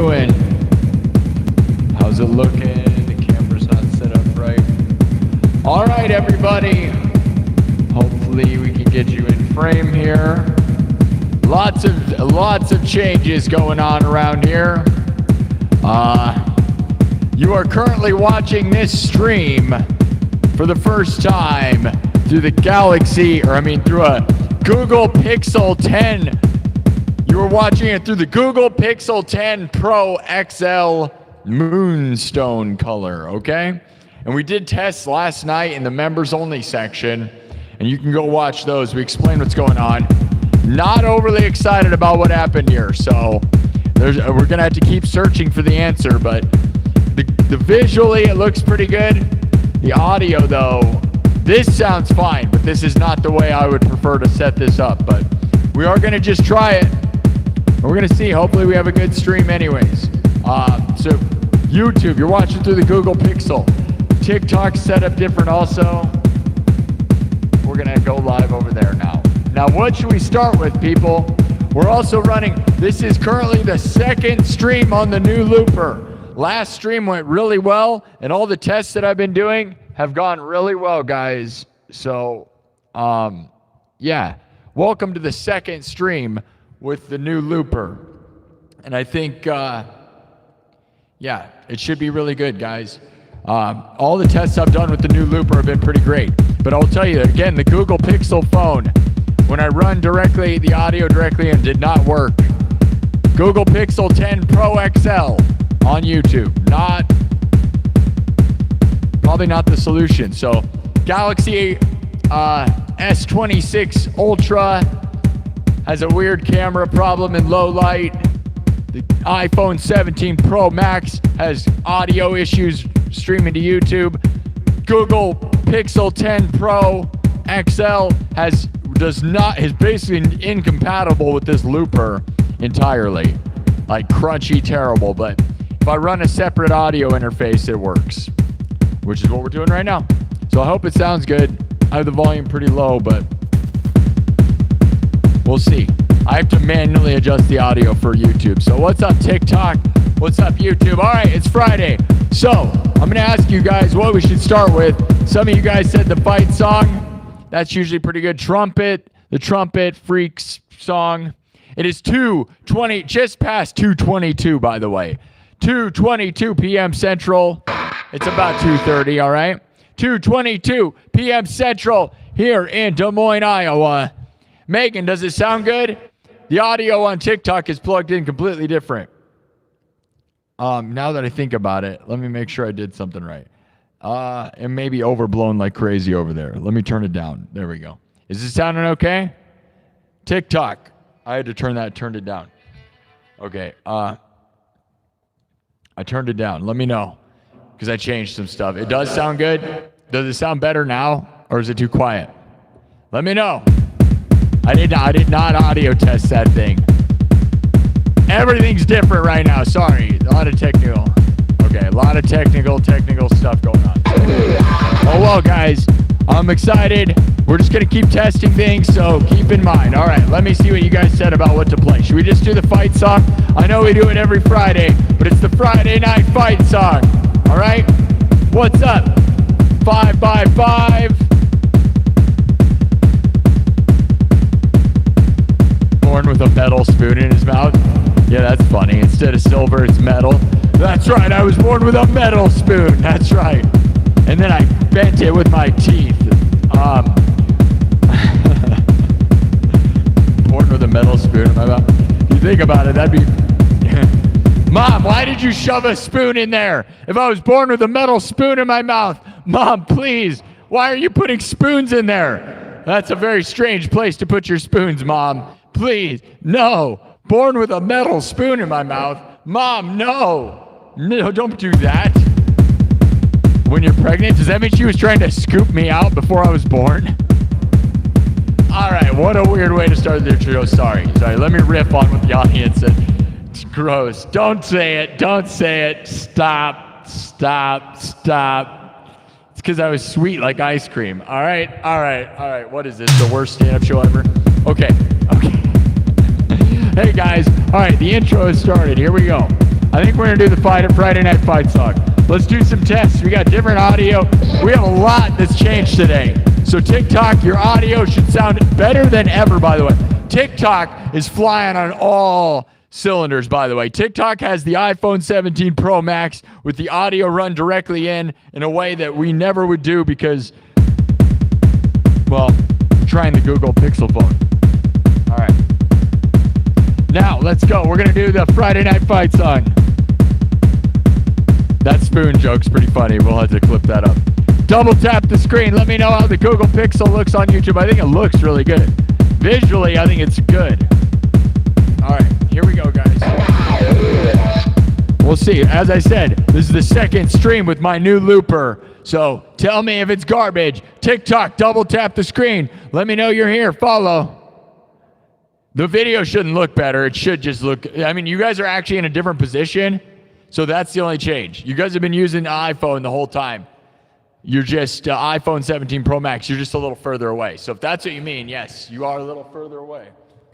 doing? How's it looking? The camera's not set up right. All right, everybody. Hopefully we can get you in frame here. Lots of changes going on around here. You are currently watching this stream for the first time through the through a Google Pixel 10. You were watching it through the Google Pixel 10 Pro XL Moonstone color, okay? And we did tests last night in the members only section, and you can go watch those. We explain what's going on. Not overly excited about what happened here, so we're gonna have to keep searching for the answer, but the visually it looks pretty good. The audio though, this sounds fine, but this is not the way I would prefer to set this up, but we are gonna just try it. We're gonna see, hopefully we have a good stream anyways. So YouTube, you're watching through the Google Pixel. TikTok set up different also. We're gonna go live over there now. Now what should we start with, people? We're also running, this is currently the second stream on the new looper. Last stream went really well, and all the tests that I've been doing have gone really well, guys. So, yeah. Welcome to the second stream with the new looper. And I think, yeah, it should be really good, guys. All the tests I've done with the new looper have been pretty great. But I'll tell you, again, the Google Pixel phone, when I run the audio directly in, did not work. Google Pixel 10 Pro XL on YouTube, probably not the solution. So Galaxy S26 Ultra has a weird camera problem in low light. The iPhone 17 Pro Max has audio issues streaming to YouTube. Google Pixel 10 Pro XL is basically incompatible with this looper entirely. Like crunchy, terrible, but if I run a separate audio interface, it works, which is what we're doing right now. So I hope it sounds good. I have the volume pretty low, but we'll see. I have to manually adjust the audio for YouTube. So what's up, TikTok? What's up, YouTube? All right, it's Friday. So I'm going to ask you guys what we should start with. Some of you guys said the fight song. That's usually pretty good. The Trumpet Freaks song. It is 2:20, just past 2:22, by the way. 2:22 p.m. Central. It's about 2:30, all right? 2:22 p.m. Central here in Des Moines, Iowa. Megan, does it sound good? The audio on TikTok is plugged in completely different. Now that I think about it, let me make sure I did something right. It may be overblown like crazy over there. Let me turn it down. There we go. Is it sounding okay? TikTok. I had to turned it down. Okay. I turned it down. Let me know, because I changed some stuff. It does sound good. Does it sound better now, or is it too quiet? Let me know. I did not audio test that thing. Everything's different right now. Sorry. A lot of technical stuff going on. Oh well, guys. I'm excited. We're just going to keep testing things, so keep in mind. All right, let me see what you guys said about what to play. Should we just do the fight song? I know we do it every Friday, but it's the Friday night fight song. All right? What's up? 5 by 5. Born with a metal spoon in his mouth. Yeah, that's funny. Instead of silver, it's metal. That's right, I was born with a metal spoon. That's right. And then I bent it with my teeth. Born with a metal spoon in my mouth. If you think about it, that'd be... Mom, why did you shove a spoon in there? If I was born with a metal spoon in my mouth, Mom, please, why are you putting spoons in there? That's a very strange place to put your spoons, Mom. Please, no. Born with a metal spoon in my mouth. Mom, no. No, don't do that. When you're pregnant, does that mean she was trying to scoop me out before I was born? All right, what a weird way to start the intro. Sorry, let me riff on what the audience said. It's gross. Don't say it. Stop. It's because I was sweet like ice cream. All right. What is this, the worst stand-up show ever? Okay. Hey guys, all right, the intro has started. Here we go. I think we're gonna do the Friday night fight song. Let's do some tests. We got different audio. We have a lot that's changed today. So TikTok, your audio should sound better than ever, by the way. TikTok is flying on all cylinders, by the way. TikTok has the iPhone 17 Pro Max with the audio run directly in a way that we never would do because, well, we're trying the Google Pixel phone. All right. Now, let's go. We're going to do the Friday night fight song. That spoon joke's pretty funny. We'll have to clip that up. Double tap the screen. Let me know how the Google Pixel looks on YouTube. I think it looks really good. Visually, I think it's good. All right, here we go, guys. We'll see. As I said, this is the second stream with my new looper. So tell me if it's garbage. TikTok, double tap the screen. Let me know you're here. Follow. The video shouldn't look better. It should just look... I mean, you guys are actually in a different position. So that's the only change. You guys have been using the iPhone the whole time. You're just iPhone 17 Pro Max. You're just a little further away. So if that's what you mean, yes, you are a little further away.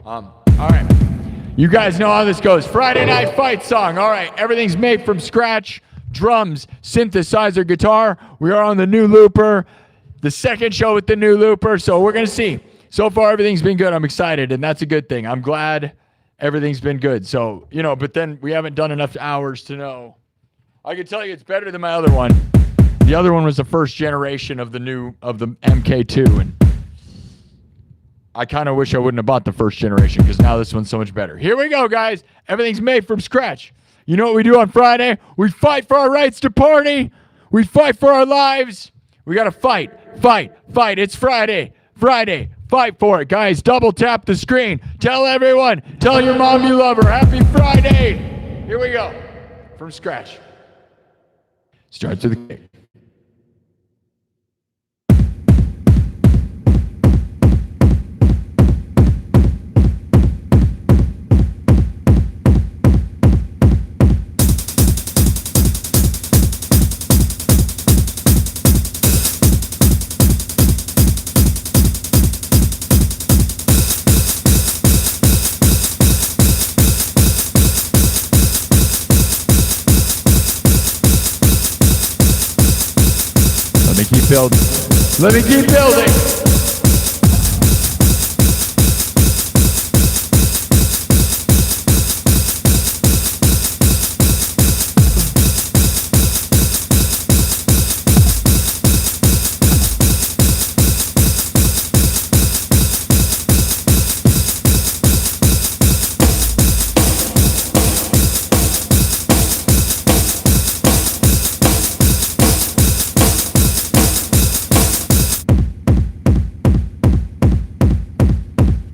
All right. You guys know how this goes. Friday night fight song. All right. Everything's made from scratch. Drums, synthesizer, guitar. We are on the new looper. The second show with the new looper. So we're going to see. So far, everything's been good. I'm excited, and that's a good thing. I'm glad everything's been good. So, you know, but then we haven't done enough hours to know. I can tell you it's better than my other one. The other one was the first generation of the MK2, and I kind of wish I wouldn't have bought the first generation because now this one's so much better. Here we go, guys. Everything's made from scratch. You know what we do on Friday? We fight for our rights to party. We fight for our lives. We got to fight. It's Friday. Fight for it, guys. Double tap the screen. Tell everyone. Tell your mom you love her. Happy Friday. Here we go. From scratch. Starts with the kick. Let me keep building.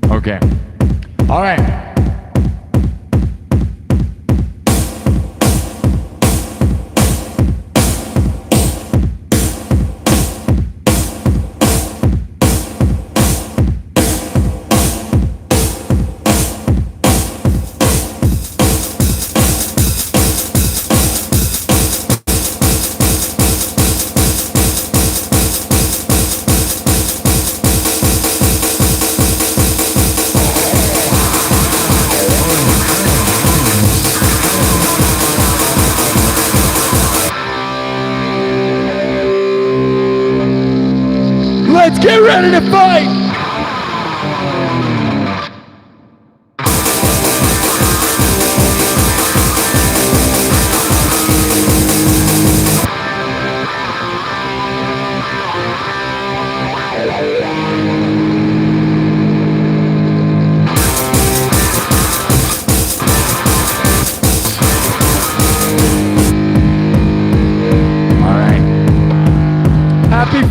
Okay. All right. Let's get ready to fight!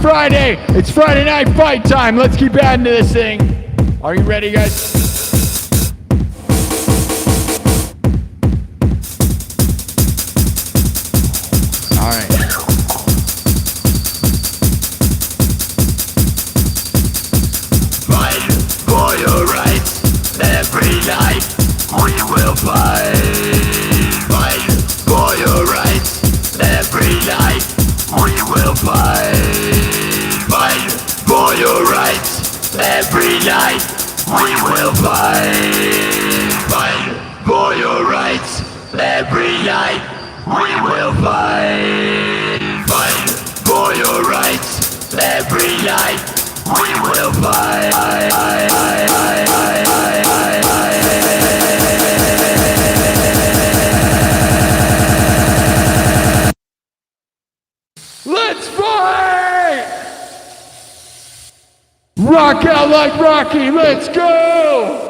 Friday. It's Friday night fight time. Let's keep adding to this thing. Are you ready, guys? All right. Fight for your rights. Every night we will fight. Fight for your rights. Every night we will fight. Fight for your rights. Every night we will fight. Fight for your rights. every night we will fight. Fight for your rights, every night we will fight. Let's fight! Rock out like Rocky, let's go!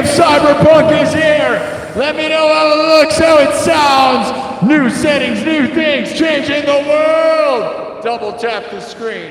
Cyberpunk is here! Let me know how it looks, how it sounds! New settings, new things, changing the world! Double tap the screen.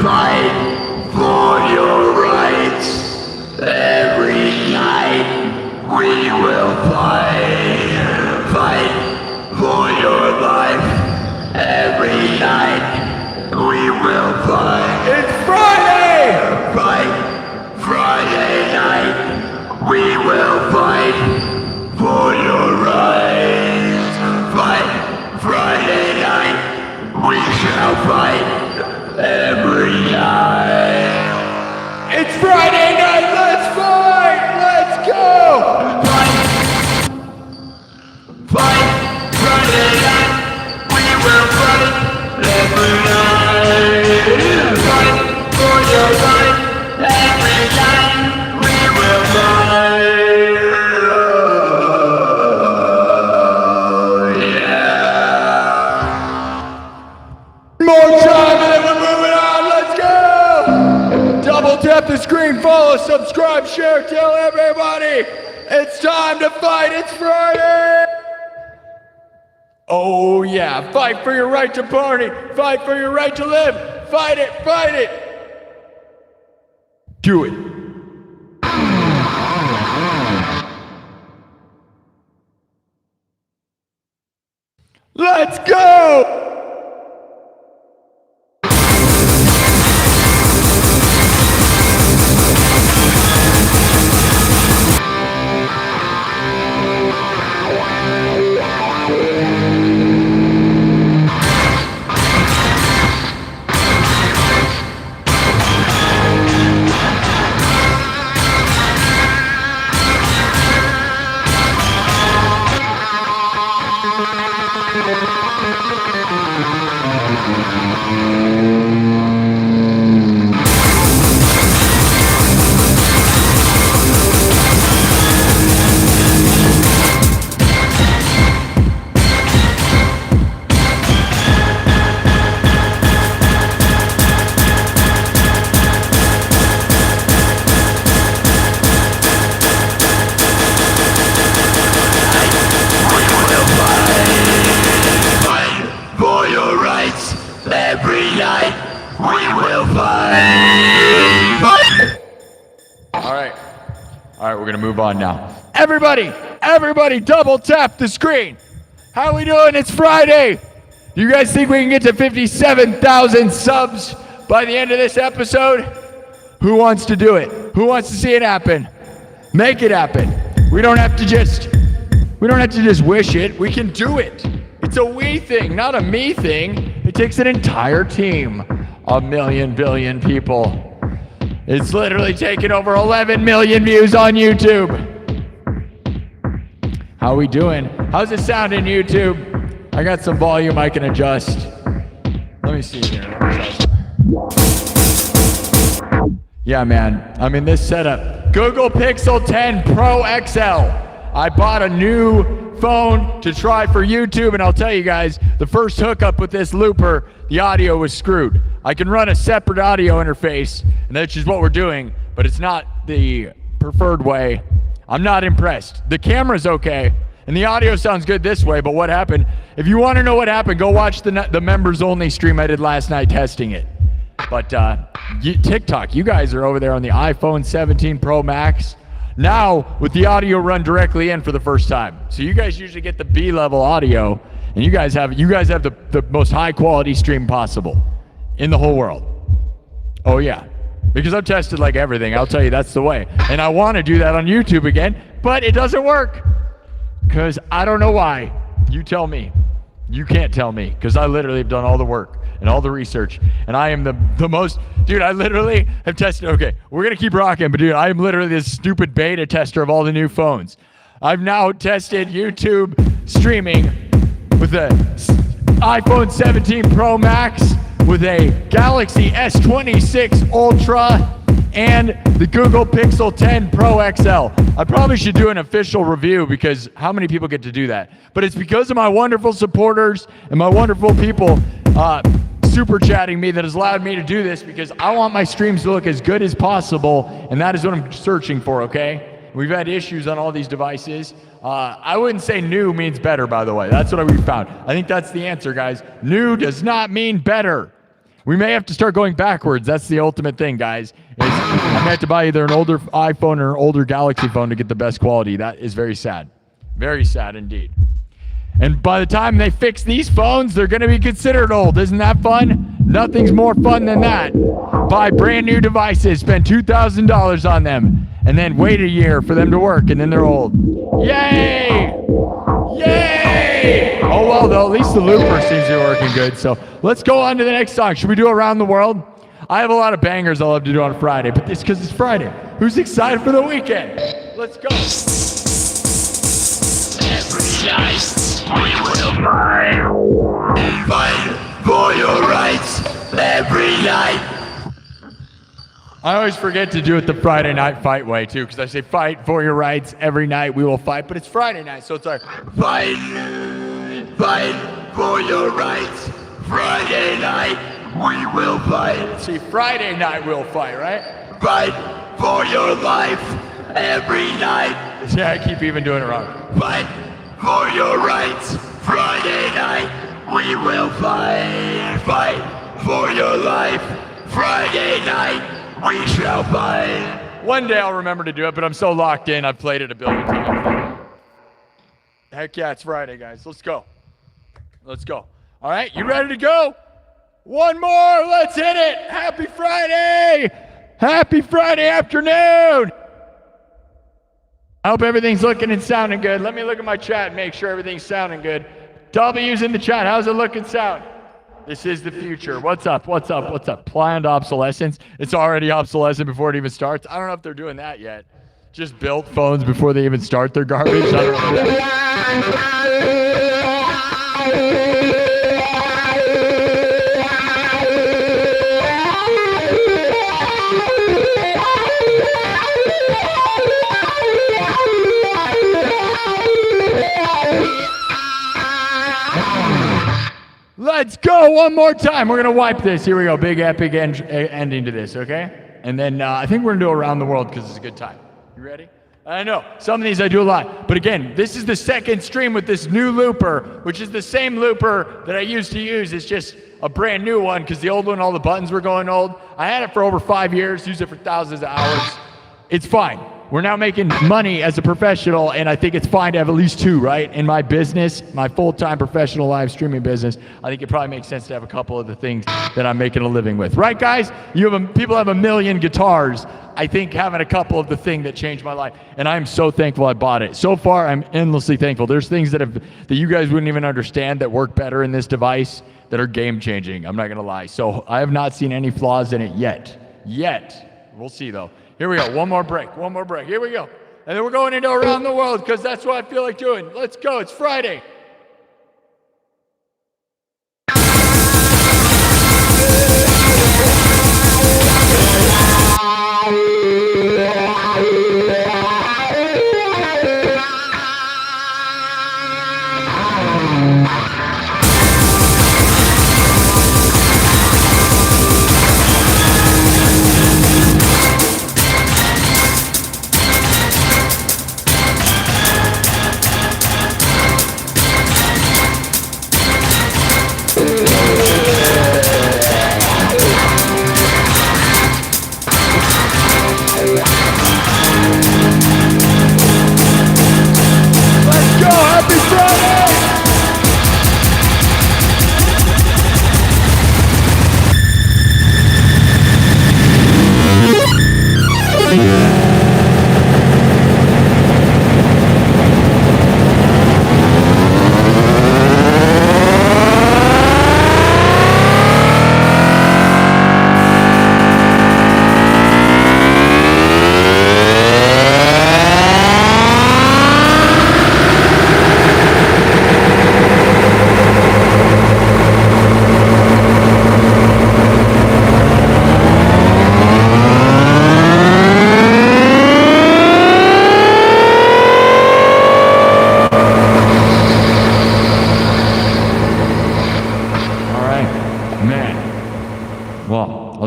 Fight for your rights every night. tap the screen, follow, subscribe, share, tell everybody. It's time to fight. It's Friday. Oh yeah, fight for your right to party. Fight for your right to live. Fight it, fight it. Do it. Let's go! All right, we're gonna move on now. Everybody, double tap the screen. How we doing? It's Friday. Do you guys think we can get to 57,000 subs by the end of this episode? Who wants to do it? Who wants to see it happen? Make it happen. We don't have to just wish it. We can do it. It's a we thing, not a me thing. It takes an entire team, a million billion people. It's literally taken over 11 million views on YouTube. How we doing? How's it sounding, YouTube? I got some volume I can adjust. Let me see here. Yeah, man. I'm in this setup. Google Pixel 10 Pro XL. I bought a new phone to try for YouTube, and I'll tell you guys, the first hookup with this looper, the audio was screwed. I can run a separate audio interface, and that's just what we're doing, but it's not the preferred way. I'm not impressed. The camera's okay, and the audio sounds good this way, but what happened? If you want to know what happened, go watch the members-only stream I did last night testing it. But TikTok, you guys are over there on the iPhone 17 Pro Max. Now, with the audio run directly in for the first time. So you guys usually get the B-level audio, and you guys have the most high-quality stream possible in the whole world. Oh yeah, because I've tested like everything. I'll tell you, that's the way. And I want to do that on YouTube again, but it doesn't work because I don't know why. You tell me. You can't tell me because I literally have done all the work and all the research, and I am the most, dude, I literally have tested, okay, we're going to keep rocking, but dude, I am literally this stupid beta tester of all the new phones. I've now tested YouTube streaming with the iPhone 17 Pro Max, with a Galaxy S26 Ultra, and the Google Pixel 10 Pro XL. I probably should do an official review because how many people get to do that? But it's because of my wonderful supporters and my wonderful people super chatting me that has allowed me to do this, because I want my streams to look as good as possible, and that is what I'm searching for, okay? We've had issues on all these devices. I wouldn't say new means better, by the way. That's what we found. I think that's the answer, guys. New does not mean better. We may have to start going backwards. That's the ultimate thing, guys. I may have to buy either an older iPhone or an older Galaxy phone to get the best quality. That is very sad. Very sad indeed. And by the time they fix these phones, they're going to be considered old. Isn't that fun? Nothing's more fun than that. Buy brand new devices, spend $2,000 on them, and then wait a year for them to work, and then they're old. Yay! Yay! Oh, well, though, at least the looper seems to be working good. So let's go on to the next song. Should we do Around the World? I have a lot of bangers I love to do on Friday, but it's because it's Friday. Who's excited for the weekend? Let's go. Every night we will fight for your rights. Every night. I always forget to do it the Friday night fight way, too, because I say fight for your rights. Every night we will fight, but it's Friday night, so it's like fight for your rights. Friday night we will fight. See, Friday night we'll fight, right? Fight for your life every night. Yeah, I keep even doing it wrong. Fight for your rights. Friday night, we will fight. Fight for your life. Friday night, we shall fight. One day I'll remember to do it, but I'm so locked in, I've played it a billion times. Heck yeah, it's Friday, guys. Let's go. Let's go. All right, you ready to go? One more, let's hit it. Happy Friday. Happy Friday afternoon. I hope everything's looking and sounding good. Let me look at my chat and make sure everything's sounding good. W's in the chat, how's it look and sound? This is the future. What's up? What's up? What's up? Planned obsolescence. It's already obsolescent before it even starts. I don't know if they're doing that yet. Just built phones before they even start their garbage. I don't know. Let's go one more time. We're going to wipe this. Here we go. Big epic ending to this, okay? And then I think we're going to do around the world because it's a good time. You ready? I know. Some of these I do a lot. But again, this is the second stream with this new looper, which is the same looper that I used to use. It's just a brand new one because the old one, all the buttons were going old. I had it for over 5 years, used it for thousands of hours. It's fine. We're now making money as a professional, and I think it's fine to have at least two, right? In my business, my full-time professional live streaming business, I think it probably makes sense to have a couple of the things that I'm making a living with. Right, guys? People have a million guitars. I think having a couple of the thing that changed my life, and I'm so thankful I bought it. So far, I'm endlessly thankful. There's things that you guys wouldn't even understand that work better in this device that are game-changing. I'm not going to lie. So I have not seen any flaws in it yet. We'll see, though. Here we go. One more break. Here we go. And then we're going into around the world because that's what I feel like doing. Let's go. It's Friday.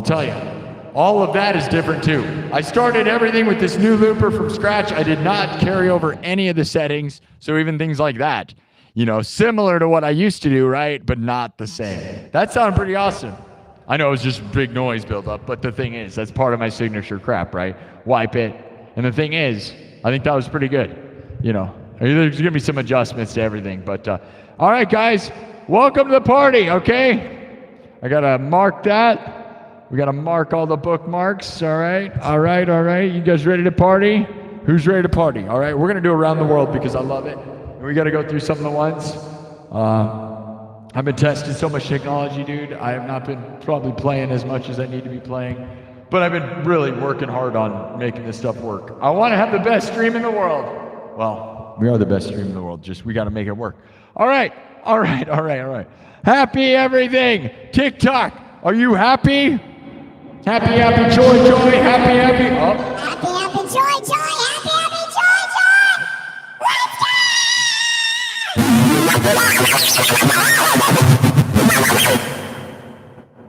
Tell you, all of that is different too. I started everything with this new looper from scratch. I did not carry over any of the settings, so even things like that, similar to what I used to do, right? But not the same. That sounded pretty awesome. I know it was just big noise buildup, but the thing is, that's part of my signature crap, right? Wipe it. And the thing is, I think that was pretty good. There's gonna be some adjustments to everything, but all right, guys, welcome to the party, okay? I gotta mark that. We got to mark all the bookmarks, all right? You guys ready to party? Who's ready to party? All right, we're going to do around the world because I love it. And we got to go through some of the ones. I've been testing so much technology, dude. I have not been probably playing as much as I need to be playing. But I've been really working hard on making this stuff work. I want to have the best stream in the world. Well, we are the best stream in the world. Just we got to make it work. All right. Happy everything. TikTok, are you happy? Happy, joy, happy. Oh. Happy, joy, happy, joy. Let's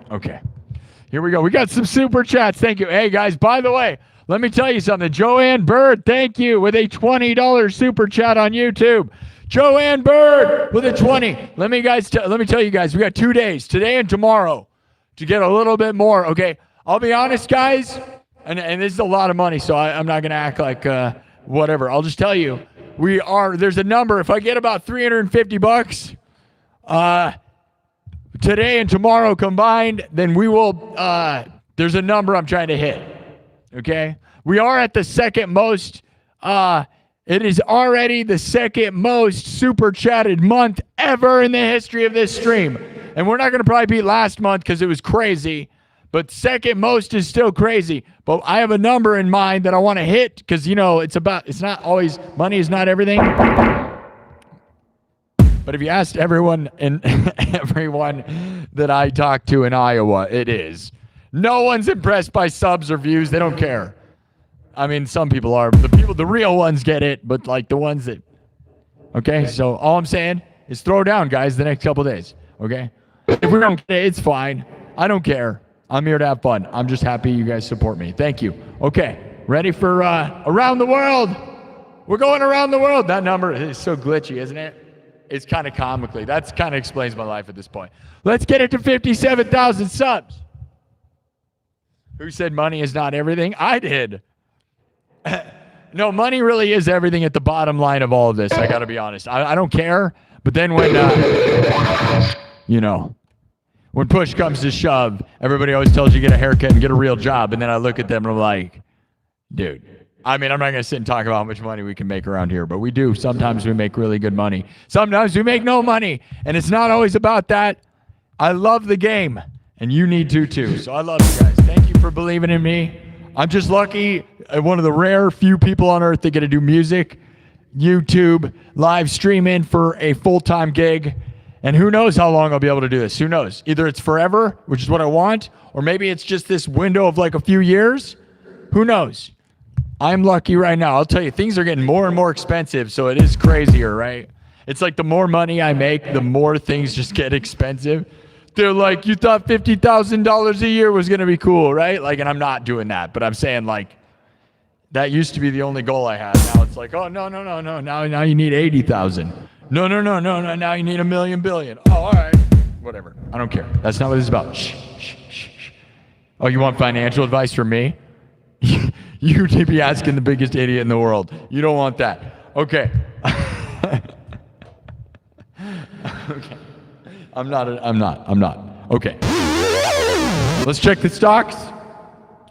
go! Okay. Here we go. We got some super chats. Thank you. Hey, guys, by the way, let me tell you something. Joanne Bird, thank you, with a $20 super chat on YouTube. Joanne Bird with a 20. Let me tell you guys, we got 2 days, today and tomorrow, to get a little bit more, okay? I'll be honest, guys, and this is a lot of money, so I'm not going to act like whatever. I'll just tell you, there's a number. If I get about $350 today and tomorrow combined, then we will, there's a number I'm trying to hit, okay? We are at the second most, it is already the second most super chatted month ever in the history of this stream. And we're not going to probably beat last month because it was crazy, but second most is still crazy. But I have a number in mind that I want to hit because, you know, it's not always, money is not everything. But if you asked everyone that I talk to in Iowa, it is. No one's impressed by subs or views. They don't care. I mean, some people are. The real ones get it, but like the ones that, okay? So all I'm saying is throw down, guys, the next couple days, okay? If we don't get it, it's fine. I don't care. I'm here to have fun. I'm just happy you guys support me. Thank you. Okay, ready for around the world? We're going around the world. That number is so glitchy, isn't it? It's kind of comically. That kind of explains my life at this point. Let's get it to 57,000 subs. Who said money is not everything? I did. No, money really is everything at the bottom line of all of this. I got to be honest. I don't care. But then when, you know, when push comes to shove, everybody always tells you get a haircut and get a real job. And then I look at them and I'm like, dude, I mean, I'm not going to sit and talk about how much money we can make around here, but we do. Sometimes we make really good money. Sometimes we make no money. And it's not always about that. I love the game. And you need to too. So I love you guys. Thank you for believing in me. I'm just lucky, one of the rare few people on earth that get to do music, YouTube, live streaming for a full-time gig. And who knows how long I'll be able to do this? Who knows? Either it's forever, which is what I want, or maybe it's just this window of like a few years. Who knows? I'm lucky right now. I'll tell you, things are getting more and more expensive, so it is crazier, right? It's like the more money I make, the more things just get expensive. They're like, you thought $50,000 a year was going to be cool, right? Like, and I'm not doing that, but I'm saying like, that used to be the only goal I had. Now it's like, oh, no. Now you need 80,000. No. Now you need 1 million billion. Oh, all right. Whatever. I don't care. That's not what it's about. Shh. Oh, you want financial advice from me? You to be asking the biggest idiot in the world. You don't want that. Okay. Okay. I'm not. Okay. Let's check the stocks.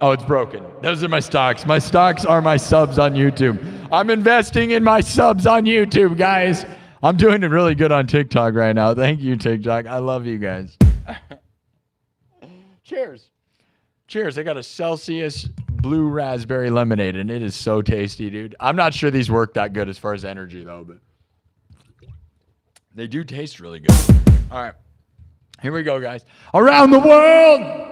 Oh, it's broken. Those are my stocks. My stocks are my subs on YouTube. I'm investing in my subs on YouTube, guys. I'm doing it really good on TikTok right now. Thank you, TikTok. I love you guys. Cheers. Cheers. I got a Celsius blue raspberry lemonade, and it is so tasty, dude. I'm not sure these work that good as far as energy, though, but they do taste really good. All right. Here we go, guys. Around the world!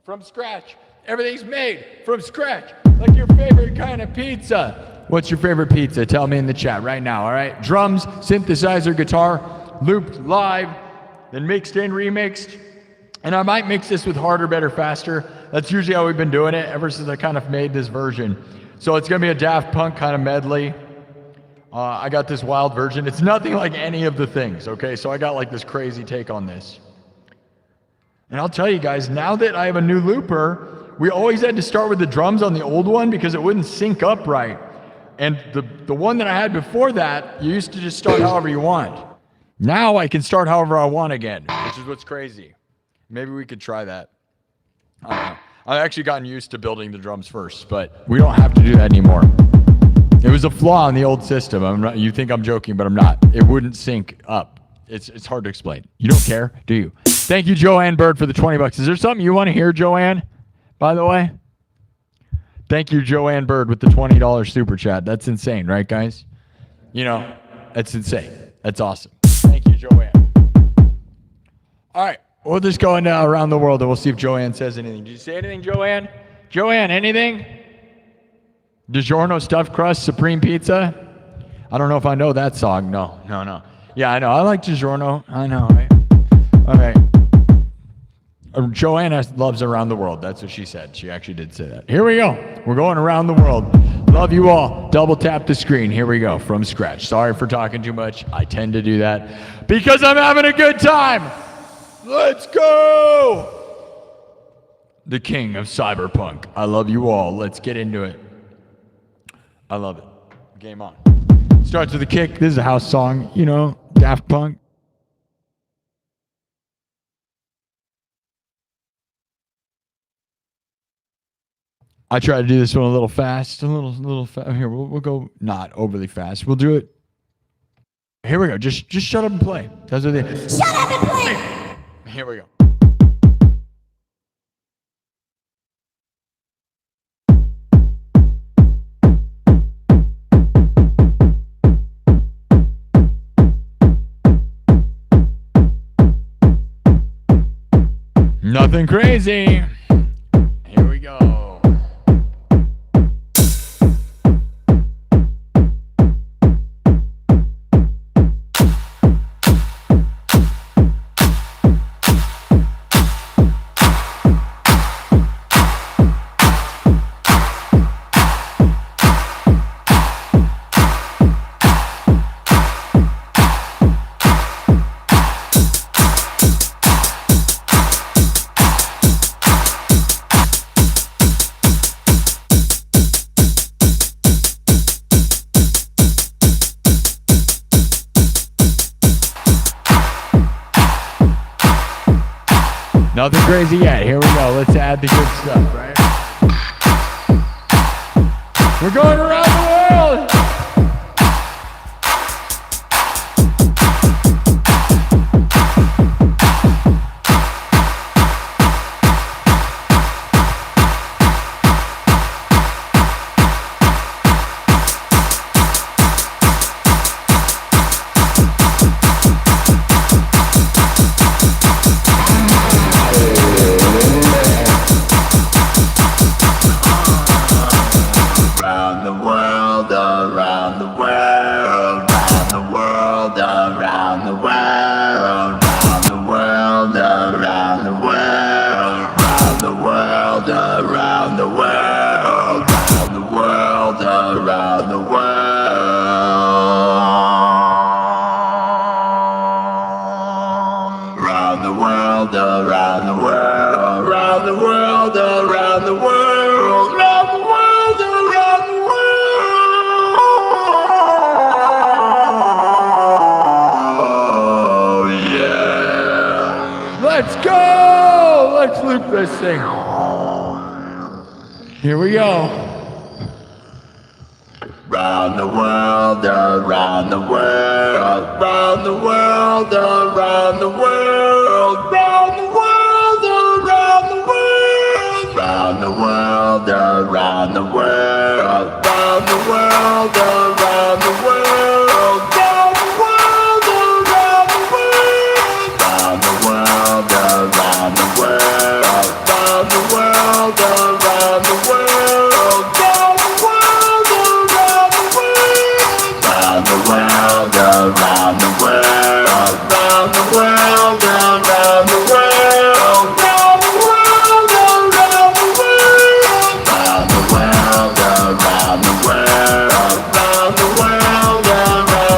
From scratch. Everything's made from scratch. Like your favorite kind of pizza. What's your favorite pizza? Tell me in the chat right now, all right? Drums, synthesizer, guitar, looped live, then mixed in, remixed. And I might mix this with harder, better, faster. That's usually how we've been doing it ever since I kind of made this version. So it's going to be a Daft Punk kind of medley. I got this wild version. It's nothing like any of the things, okay? So I got like this crazy take on this. And I'll tell you guys, now that I have a new looper, we always had to start with the drums on the old one because it wouldn't sync up right. And the one that I had before that, you used to just start however you want. Now I can start however I want again, which is what's crazy. Maybe we could try that. I don't know. I've actually gotten used to building the drums first, but we don't have to do that anymore. It was a flaw in the old system. You think I'm joking, but I'm not. It wouldn't sync up. It's hard to explain. You don't care, do you? Thank you, Joanne Bird, for the $20. Is there something you want to hear, Joanne, by the way? Thank you, Joanne Bird, with the $20 super chat. That's insane, right, guys? You know, that's insane. That's awesome. Thank you, Joanne. All right. We'll just go into around the world and we'll see if Joanne says anything. Did you say anything, Joanne? Joanne, anything? DiGiorno stuffed crust supreme pizza? I don't know if I know that song. No. Yeah, I know. I like DiGiorno. I know, right? All right. Joanna loves around the world. That's what she said. She actually did say that. Here we go. We're going around the world. Love you all. Double tap the screen. Here we go. From scratch. Sorry for talking too much. I tend to do that because I'm having a good time. Let's go. The king of cyberpunk. I love you all. Let's get into it. I love it. Game on. Starts with a kick. This is a house song. You know, Daft Punk. I try to do this one a little fast, a little fast. Here, we'll go not overly fast. We'll do it. Here we go. Just shut up and play. That's what they. Shut up and play. Here we go. Nothing crazy. Here we go. Nothing crazy yet. Here we go. Let's add the good stuff, right? We're going around the world. This thing. Here we go. Round the world, around the world, round the world, around the world, round the world, around the world, round the world, around the world, round the world, around the world, round the world, around the world, round the world, around the world. Around the world, around the world, around the world, around the world, around the world, around the world, around the world, around the world, around the world, around the world, around the world, around the world, around the world, around the world, around the world, around the world,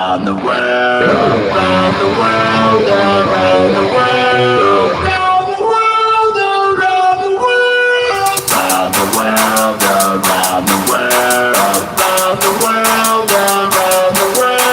around the world, around the world, around the world, around the world, around the world, around the world, around the world, around the world, around the world,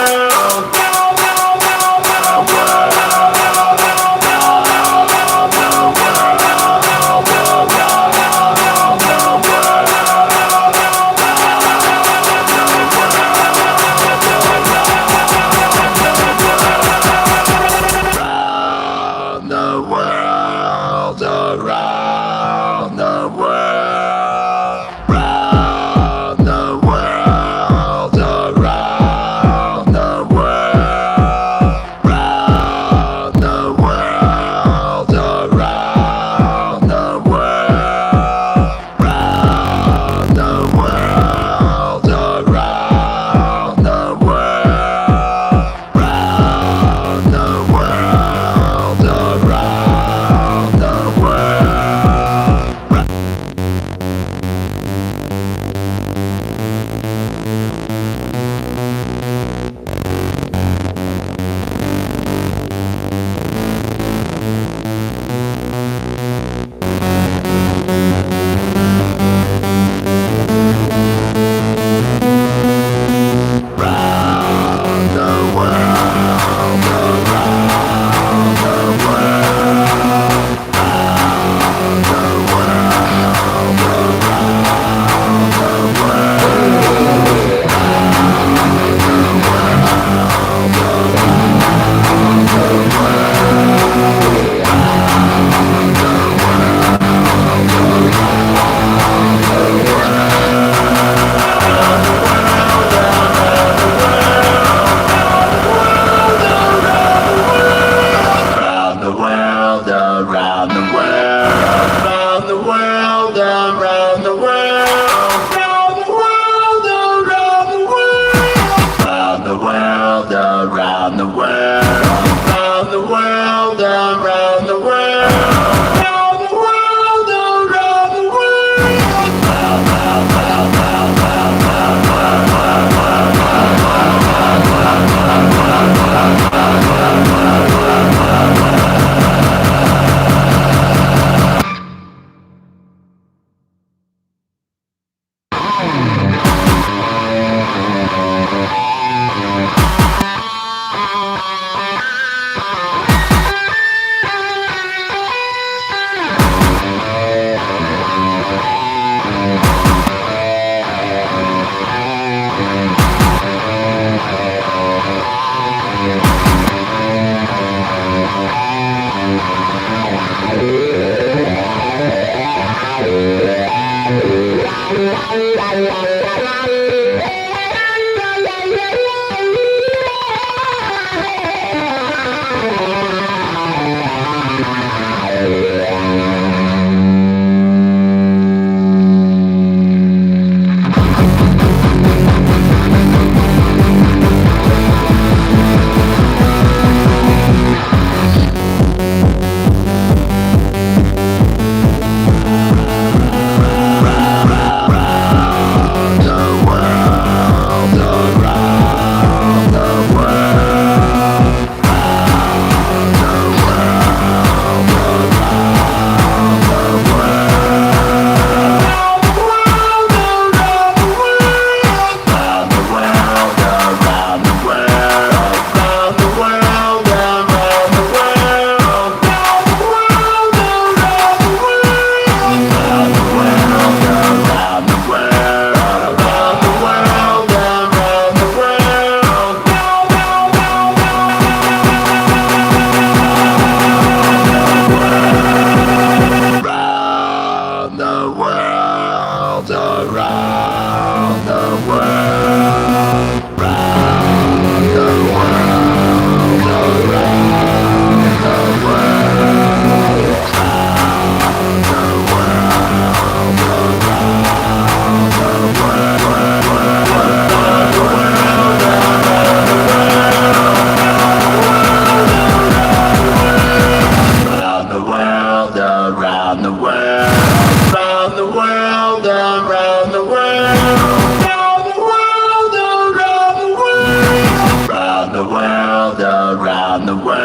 the world,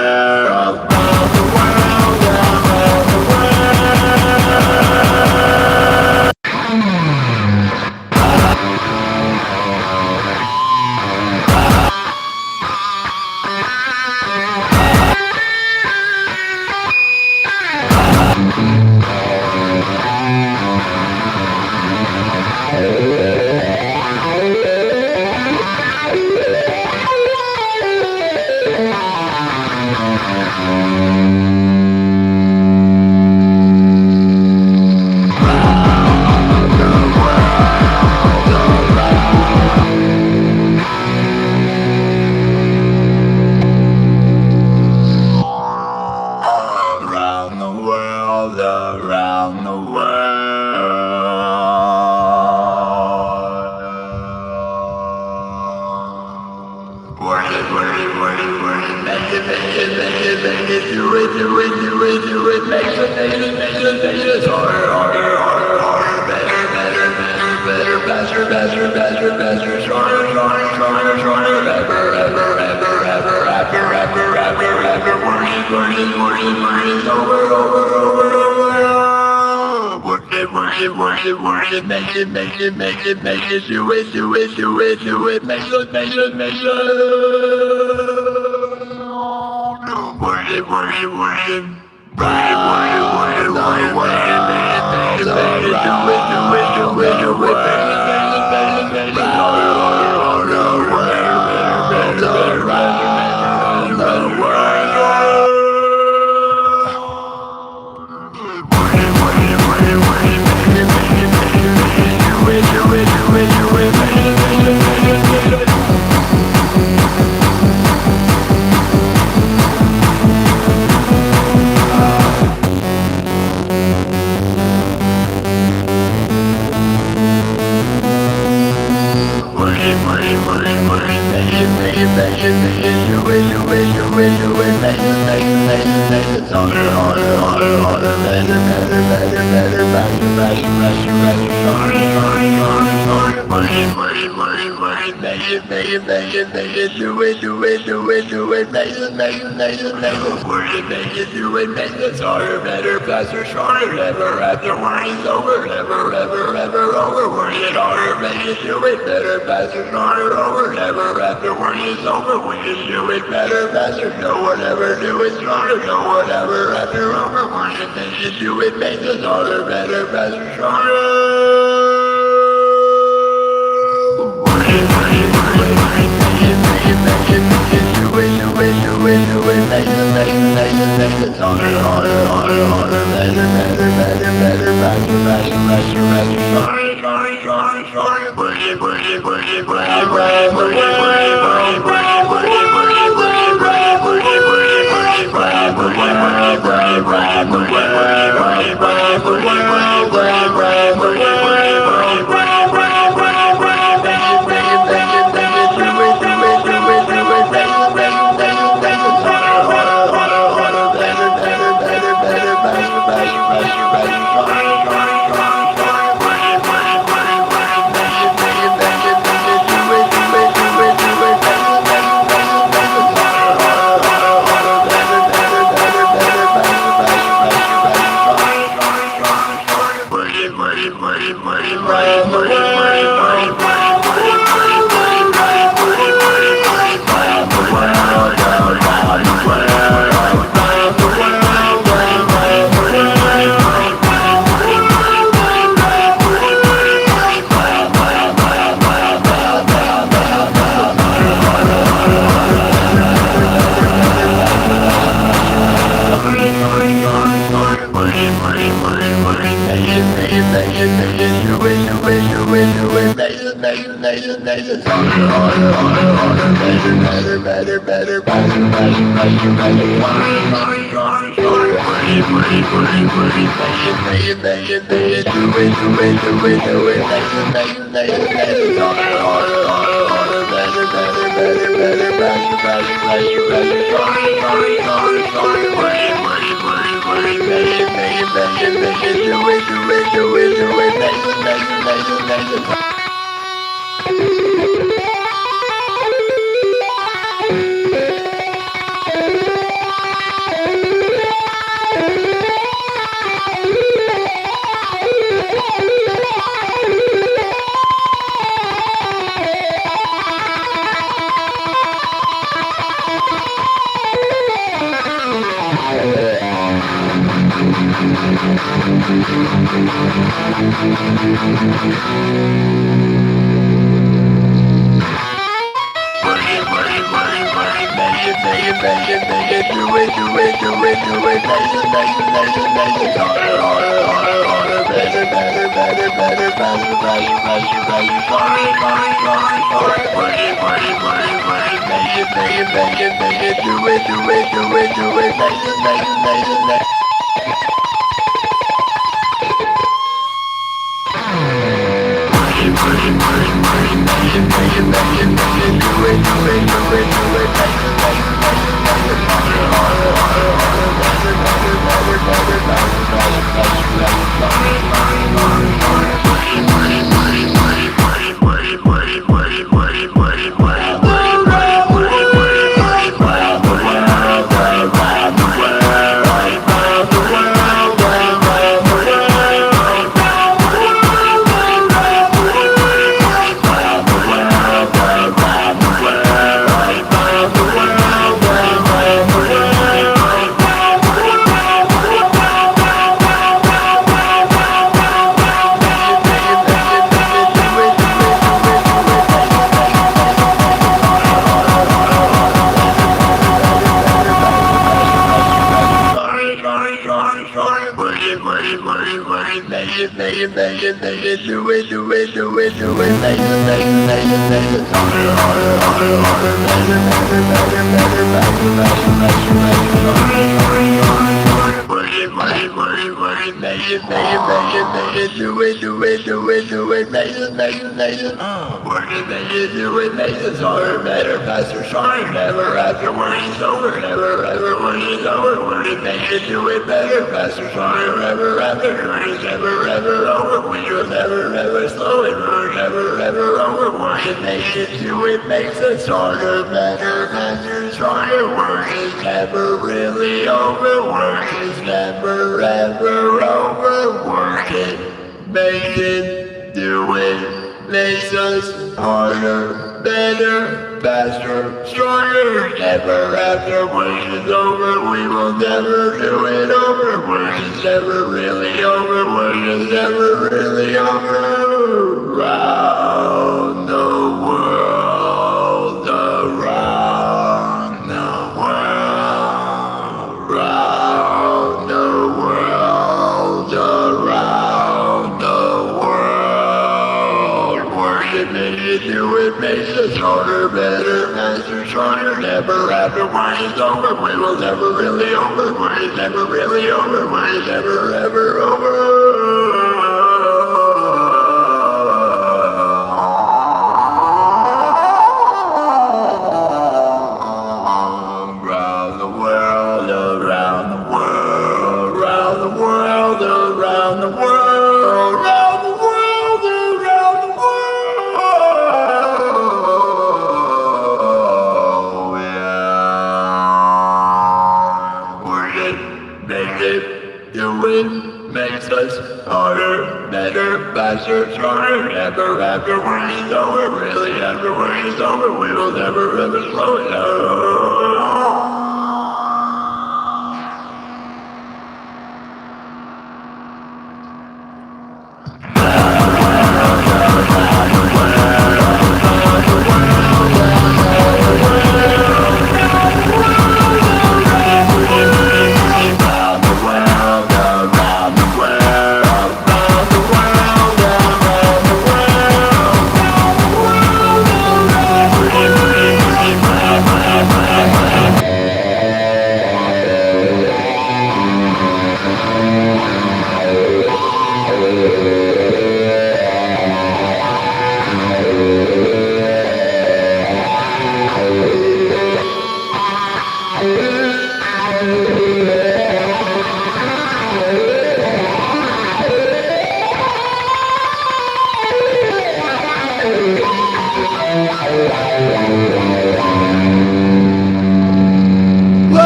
around the world, around the Make it, do it, make it. Make it harder, better, faster, stronger, ever after warning's over, ever over. Work it harder, make it do it better, faster, stronger, over, ever after warning's over. We can do it better, faster, no one ever do it stronger, no one ever after over. Work it, make it do it, make it harder, better, faster, stronger.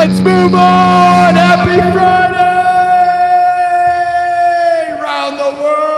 Let's move on! Happy Friday! Around the world!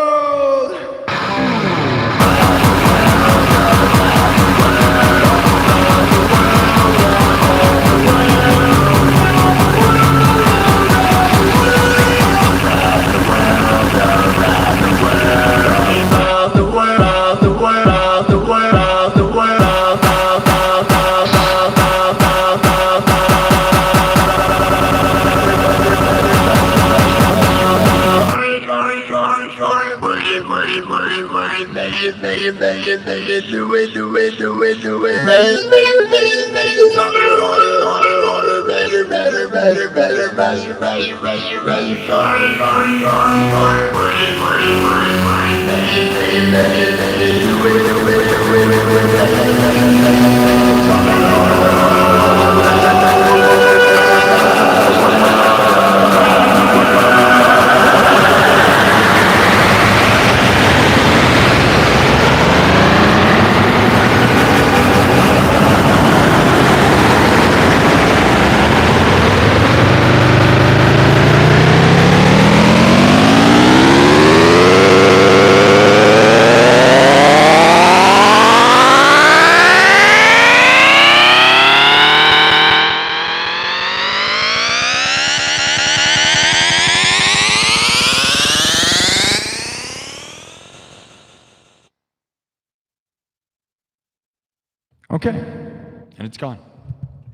Okay, and it's gone.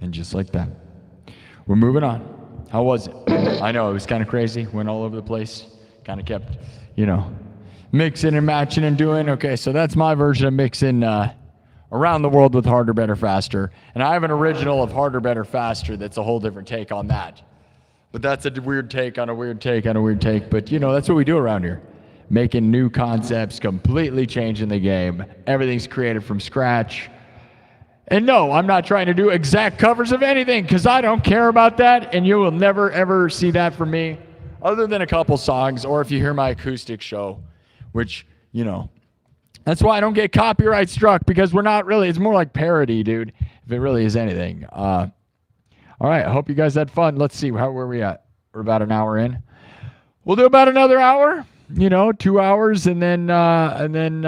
And just like that. We're moving on. How was it? I know, it was kind of crazy. Went all over the place. Kind of kept, mixing and matching and doing. Okay, so that's my version of mixing around the world with Harder, Better, Faster. And I have an original of Harder, Better, Faster that's a whole different take on that. But that's a weird take on a weird take on a weird take. But, that's what we do around here. Making new concepts, completely changing the game. Everything's created from scratch. And no, I'm not trying to do exact covers of anything because I don't care about that, and you will never, ever see that from me other than a couple songs, or if you hear my acoustic show, which, that's why I don't get copyright struck, because we're not really, it's more like parody, dude, if it really is anything. All right, I hope you guys had fun. Let's see, where are we at? We're about an hour in. We'll do about another hour, 2 hours, and then I'm going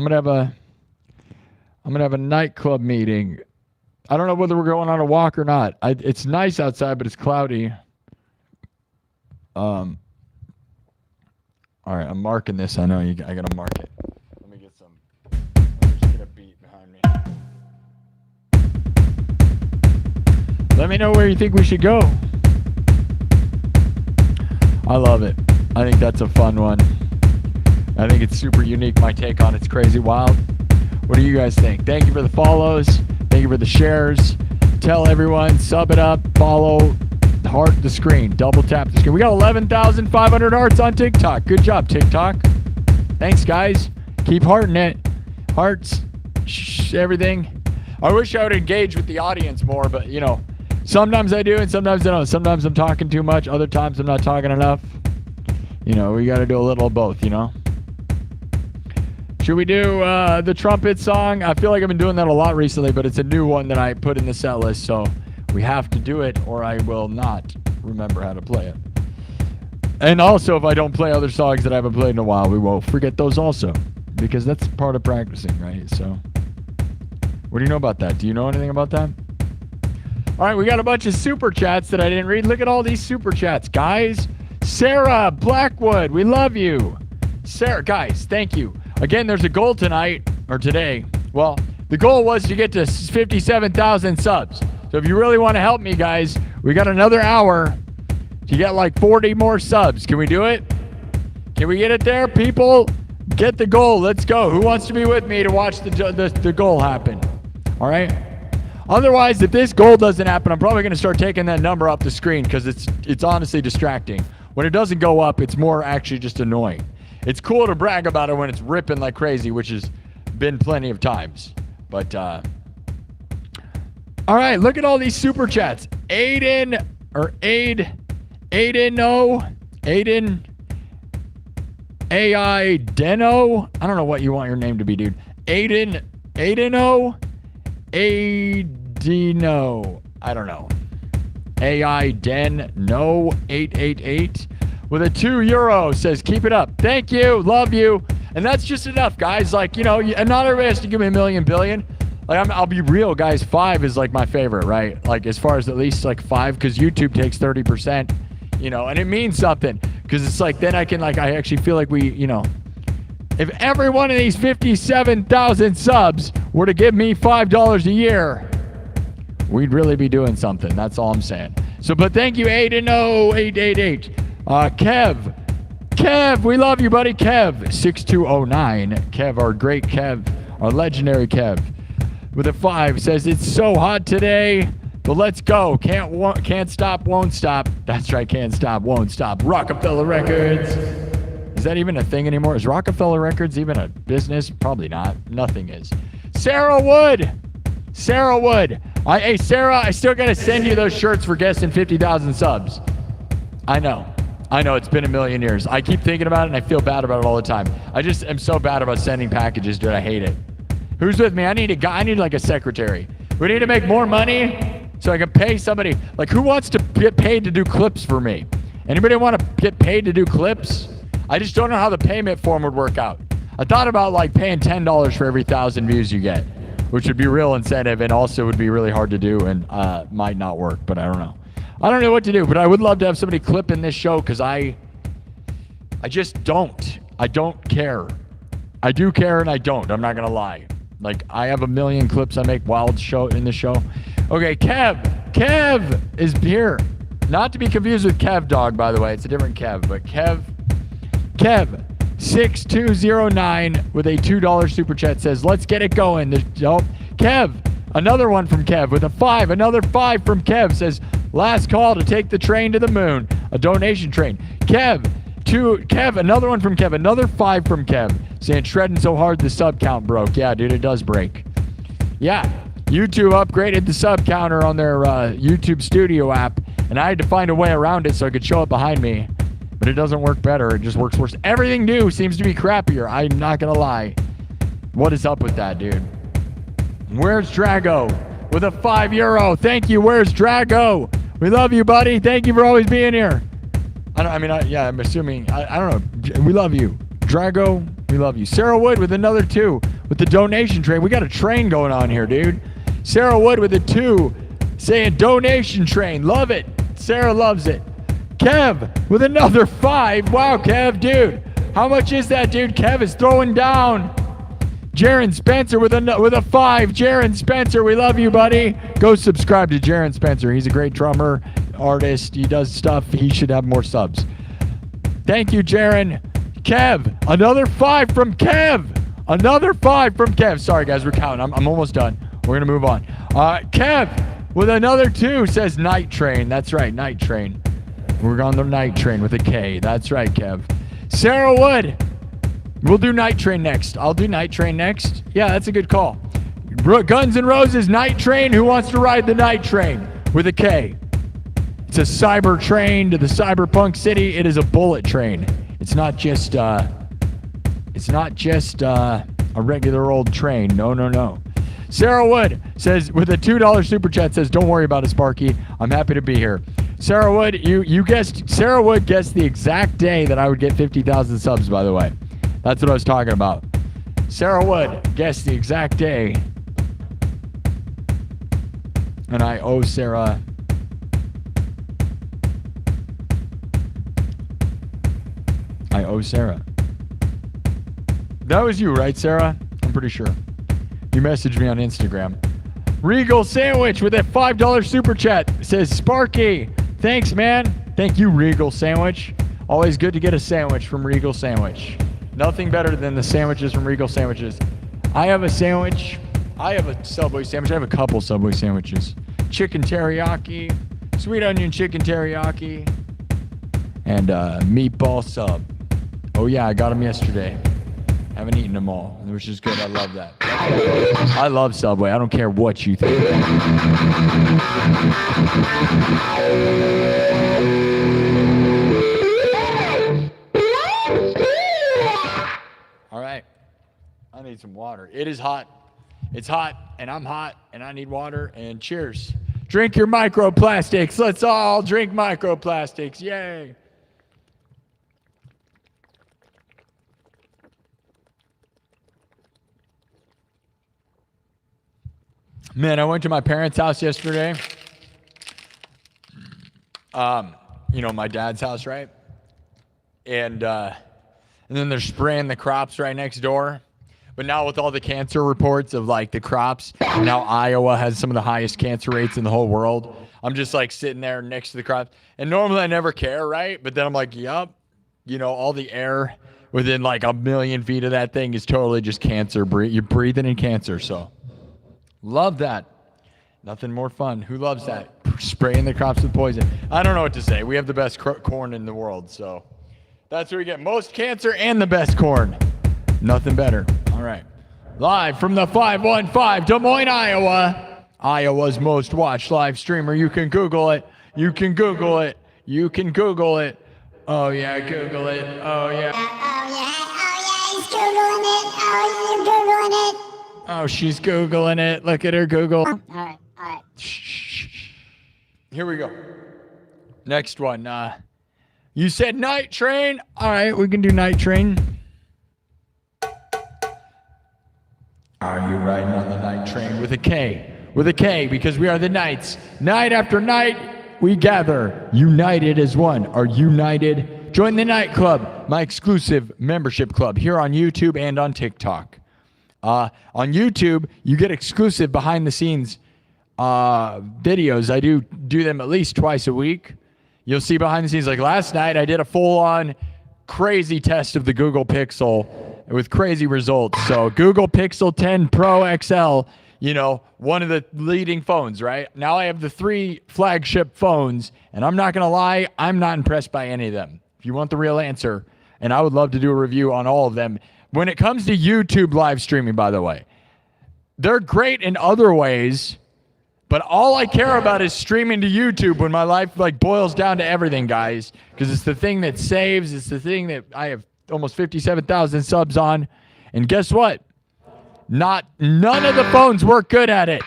to have a nightclub meeting. I don't know whether we're going on a walk or not. It's nice outside, but it's cloudy. All right, I'm marking this. I know I got to mark it. Let me get some. Let me just get a beat behind me. Let me know where you think we should go. I love it. I think that's a fun one. I think it's super unique, my take on It's Crazy Wild. What do you guys think? Thank you for the follows. Thank you for the shares. Tell everyone, sub it up, follow, heart the screen, double tap the screen. We got 11,500 hearts on TikTok. Good job, TikTok. Thanks, guys. Keep hearting it. Hearts, everything. I wish I would engage with the audience more, but, sometimes I do and sometimes I don't. Sometimes I'm talking too much. Other times I'm not talking enough. We got to do a little of both, Should we do the trumpet song? I feel like I've been doing that a lot recently, but it's a new one that I put in the set list, so we have to do it or I will not remember how to play it. And also, if I don't play other songs that I haven't played in a while, we will forget those also, because that's part of practicing, right? So, what do you know about that? Do you know anything about that? All right, we got a bunch of super chats that I didn't read. Look at all these super chats, guys. Sarah Blackwood, we love you. Sarah, guys, thank you. Again, there's a goal tonight, or today. Well, the goal was to get to 57,000 subs. So if you really want to help me, guys, we got another hour to get like 40 more subs. Can we do it? Can we get it there? People, get the goal. Let's go. Who wants to be with me to watch the goal happen? All right? Otherwise, if this goal doesn't happen, I'm probably going to start taking that number off the screen because it's honestly distracting. When it doesn't go up, it's more actually just annoying. It's cool to brag about it when it's ripping like crazy, which has been plenty of times. But, all right, look at all these super chats. Aiden, AI Deno. I don't know what you want your name to be, dude. Aideno. I don't know. AI Den No 888 with a €2 says, keep it up. Thank you. Love you. And that's just enough, guys. Like, and not everybody has to give me a million billion. Like, I'll be real, guys. 5 is like my favorite, right? Like, as far as at least like 5, because YouTube takes 30%, and it means something. Because it's like, then I actually feel like we, if every one of these 57,000 subs were to give me $5 a year, we'd really be doing something. That's all I'm saying. So, but thank you, Aideno 888. Kev, Kev, we love you, buddy. Kev, 6209. Kev, our great Kev, our legendary Kev, with a 5 says it's so hot today, but let's go. Can't stop, won't stop. That's right, can't stop, won't stop. Rockefeller Records. Is that even a thing anymore? Is Rockefeller Records even a business? Probably not. Nothing is. Sarah Wood. Sarah Wood. Hey, Sarah, I still got to send you those shirts for guessing 50,000 subs. I know. It's been a million years. I keep thinking about it and I feel bad about it all the time. I just am so bad about sending packages, dude. I hate it. Who's with me? I need like a secretary. We need to make more money so I can pay somebody. Like, who wants to get paid to do clips for me? Anybody want to get paid to do clips? I just don't know how the payment form would work out. I thought about like paying $10 for every 1,000 views you get, which would be real incentive and also would be really hard to do and might not work, but I don't know. I don't know what to do, but I would love to have somebody clip in this show because I just don't. I don't care. I do care and I don't. I'm not going to lie. Like, I have a million clips I make wild show in the show. Okay, Kev. Kev is here. Not to be confused with Kev Dog, by the way. It's a different Kev, but Kev 6209 with a $2 super chat says, let's get it going. Kev, another one from Kev with a 5. Another 5 from Kev says, last call to take the train to the moon. A donation train. Kev, another one from Kev. Another 5 from Kev saying, shredding so hard the sub count broke. Yeah, dude, it does break. Yeah, YouTube upgraded the sub counter on their YouTube Studio app, and I had to find a way around it so it could show up behind me. But it doesn't work better. It just works worse. Everything new seems to be crappier. I'm not going to lie. What is up with that, dude? Where's Drago? With a €5. Thank you. Where's Drago? We love you, buddy. Thank you for always being here. I'm assuming. I don't know. We love you. Drago, we love you. Sarah Wood with another 2 with the donation train. We got a train going on here, dude. Sarah Wood with a 2 saying donation train. Love it. Sarah loves it. Kev with another 5. Wow, Kev, dude. How much is that, dude? Kev is throwing down. Jaron Spencer with a 5. Jaron Spencer, we love you, buddy. Go subscribe to Jaron Spencer. He's a great drummer, artist. He does stuff. He should have more subs. Thank you, Jaron. Kev, another 5 from Kev. Another 5 from Kev. Sorry, guys, we're counting. I'm almost done. We're going to move on. Kev with another 2 says Night Train. That's right, Night Train. We're on the Night Train with a K. That's right, Kev. Sarah Wood. We'll do Night Train next. I'll do Night Train next. Yeah, that's a good call. Guns N' Roses, Night Train. Who wants to ride the Night Train with a K? It's a cyber train to the cyberpunk city. It is a bullet train. It's not just a regular old train. No. Sarah Wood says, with a $2 super chat, says, don't worry about it, Sparky. I'm happy to be here. Sarah Wood, Sarah Wood guessed the exact day that I would get 50,000 subs, by the way. That's what I was talking about. Sarah Wood guessed the exact day. And I owe Sarah That was you, right, Sarah? I'm pretty sure. You messaged me on Instagram. Regal Sandwich with a $5 super chat says, Sparky, thanks, man. Thank you, Regal Sandwich. Always good to get a sandwich from Regal Sandwich. Nothing better than the sandwiches from Regal Sandwiches. I have a sandwich. I have a Subway sandwich. I have a couple Subway sandwiches. Chicken teriyaki, sweet onion chicken teriyaki, and meatball sub. Oh yeah, I got them yesterday. Haven't eaten them all, which is good. I love that. I love Subway. I don't care what you think. All right. I need some water. It is hot. It's hot, and I'm hot, and I need water, and cheers. Drink your microplastics. Let's all drink microplastics. Yay. Man, I went to my parents' house yesterday. My dad's house, right? And then they're spraying the crops right next door. But now with all the cancer reports of like the crops, now Iowa has some of the highest cancer rates in the whole world. I'm just like sitting there next to the crops. And normally I never care, right? But then I'm like, yup, you know, all the air within like 1,000,000 feet of that thing is totally just cancer. You're breathing in cancer. So love that. Nothing more fun. Who loves that? Spraying the crops with poison. I don't know what to say. We have the best corn in the world. So that's what we get. Most cancer and the best corn. Nothing better. All right. Live from the 515 Des Moines, Iowa. Iowa's most watched live streamer. You can Google it. You can Google it. You can Google it. Oh, yeah, Google it. Oh, yeah. He's Googling it. Oh, you're Googling it. Oh, she's Googling it. Look at her Google. All right. Shh. Here we go. Next one. You said Night Train. All right, we can do Night Train. Are you riding on the night train with a K? With a K, because we are the Knights. Night after night, we gather, united as one. Are united? Join the Night Club, my exclusive membership club here on YouTube and on TikTok. On YouTube, you get exclusive behind-the-scenes videos. I do them at least twice a week. You'll see behind the scenes. Like last night, I did a full-on crazy test of the Google Pixel with crazy results. So Google Pixel 10 Pro XL, you know, one of the leading phones, right? Now I have the 3 flagship phones, and I'm not going to lie, I'm not impressed by any of them. If you want the real answer, and I would love to do a review on all of them. When it comes to YouTube live streaming, by the way, they're great in other ways, but all I care about is streaming to YouTube when my life like boils down to everything, guys, because it's the thing that saves. It's the thing that I have almost 57,000 subs on. And guess what? None of the phones work good at it.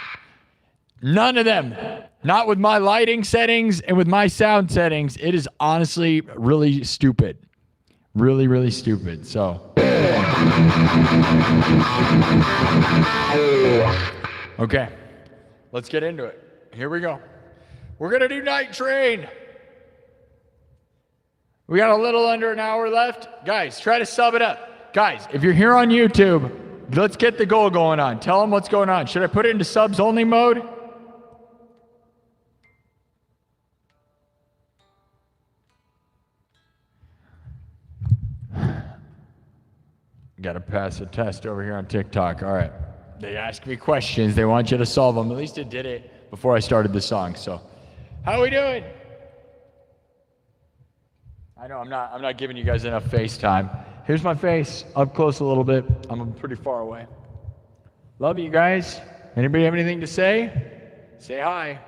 None of them. Not with my lighting settings and with my sound settings. It is honestly really stupid. Really, really stupid. So. Okay. Let's get into it. Here we go. We're going to do Night Train. We got a little under an hour left. Guys, try to sub it up. Guys, if you're here on YouTube, let's get the goal going on. Tell them what's going on. Should I put it into subs only mode? Got to pass a test over here on TikTok. All right. They ask me questions. They want you to solve them. At least it did it before I started the song. So, how we doing? I know I'm not giving you guys enough FaceTime. Here's my face, up close a little bit. I'm pretty far away. Love you guys. Anybody have anything to say? Say hi.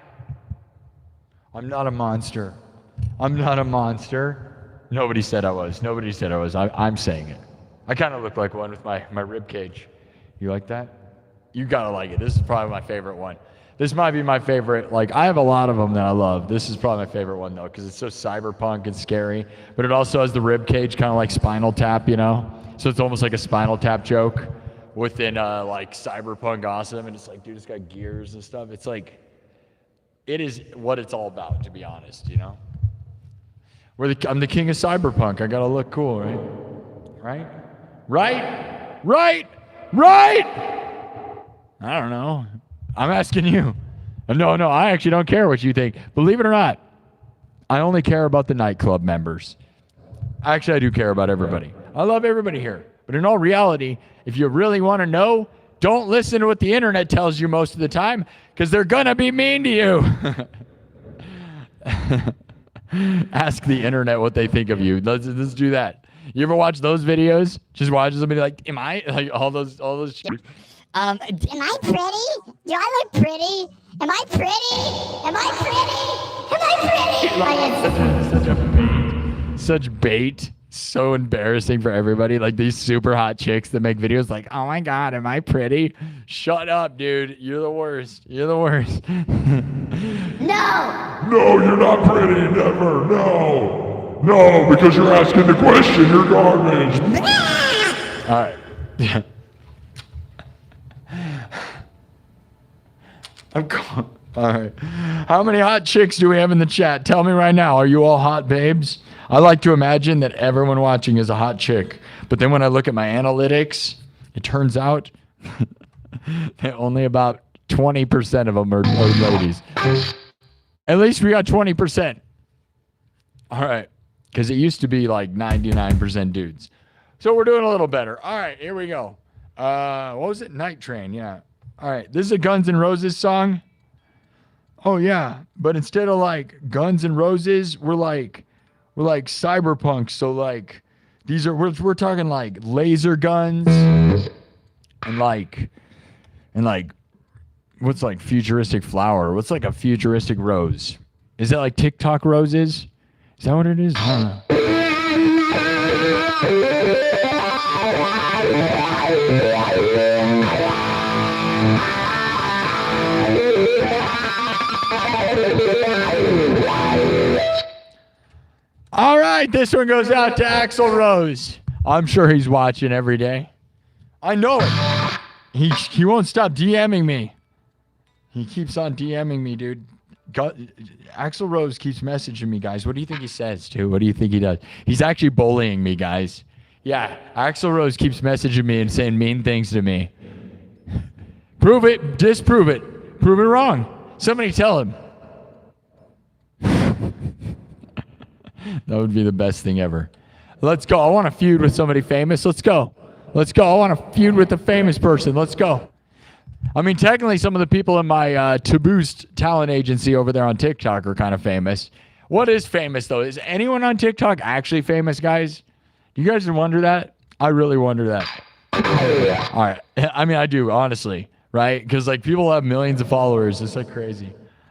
I'm not a monster. I'm not a monster. Nobody said I was. Nobody said I was. I'm saying it. I kind of look like one with my rib cage. You like that? You gotta like it. This is probably my favorite one. This might be my favorite. Like, I have a lot of them that I love. This is probably my favorite one, though, because it's so cyberpunk and scary. But it also has the rib cage, kind of like Spinal Tap, you know? So it's almost like a Spinal Tap joke within, like, cyberpunk awesome. And it's like, dude, it's got gears and stuff. It's like, it is what it's all about, to be honest, you know? I'm the king of cyberpunk. I gotta look cool, right? Right? I don't know. I'm asking you. No, I actually don't care what you think. Believe it or not, I only care about the nightclub members. Actually, I do care about everybody. I love everybody here. But in all reality, if you really want to know, don't listen to what the internet tells you most of the time, because they're going to be mean to you. Ask the internet what they think of you. Let's do that. You ever watch those videos? Just watch somebody like, am I? Like all those shit. Am I pretty? Do I look pretty? Am I pretty? Am I pretty? Such bait. So embarrassing for everybody. Like these super hot chicks that make videos like, oh my God, am I pretty? Shut up, dude. You're the worst. No, you're not pretty, never, no. No, because you're asking the question, you're garbage. All right. All right. How many hot chicks do we have in the chat? Tell me right now. Are you all hot babes? I like to imagine that everyone watching is a hot chick. But then when I look at my analytics, it turns out that only about 20% of them are ladies. At least we got 20%. All right. Because it used to be like 99% dudes. So we're doing a little better. All right, here we go. What was it? Night Train, yeah. All right, this is a Guns N' Roses song. Oh yeah, but instead of like Guns N' Roses, we're like cyberpunk. So like we're talking like laser guns and like what's like futuristic flower? What's like a futuristic rose? Is that like TikTok roses? Is that what it is? I don't know. All right, this one goes out to Axl Rose. I'm sure he's watching every day. I know it. He won't stop DMing me. He keeps on DMing me, dude. Axl Rose keeps messaging me, guys. What do you think he says, too? What do you think he does? He's actually bullying me, guys. Yeah, Axl Rose keeps messaging me and saying mean things to me. Prove it. Disprove it. Prove it wrong. Somebody tell him. That would be the best thing ever. Let's go. I want to feud with somebody famous. Let's go. Let's go. I want to feud with a famous person. Let's go. I mean, technically, some of the people in my To Boost talent agency over there on TikTok are kind of famous. What is famous, though? Is anyone on TikTok actually famous, guys? Do you guys wonder that? I really wonder that. All right. I mean, I do, honestly, right? Because, like, people have millions of followers. It's, like, crazy.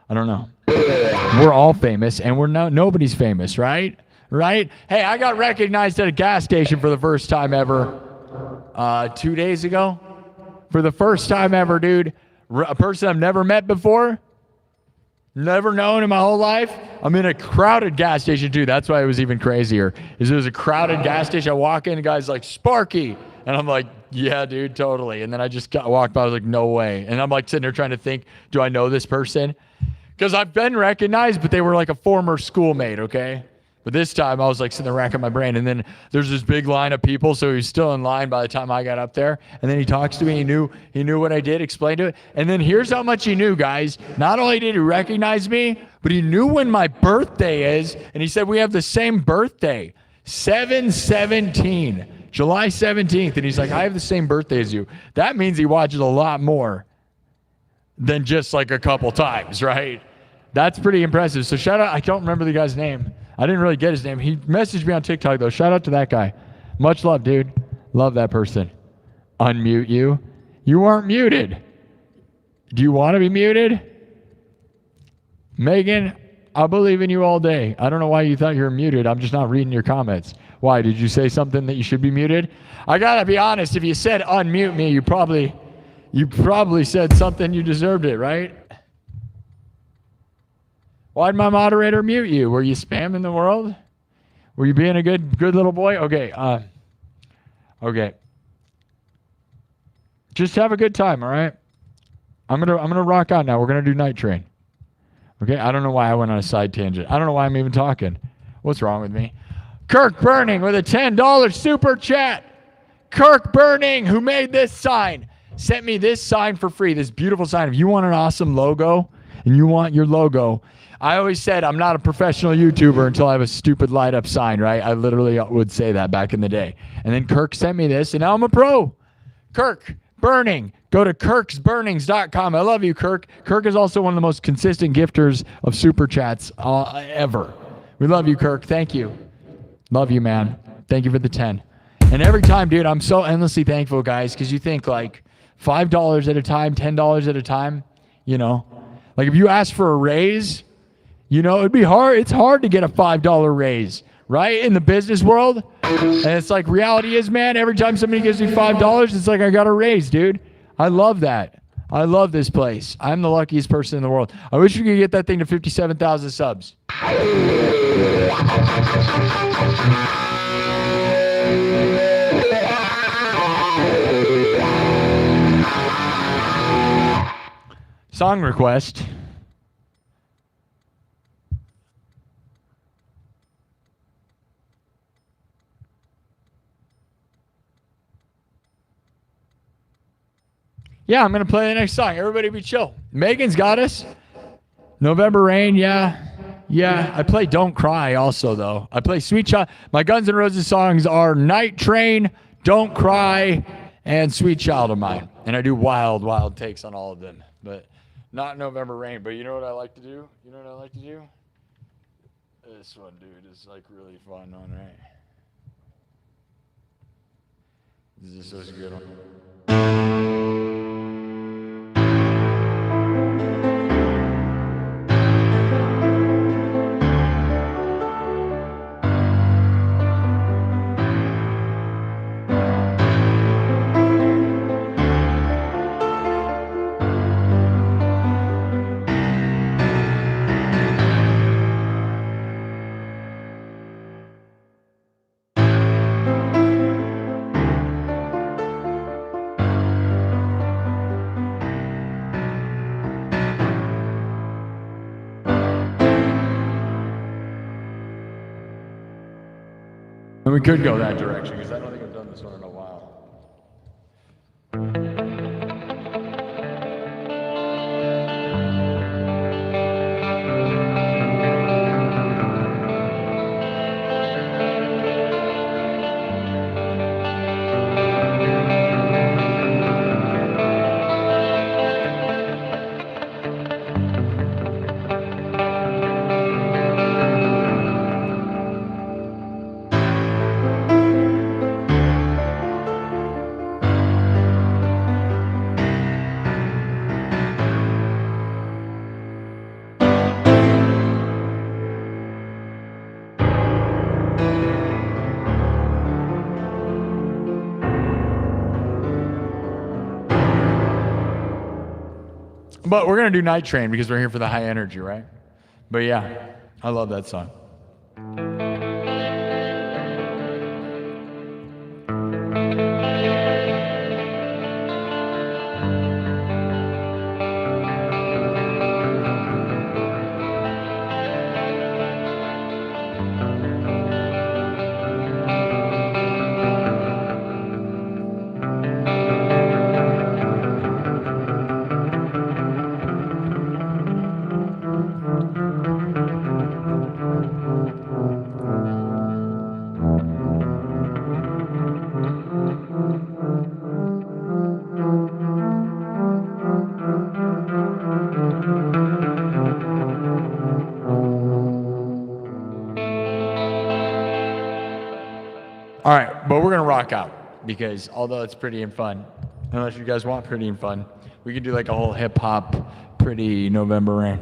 I don't know. We're all famous, and nobody's famous, right? Right? Hey, I got recognized at a gas station for the first time ever 2 days ago. For the first time ever, dude. A person I've never met before. Never known in my whole life. I'm in a crowded gas station, too. That's why it was even crazier. Is it was a crowded gas station. I walk in, the guy's like, Sparky. And I'm like, yeah, dude, totally. And then I just walked by. I was like, no way. And I'm like sitting there trying to think, do I know this person? Because I've been recognized, but they were like a former schoolmate, okay? But this time I was like sitting there racking my brain, and then there's this big line of people, so he was still in line by the time I got up there. And then he talks to me. He knew what I did, explained it. And then here's how much he knew, guys. Not only did he recognize me, but he knew when my birthday is, and he said we have the same birthday, 7/17, July 17th. And he's like, I have the same birthday as you. That means he watches a lot more than just like a couple times, right? That's pretty impressive. So shout out. I don't remember the guy's name. I didn't really get his name. He messaged me on TikTok, though. Shout out to that guy. Much love, dude. Love that person. Unmute you. You aren't muted. Do you want to be muted? Megan, I believe in you all day. I don't know why you thought you were muted. I'm just not reading your comments. Why? Did you say something that you should be muted? I got to be honest. If you said unmute me, you probably said something you deserved it, right? Why'd my moderator mute you? Were you spamming the world? Were you being a good little boy? Okay. Okay. Just have a good time, all right? I'm gonna rock out now. We're gonna do Night Train. Okay. I don't know why I went on a side tangent. I don't know why I'm even talking. What's wrong with me? Kirk Burning with a $10 super chat. Kirk Burning, who made this sign, sent me this sign for free. This beautiful sign. If you want an awesome logo and you want your logo. I always said I'm not a professional YouTuber until I have a stupid light up sign, right? I literally would say that back in the day. And then Kirk sent me this, and now I'm a pro. Kirk Burning. Go to kirksburnings.com. I love you, Kirk. Kirk is also one of the most consistent gifters of super chats ever. We love you, Kirk. Thank you. Love you, man. Thank you for the 10. And every time, dude, I'm so endlessly thankful, guys, because you think like $5 at a time, $10 at a time, you know. Like if you ask for a raise, you know, it'd be hard. It's hard to get a $5 raise, right? In the business world. And it's like reality is, man, every time somebody gives me $5, it's like I got a raise, dude. I love that. I love this place. I'm the luckiest person in the world. I wish we could get that thing to 57,000 subs. Song request. Yeah, I'm going to play the next song. Everybody be chill. Megan's got us. November Rain, yeah. Yeah, I play Don't Cry also, though. I play Sweet Child. My Guns N' Roses songs are Night Train, Don't Cry, and Sweet Child of Mine. And I do wild, wild takes on all of them. But not November Rain. But you know what I like to do? You know what I like to do? This one, dude, is like really fun one, right? This is a good one. And we could go that direction, because I don't think I've done this one in a while. But we're going to do Night Train because we're here for the high energy, right? But yeah, I love that song. All right, but we're going to rock out because although it's pretty and fun, unless you guys want pretty and fun, we can do like a whole hip-hop, pretty November Rain.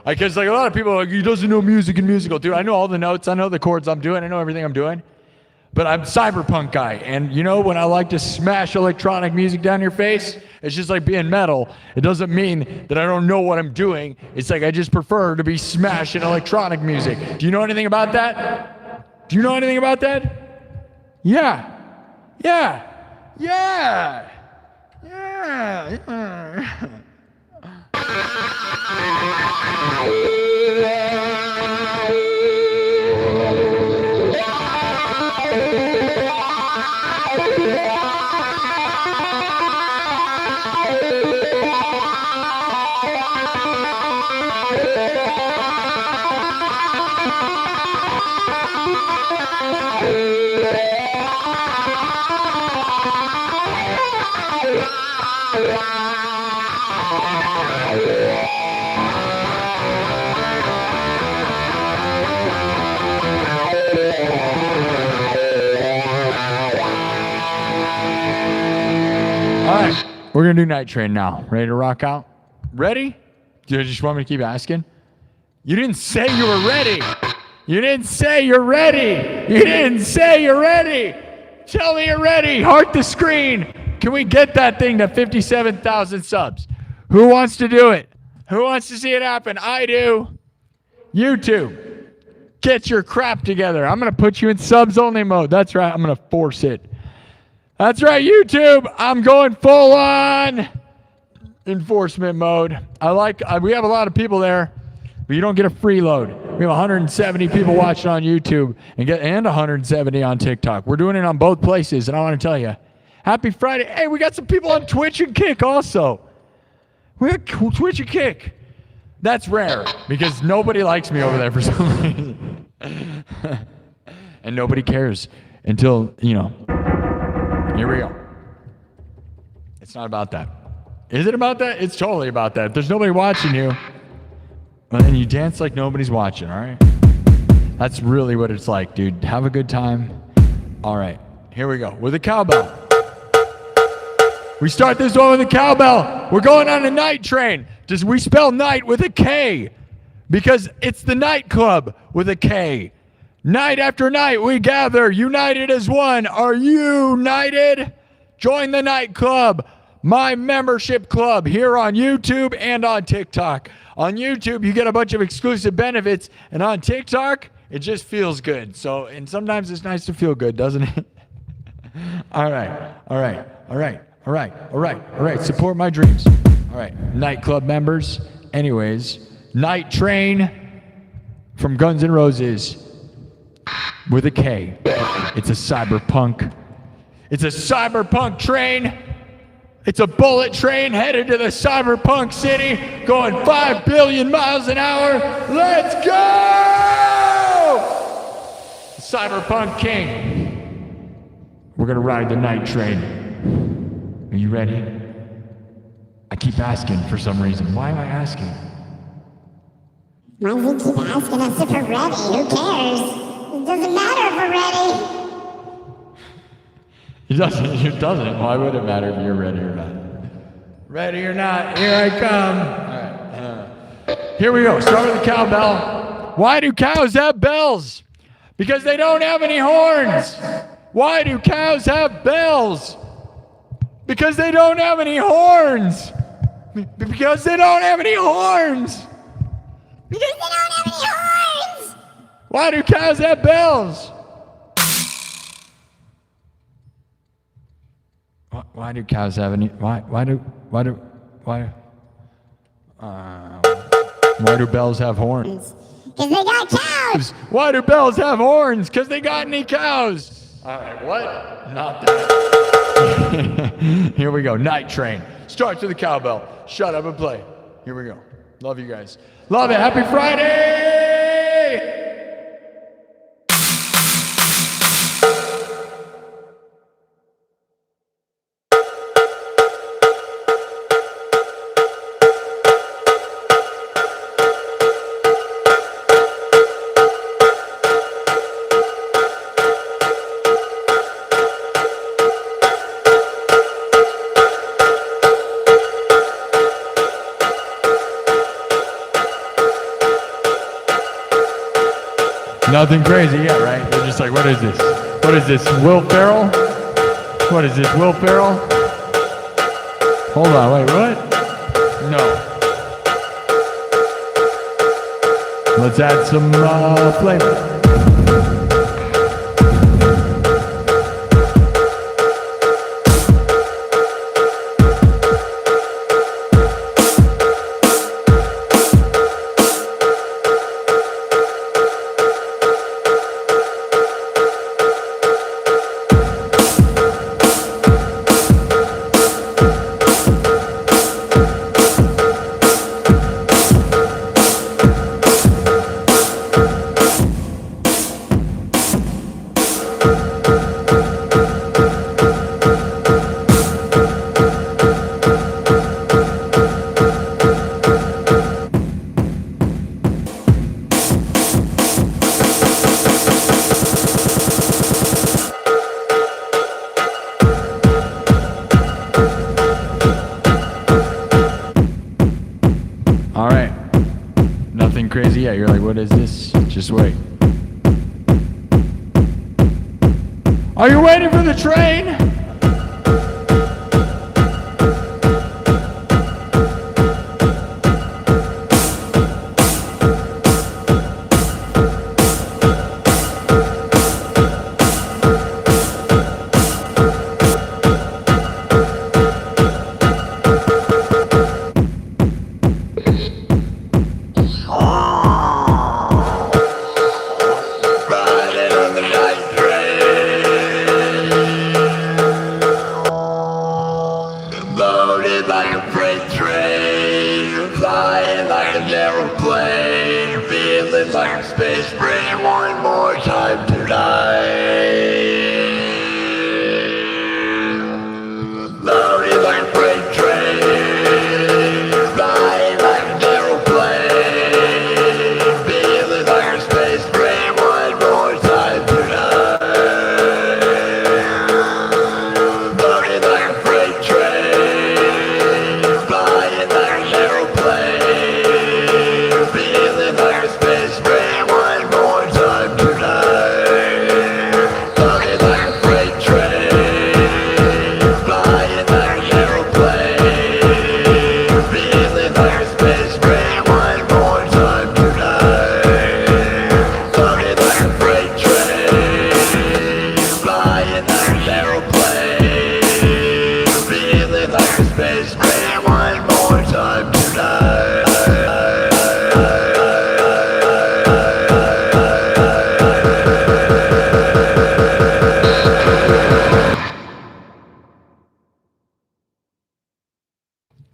Because like a lot of people are like, he doesn't know music and musical. Dude, I know all the notes. I know the chords I'm doing. I know everything I'm doing. But I'm a cyberpunk guy. And you know when I like to smash electronic music down your face, it's just like being metal. It doesn't mean that I don't know what I'm doing. It's like I just prefer to be smashing electronic music. Do you know anything about that? Do you know anything about that? Yeah. Yeah. Yeah. Yeah. Yeah. We're going to do Night Train now. Ready to rock out? Ready? Do you just want me to keep asking? You didn't say you were ready. You didn't say you're ready. You didn't say you're ready. Tell me you're ready. Heart the screen. Can we get that thing to 57,000 subs? Who wants to do it? Who wants to see it happen? I do. YouTube. Get your crap together. I'm going to put you in subs only mode. That's right. I'm going to force it. That's right, YouTube. I'm going full on enforcement mode. We have a lot of people there, but you don't get a freeload. We have 170 people watching on YouTube and 170 on TikTok. We're doing it on both places, and I want to tell you, happy Friday. Hey, we got some people on Twitch and Kick also. We got Twitch and Kick. That's rare because nobody likes me over there for some reason. And nobody cares until, here we go. It's not about that. Is it about that? It's totally about that. If there's nobody watching you, well, then you dance like nobody's watching, all right? That's really what it's like, dude. Have a good time. All right, here we go with a cowbell. We start this one with a cowbell. We're going on a night train. We spell night with a K because it's the nightclub with a K. Night after night we gather, united as one. Are you united? Join the nightclub, my membership club here on YouTube and on TikTok. On YouTube, you get a bunch of exclusive benefits, and on TikTok, it just feels good. So, and sometimes it's nice to feel good, doesn't it? All right. Support my dreams. All right, nightclub members. Anyways, Night Train from Guns N' Roses with a K. It's a cyberpunk. It's a cyberpunk train. It's a bullet train headed to the cyberpunk city, going 5 billion miles an hour. Let's go! Cyberpunk King. We're gonna ride the night train. Are you ready? I keep asking for some reason. Why am I asking? Why do we keep asking us if we're ready? Who cares? It doesn't matter if we're ready. It doesn't. Why would it matter if you're ready or not? Ready or not, here I come. All right. Here we go. Start with the cowbell. Why do cows have bells? Because they don't have any horns. Why do cows have bells? Because they don't have any horns. Because they don't have any horns. Because they don't have any horns. Why do cows have bells? Why do cows have any? Why do bells have horns? Because they got cows. Why do bells have horns? Because they got any cows. All right, what? Not that. Here we go. Night Train. Starts with the cowbell. Shut up and play. Here we go. Love you guys. Love it. Happy Friday! Nothing crazy yet, right? They're just like, what is this? What is this, Will Ferrell? What is this, Will Ferrell? Hold on, wait, what? No. Let's add some flavor. Crazy, yeah, you're like, what is this? Just wait. Are you waiting for the train? in my space brain one more time tonight. Loaded like freight train, flying like an aeroplane, feeling like a space brain one more time tonight. Loaded like a freight train, flying like an aeroplane, feeling like a space brain one more time tonight. Loaded like a freight train, flying like an aeroplane, feeling like a space brain one more time tonight. Loaded like a freight train, flying like an aeroplane, feeling like a space brain one more time tonight.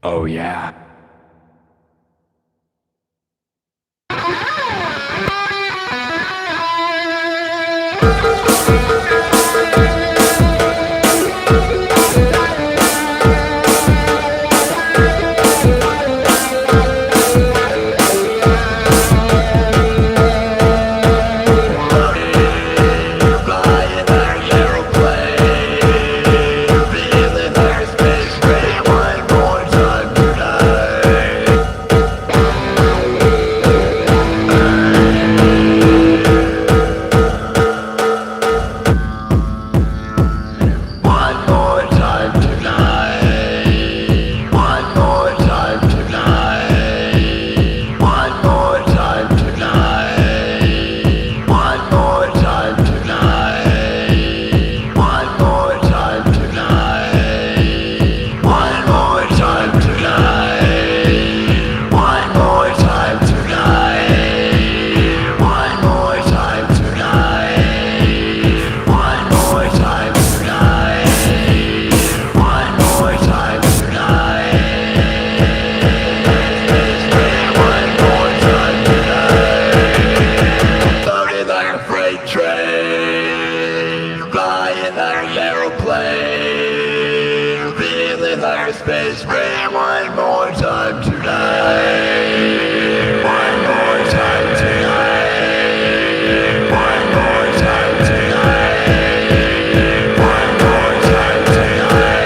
Oh yeah. Flying like an aeroplane, feeling like a space brain one more time tonight. One more time tonight. One more time tonight. One more time tonight. One more time tonight. One more time tonight. One more time tonight. One more time tonight. One more time tonight. One more time tonight. One more time tonight. One more time tonight. Loaded like a freight train, flying like an aeroplane, feeling like a space brain one more time tonight. One more time tonight. One more time tonight. One more time tonight.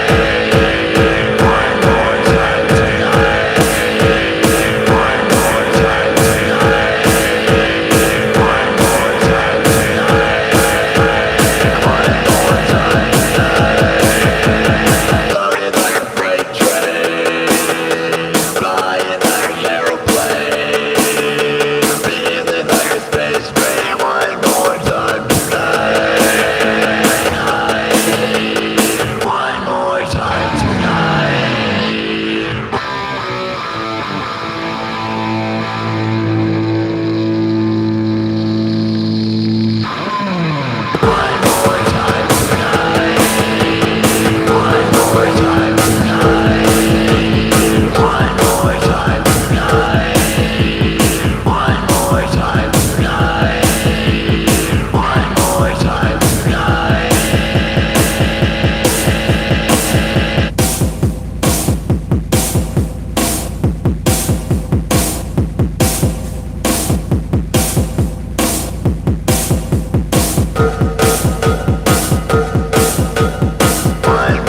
One more time tonight. One more time tonight. One more time tonight. One more time tonight. Loaded like a freight train, flying like an aeroplane, feeling like a space brain one more time tonight. One more time tonight. One more time tonight. One more time tonight. One more time tonight. One more time tonight. One more time tonight. One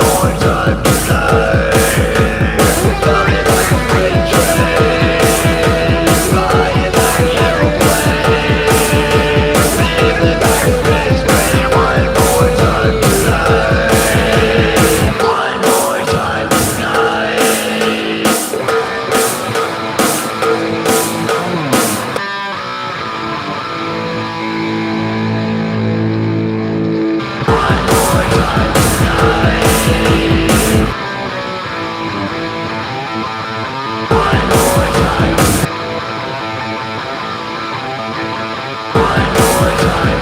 more time tonight. Loaded like a freight train, flying like an aeroplane, feeling like a space brain one more time tonight. One more time tonight. One more time tonight. One more time. One more time.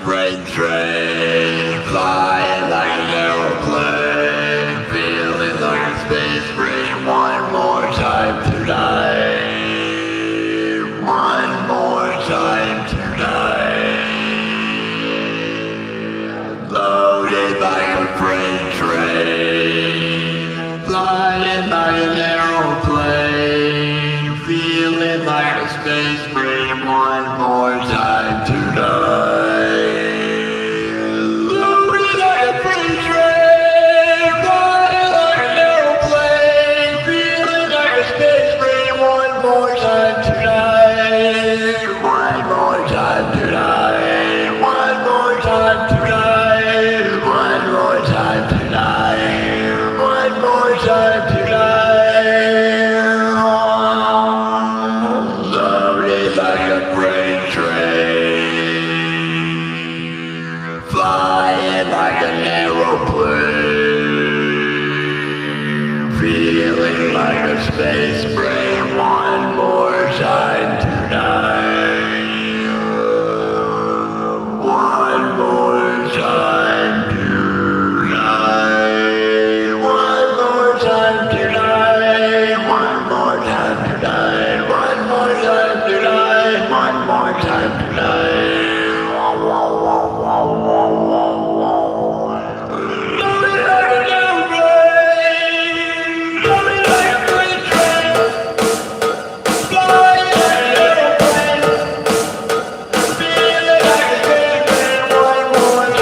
freight train, flying like an aeroplane, feeling like a space marine. One more time tonight. One more time tonight. Loaded like a freight train, flying like an aeroplane, feeling like a space marine. One more time tonight. Loaded like a freight train, flying like an aeroplane, feeling like a space marine. One more time tonight. One more time tonight. One more time tonight. One more time tonight. One more time tonight. Loaded like a freight train, flying like an aeroplane, feeling like a space brain. One more time tonight. One more time tonight. One more time tonight. One more time tonight. One more time tonight. One more time tonight. Loaded like an airplane. Loaded like a freight train. Flying like an aeroplane. Feeling like a space train. One more time tonight.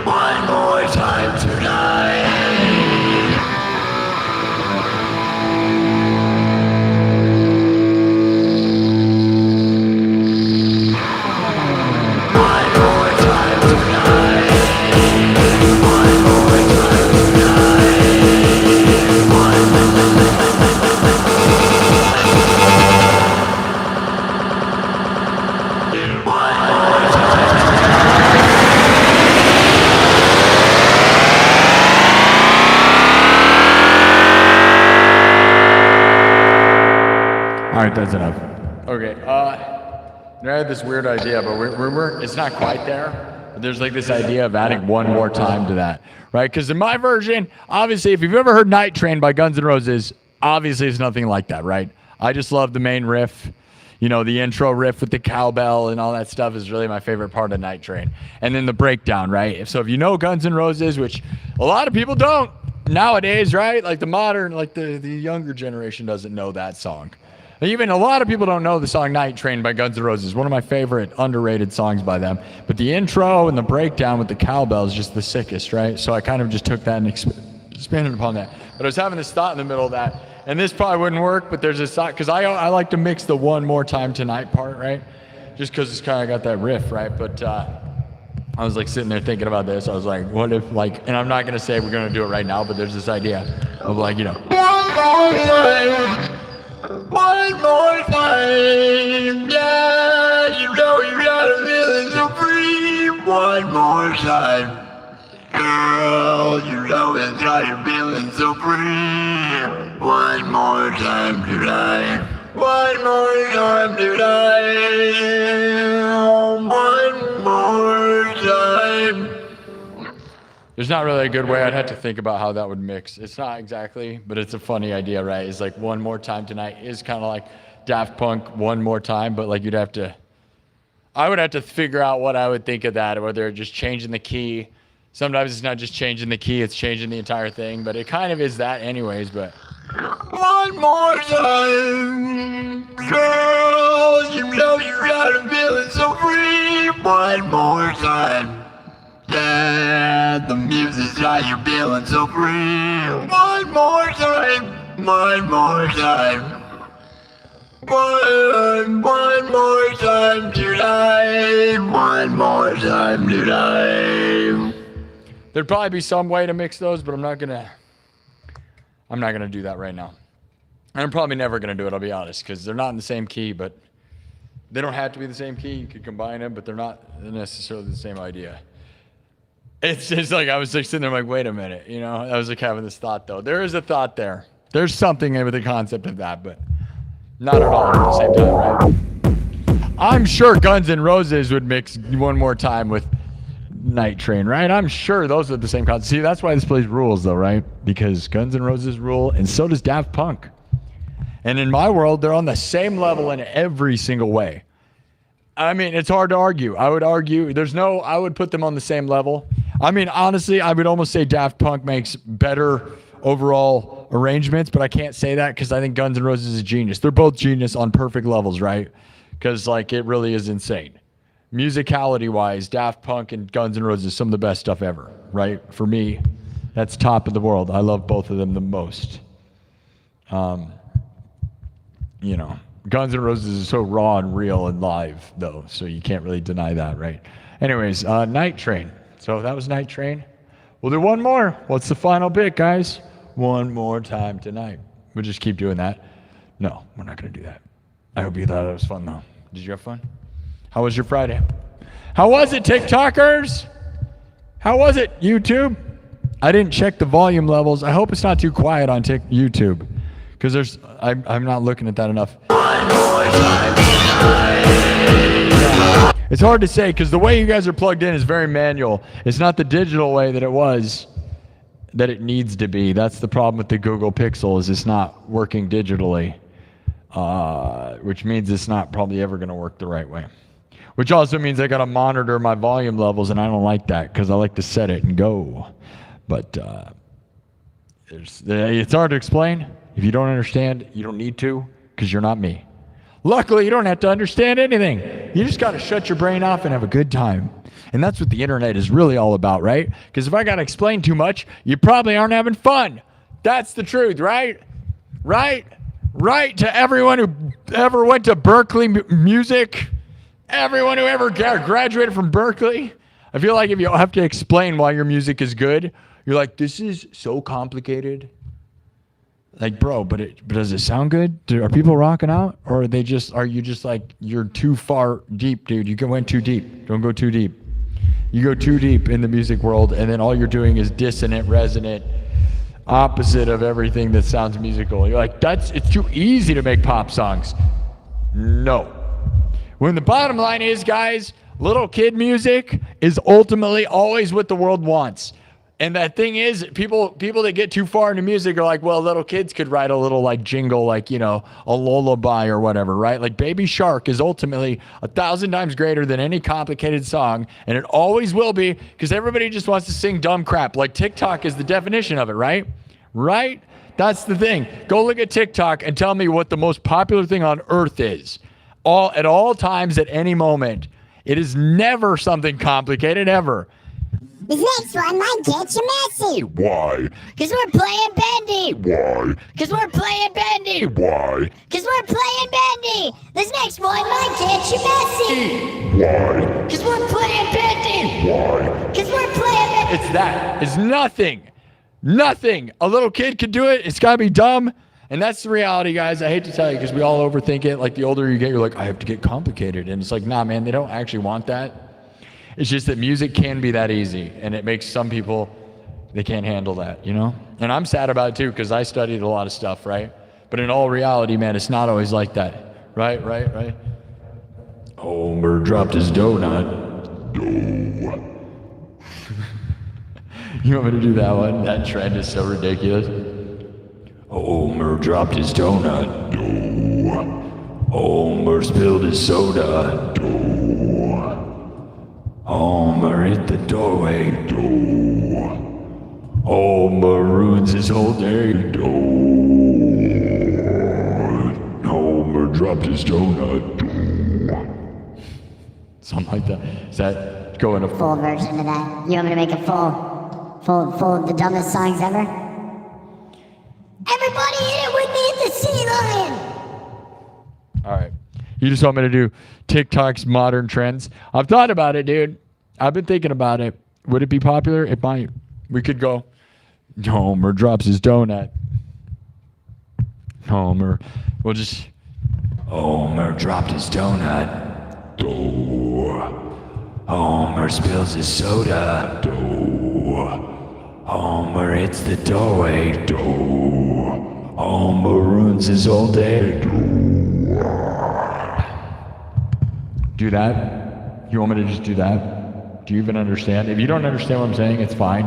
One more time tonight. All right, that's enough. Okay, I had this weird idea, but it's not quite there. But there's like this idea of adding one more time to that, right? Because in my version, obviously, if you've ever heard Night Train by Guns N' Roses, obviously it's nothing like that, right? I just love the main riff. You know, the intro riff with the cowbell and all that stuff is really my favorite part of Night Train. And then the breakdown, right? So if you know Guns N' Roses, which a lot of people don't nowadays, right? Like the modern, like the younger generation doesn't know that song. Even a lot of people don't know the song Night Train by Guns N' Roses, one of my favorite underrated songs by them. But the intro and the breakdown with the cowbell is just the sickest, right? So I kind of just took that and expanded upon that. But I was having this thought in the middle of that, and this probably wouldn't work, but there's this thought, because I like to mix the one more time tonight part, right? Just because it's kind of got that riff, right? But I was like sitting there thinking about this. I was like, what if like, and I'm not going to say we're going to do it right now, but there's this idea of like, you know, one more time, yeah, you know you got a feeling so free. One more time, girl, you know it's got you feeling so free. One more time tonight, one more time tonight, one more time. There's not really a good way. I'd have to think about how that would mix. It's not exactly, but it's a funny idea, right? It's like One More Time Tonight is kind of like Daft Punk One More Time, but like I would have to figure out what I would think of that, whether just changing the key. Sometimes it's not just changing the key, it's changing the entire thing, but it kind of is that anyways, but. One more time, girl, you know you got a feeling so free. One more time, yeah, the music's got you feeling so free. One more time, one more time. One more time tonight, one more time tonight. There'd probably be some way to mix those, but I'm not gonna do that right now. I'm probably never gonna do it, I'll be honest, because they're not in the same key, but they don't have to be the same key. You could combine them, but they're not necessarily the same idea. It's just like, I was like sitting there like, wait a minute, you know? I was like having this thought though. There is a thought there. There's something with the concept of that, but not at all at the same time, right? I'm sure Guns N' Roses would mix One More Time with Night Train, right? I'm sure those are the same concept. See, that's why this place rules though, right? Because Guns N' Roses rule, and so does Daft Punk. And in my world, they're on the same level in every single way. I mean, it's hard to argue. I would argue, I would put them on the same level. I mean, honestly, I would almost say Daft Punk makes better overall arrangements, but I can't say that because I think Guns N' Roses is genius. They're both genius on perfect levels, right? Because like it really is insane. Musicality-wise, Daft Punk and Guns N' Roses, some of the best stuff ever, right? For me, that's top of the world. I love both of them the most. You know, Guns N' Roses is so raw and real and live, though, so you can't really deny that, right? Anyways, Night Train. So that was Night Train. We'll do one more. What's the final bit, guys? One more time tonight. We'll just keep doing that. No, we're not going to do that. I hope you thought it was fun, though. Did you have fun? How was your Friday? How was it, TikTokers? How was it, YouTube? I didn't check the volume levels. I hope it's not too quiet on YouTube, because I'm not looking at that enough. It's hard to say because the way you guys are plugged in is very manual. It's not the digital way that it needs to be. That's the problem with the Google Pixel, is it's not working digitally, which means it's not probably ever going to work the right way. Which also means I got to monitor my volume levels, and I don't like that because I like to set it and go. But it's hard to explain. If you don't understand, you don't need to, because you're not me. Luckily, you don't have to understand anything. You just got to shut your brain off and have a good time. And that's what the internet is really all about, right? Because if I got to explain too much, you probably aren't having fun. That's the truth, right? Right? Right to everyone who ever went to Berkeley Music, everyone who ever graduated from Berkeley. I feel like if you have to explain why your music is good, you're like, this is so complicated. Like, bro, but does it sound good? Are people rocking out? Or are you just like, you're too far deep, dude. You went too deep. Don't go too deep. You go too deep in the music world, and then all you're doing is dissonant, resonant, opposite of everything that sounds musical. You're like, it's too easy to make pop songs. No. When the bottom line is, guys, little kid music is ultimately always what the world wants. And that thing is, people that get too far into music are like, well, little kids could write a little like jingle, like, you know, a lullaby or whatever, right? Like Baby Shark is ultimately 1,000 times greater than any complicated song. And it always will be, because everybody just wants to sing dumb crap. Like TikTok is the definition of it, right? Right? That's the thing. Go look at TikTok and tell me what the most popular thing on earth is. At all times, at any moment. It is never something complicated, ever. This next one might get you messy. Why? Because we're playing bendy. Why? Because we're playing bendy. Why? Because we're playing bendy. This next one might get you messy. Why? Because we're playing bendy. Why? Because we're playing bendy. It's that. It's nothing. Nothing. A little kid could do it. It's got to be dumb. And that's the reality, guys. I hate to tell you, because we all overthink it. Like, the older you get, you're like, I have to get complicated. And it's like, nah, man, they don't actually want that. It's just that music can be that easy, and it makes some people, they can't handle that, you know? And I'm sad about it too, because I studied a lot of stuff, right? But in all reality, man, it's not always like that. Right? Homer dropped his donut. You want me to do that one? That trend is so ridiculous. Homer dropped his donut. Homer spilled his soda. Homer hit the doorway. Homer ruins his whole day. Homer dropped his donut. Something like that. Is that going a Full version of that. You want me to make a full of the dumbest songs ever? Everybody hit it with me at the sea lion! All right. You just want me to do TikTok's modern trends? I've thought about it, dude. I've been thinking about it. Would it be popular? It might. We could go, Homer drops his donut. Homer. We'll just, Homer dropped his donut. Homer spills his soda. Homer hits the doorway. Homer ruins his whole day. Do that? You want me to just do that? Do you even understand? If you don't understand what I'm saying, it's fine.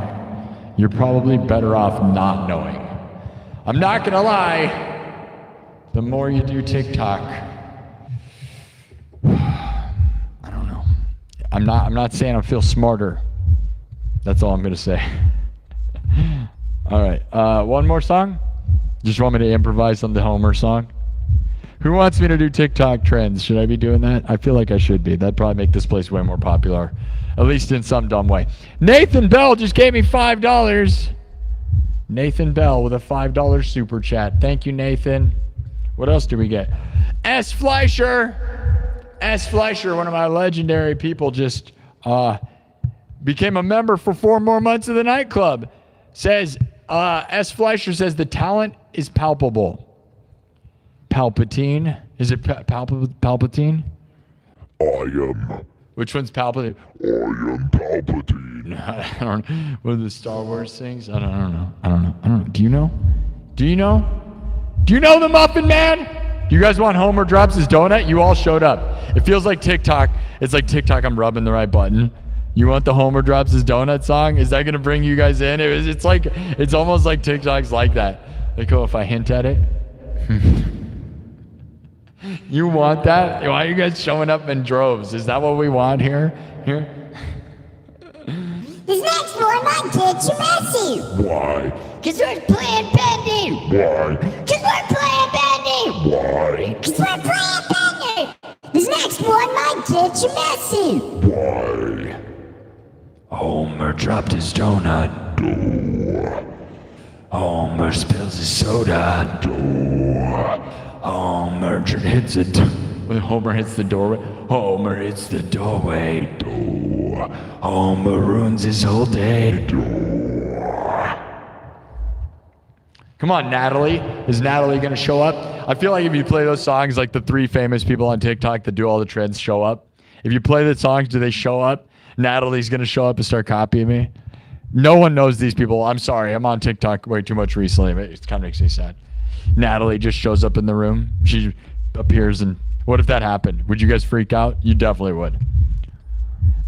You're probably better off not knowing. I'm not gonna lie. The more you do TikTok, I don't know. I'm not saying I feel smarter. That's all I'm gonna say. All right, one more song? Just want me to improvise on the Homer song? Who wants me to do TikTok trends? Should I be doing that? I feel like I should be. That'd probably make this place way more popular. At least in some dumb way. Nathan Bell just gave me $5. Nathan Bell with a $5 super chat. Thank you, Nathan. What else do we get? S. Fleischer. S. Fleischer, one of my legendary people, just became a member for 4 more months of the nightclub. Says, S. Fleischer says the talent is palpable. Palpatine? Is it Palpatine? I am. Which one's Palpatine? I am Palpatine. I don't know. What are the Star Wars things? I don't know. Do you know? Do you know? Do you know the Muffin Man? Do you guys want Homer drops his donut? You all showed up. It feels like TikTok. It's like TikTok, I'm rubbing the right button. You want the Homer drops his donut song? Is that going to bring you guys in? It's almost like TikTok's like that. Like, oh, if I hint at it? You want that? Why are you guys showing up in droves? Is that what we want here? This next one might get you messy. Why? Cause we're playing Bendy. Why? Cause we're playing Bendy. Why? Cause we're playing Bendy. This next one might get you messy. Why? Homer dropped his donut. Homer spills his soda. Homer hits it. Homer hits the doorway. Homer hits the doorway. Homer ruins his whole day. Come on, Natalie. Is Natalie gonna show up? I feel like if you play those songs, like the 3 famous people on TikTok that do all the trends show up. If you play the songs, do they show up? Natalie's gonna show up and start copying me. No one knows these people. I'm sorry. I'm on TikTok way too much recently. It kind of makes me sad. Natalie just shows up in the room. She appears, and what if that happened? Would you guys freak out? You definitely would.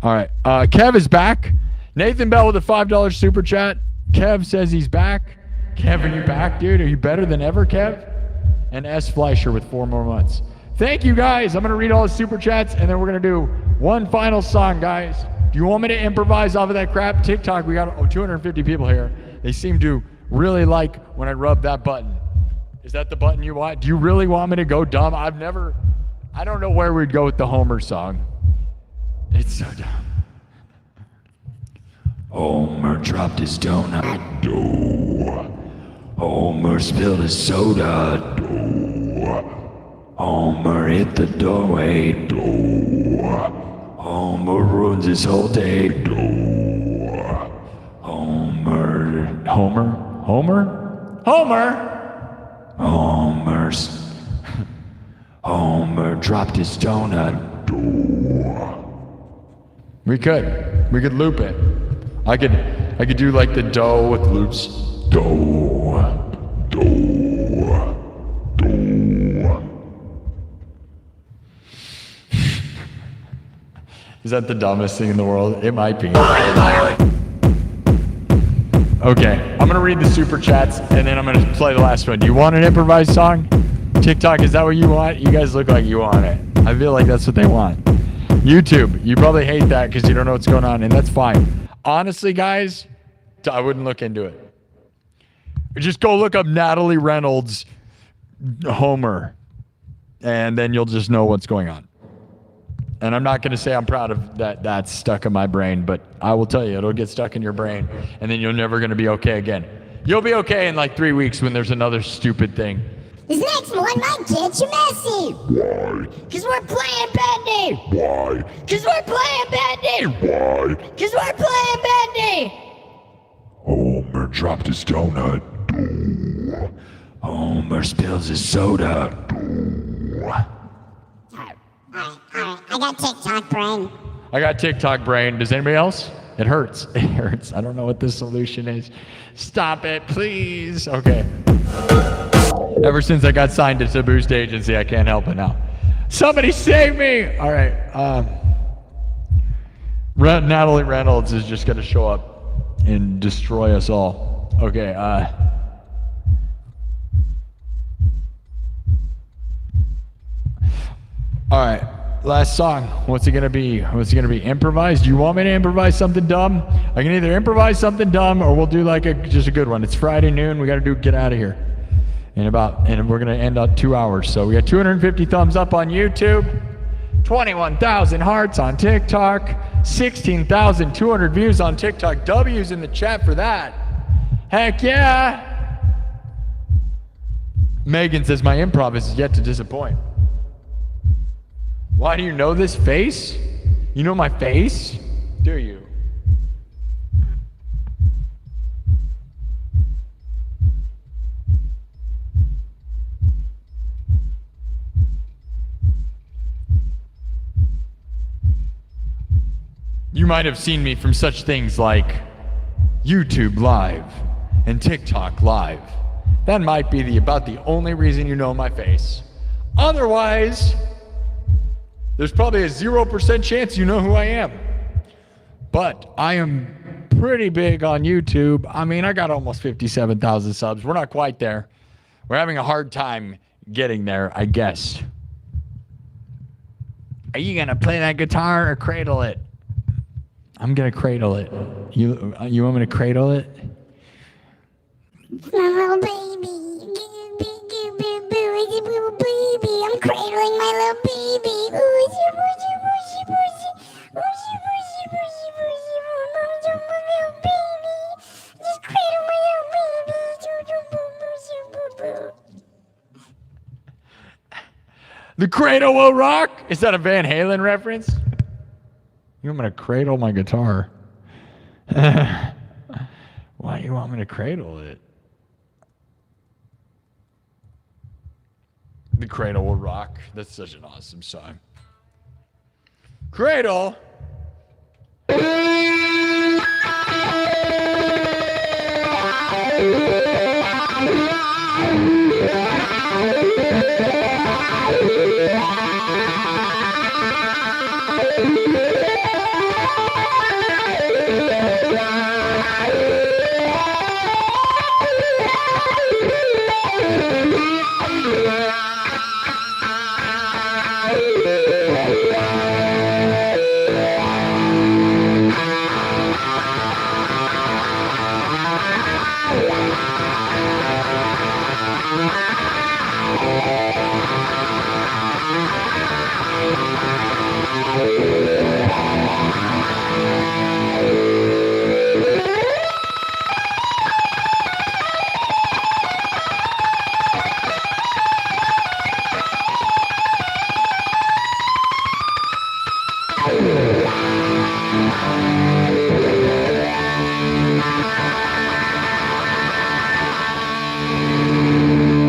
All right. Kev is back. Nathan Bell with a $5 super chat. Kev says he's back. Kev, are you back, dude? Are you better than ever, Kev? And S. Fleischer with 4 more months. Thank you, guys. I'm going to read all the super chats, and then we're going to do one final song, guys. Do you want me to improvise off of that crap? TikTok, we got 250 people here. They seem to really like when I rub that button. Is that the button you want? Do you really want me to go dumb? I don't know where we'd go with the Homer song. It's so dumb. Homer dropped his donut. Homer spilled his soda. Homer hit the doorway. Homer ruins his whole day. Homer dropped his donut. We could loop it. I could do like the dough with loops. Is that the dumbest thing in the world? It might be. Okay, I'm gonna read the super chats and then I'm gonna play the last one. Do you want an improvised song? TikTok, is that what you want? You guys look like you want it. I feel like that's what they want. YouTube, you probably hate that because you don't know what's going on, and that's fine. Honestly, guys, I wouldn't look into it. Just go look up Natalie Reynolds Homer, and then you'll just know what's going on. And I'm not going to say I'm proud of that. That's stuck in my brain, but I will tell you, it'll get stuck in your brain, and then you're never going to be okay again. You'll be okay in like 3 weeks when there's another stupid thing. This next one might get you messy. Why? Cause we're playing Bendy. Why? Cause we're playing Bendy. Why? Cause we're playing Bendy. Homer dropped his donut. Homer spills his soda. Alright. I got TikTok brain. I got TikTok brain. Does anybody else? It hurts. It hurts. I don't know what the solution is. Stop it, please. Okay. Ever since I got signed to Boost Agency, I can't help it now. Somebody save me! All right. Natalie Reynolds is just going to show up and destroy us all. Okay. All right. Last song. What's it going to be? What's it going to be? Improvised? Do you want me to improvise something dumb? I can either improvise something dumb or we'll do like just a good one. It's Friday noon. We got to get out of here. And we're going to end on 2 hours. So we got 250 thumbs up on YouTube, 21,000 hearts on TikTok, 16,200 views on TikTok. W's in the chat for that. Heck yeah. Megan says my improv is yet to disappoint. Why do you know this face? You know my face? Do you? You might have seen me from such things like YouTube Live and TikTok Live. That might be about the only reason you know my face. Otherwise, there's probably a 0% chance you know who I am. But I am pretty big on YouTube. I mean, I got almost 57,000 subs. We're not quite there. We're having a hard time getting there, I guess. Are you gonna play that guitar or cradle it? I'm gonna cradle it. You want me to cradle it? My little baby. Little baby. I'm cradling my little baby. Just cradle my little baby. The cradle will rock? Is that a Van Halen reference? I'm gonna cradle my guitar. Why do you want me to cradle it? The cradle will rock. That's such an awesome song. Cradle.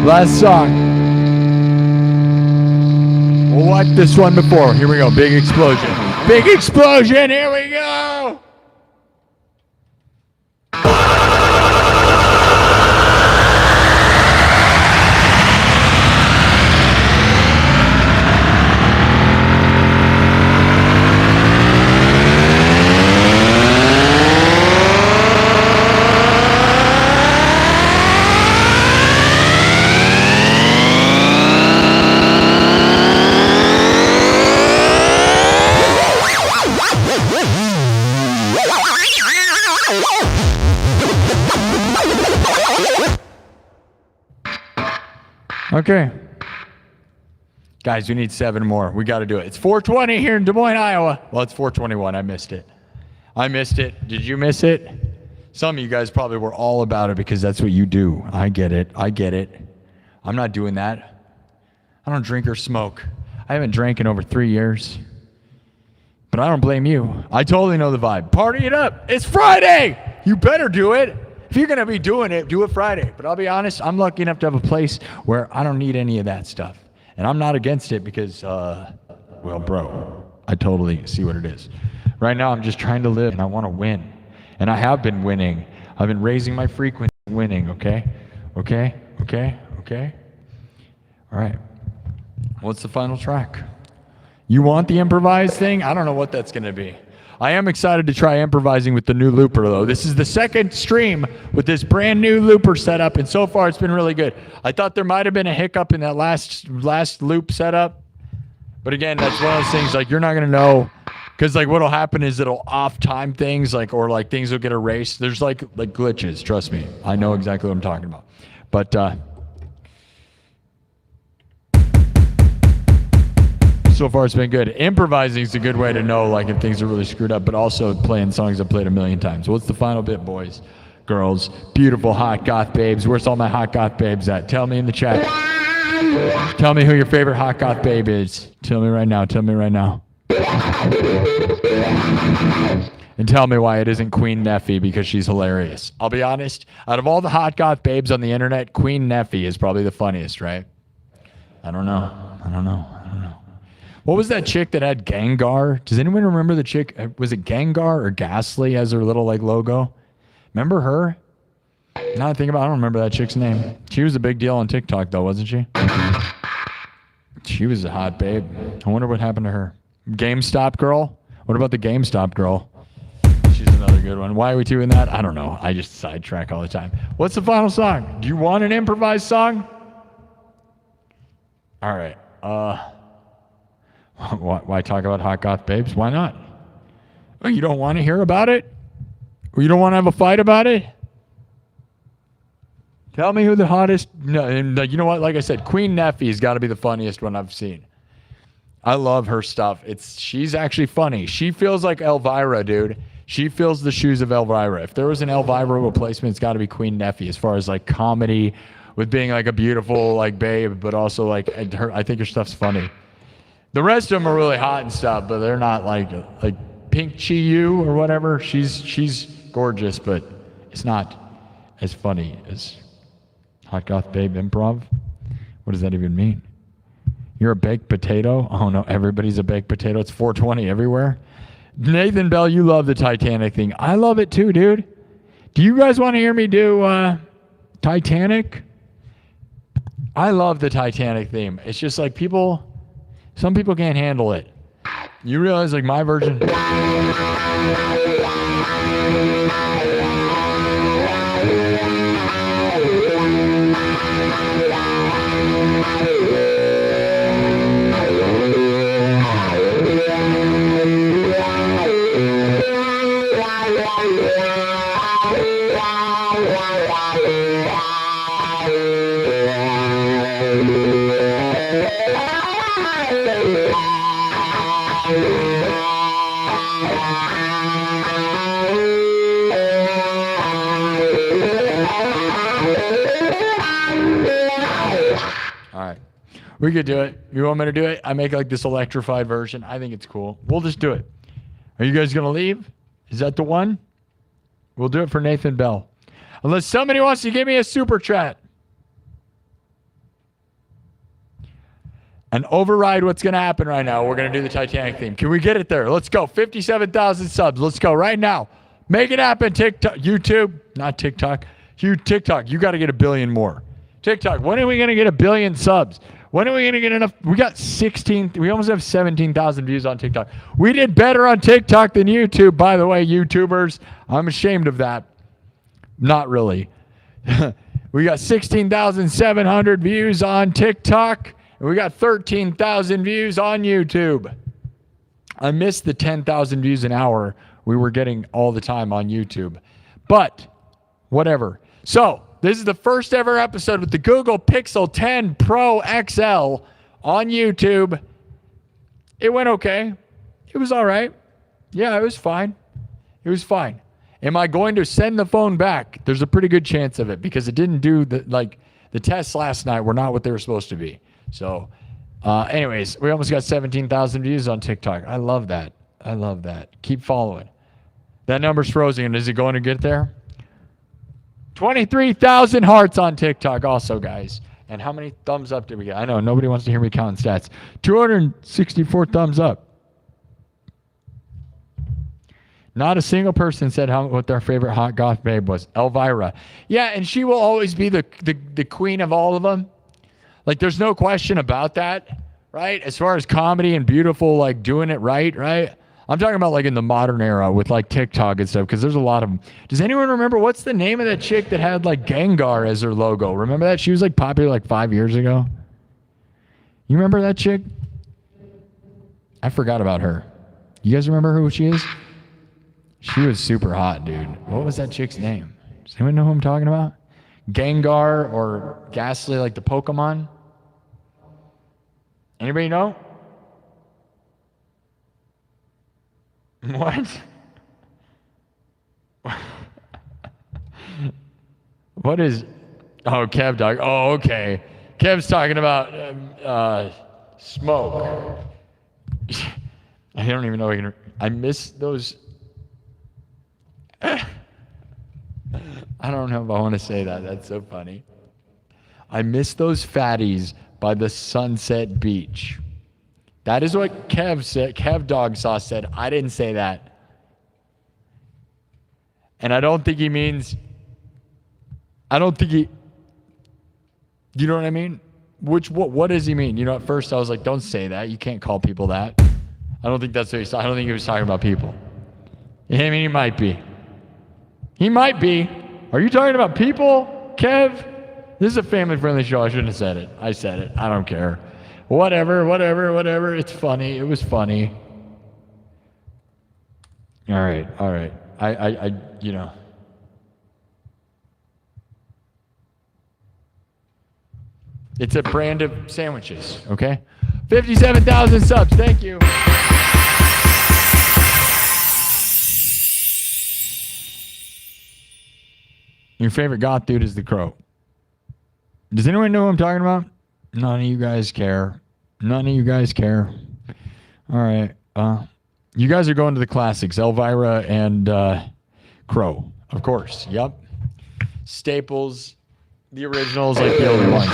Last song. We'll watch this one before. Here we go. Big explosion. Big explosion. Here we go. Okay. Guys, we need 7 more. We got to do it. It's 4:20 here in Des Moines, Iowa. Well, it's 4:21. I missed it. Did you miss it? Some of you guys probably were all about it because that's what you do. I get it. I'm not doing that. I don't drink or smoke. I haven't drank in over 3 years. But I don't blame you. I totally know the vibe. Party it up. It's Friday. You better do it. If you're going to be doing it, do it Friday. But I'll be honest, I'm lucky enough to have a place where I don't need any of that stuff. And I'm not against it because, well, bro, I totally see what it is. Right now, I'm just trying to live, and I want to win. And I have been winning. I've been raising my frequency winning, okay? Okay? All right. What's the final track? You want the improvised thing? I don't know what that's going to be. I am excited to try improvising with the new looper, though. This is the second stream with this brand new looper setup, and so far it's been really good. I thought there might have been a hiccup in that last loop setup, but again, that's one of those things, like, you're not going to know, because, like, what'll happen is it'll off-time things, like, or, like, things will get erased. There's, like glitches, trust me. I know exactly what I'm talking about. But, so far it's been good. Improvising is a good way to know, like, if things are really screwed up, but also playing songs I've played a million times. What's the final bit, boys, girls, beautiful hot goth babes? Where's all my hot goth babes at? Tell me in the chat. Tell me who your favorite hot goth babe is. Tell me right now. And tell me why it isn't Queen Neffy, because she's hilarious. I'll be honest, out of all the hot goth babes on the internet, Queen Neffy is probably the funniest, right? I don't know. What was that chick that had Gengar? Does anyone remember the chick? Was it Gengar or Ghastly as her little, like, logo? Remember her? Now I think about it, I don't remember that chick's name. She was a big deal on TikTok, though, wasn't she? She was a hot babe. I wonder what happened to her. GameStop girl? What about the GameStop girl? She's another good one. Why are we doing that? I don't know. I just sidetrack all the time. What's the final song? Do you want an improvised song? All right. Why talk about hot goth babes? Why not? Oh, you don't want to hear about it? Or you don't want to have a fight about it? Tell me who the hottest... No, and you know what? Like I said, Queen Neffy's got to be the funniest one I've seen. I love her stuff. She's actually funny. She feels like Elvira, dude. She fills the shoes of Elvira. If there was an Elvira replacement, it's got to be Queen Neffy, as far as, like, comedy, with being, like, a beautiful, like, babe, but also, like, I think her stuff's funny. The rest of them are really hot and stuff, but they're not like Pink Chi Yu or whatever. She's gorgeous, but it's not as funny as Hot Goth Babe Improv. What does that even mean? You're a baked potato? Oh no, everybody's a baked potato. It's 420 everywhere. Nathan Bell, you love the Titanic thing. I love it too, dude. Do you guys want to hear me do Titanic? I love the Titanic theme. It's just like some people can't handle it. You realize, like, my version... Alright. We could do it. You want me to do it? I make, like, this electrified version. I think it's cool. We'll just do it. Are you guys going to leave? Is that the one? We'll do it for Nathan Bell. Unless somebody wants to give me a super chat. And override what's going to happen right now. We're going to do the Titanic theme. Can we get it there? Let's go. 57,000 subs. Let's go right now. Make it happen, TikTok. YouTube. Not TikTok. TikTok. You got to get 1 billion more. TikTok. When are we going to get 1 billion subs? When are we going to get enough? We got 16. We almost have 17,000 views on TikTok. We did better on TikTok than YouTube, by the way, YouTubers. I'm ashamed of that. Not really. We got 16,700 views on TikTok. And we got 13,000 views on YouTube. I missed the 10,000 views an hour we were getting all the time on YouTube. But whatever. So This is the first ever episode with the Google Pixel 10 Pro XL on YouTube. It went okay. It was all right. Yeah, it was fine. It was fine. Am I going to send the phone back? There's a pretty good chance of it because it didn't do the tests last night were not what they were supposed to be. So, anyways, we almost got 17,000 views on TikTok. I love that. I love that. Keep following. That number's frozen. Is it going to get there? 23,000 hearts on TikTok also, guys. And how many thumbs up did we get? I know nobody wants to hear me count stats. 264 thumbs up. Not a single person said what their favorite hot goth babe was. Elvira. Yeah, and she will always be the queen of all of them. Like, there's no question about that, right? As far as comedy and beautiful, like, doing it right? I'm talking about, like, in the modern era with, like, TikTok and stuff, because there's a lot of them. Does anyone remember, what's the name of that chick that had, like, Gengar as her logo? Remember that? She was, like, popular, like, 5 years ago. You remember that chick? I forgot about her. You guys remember who she is? She was super hot, dude. What was that chick's name? Does anyone know who I'm talking about? Gengar or Ghastly, like the Pokemon? Anybody know? What? What is... Oh, Kev Dog. Oh, okay. Kev's talking about smoke. I don't even know. I miss those... I don't know if I want to say that. That's so funny. I miss those fatties by the Sunset Beach. That is what Kev said. Kev Dog Sauce said. I didn't say that. And I don't think he means... You know what I mean? What does he mean? You know, at first I was like, don't say that. You can't call people that. I don't think that's what I don't think he was talking about people. I mean, he might be. He might be. Are you talking about people, Kev? This is a family-friendly show. I shouldn't have said it. I said it. I don't care. Whatever. It's funny. It was funny. All right. I you know. It's a brand of sandwiches, okay? 57,000 subs. Thank you. Your favorite goth dude is the Crow. Does anyone know what I'm talking about? None of you guys care. None of you guys care. All right. You guys are going to the classics. Elvira and Crow. Of course. Yep. Staples. The originals, like the older ones.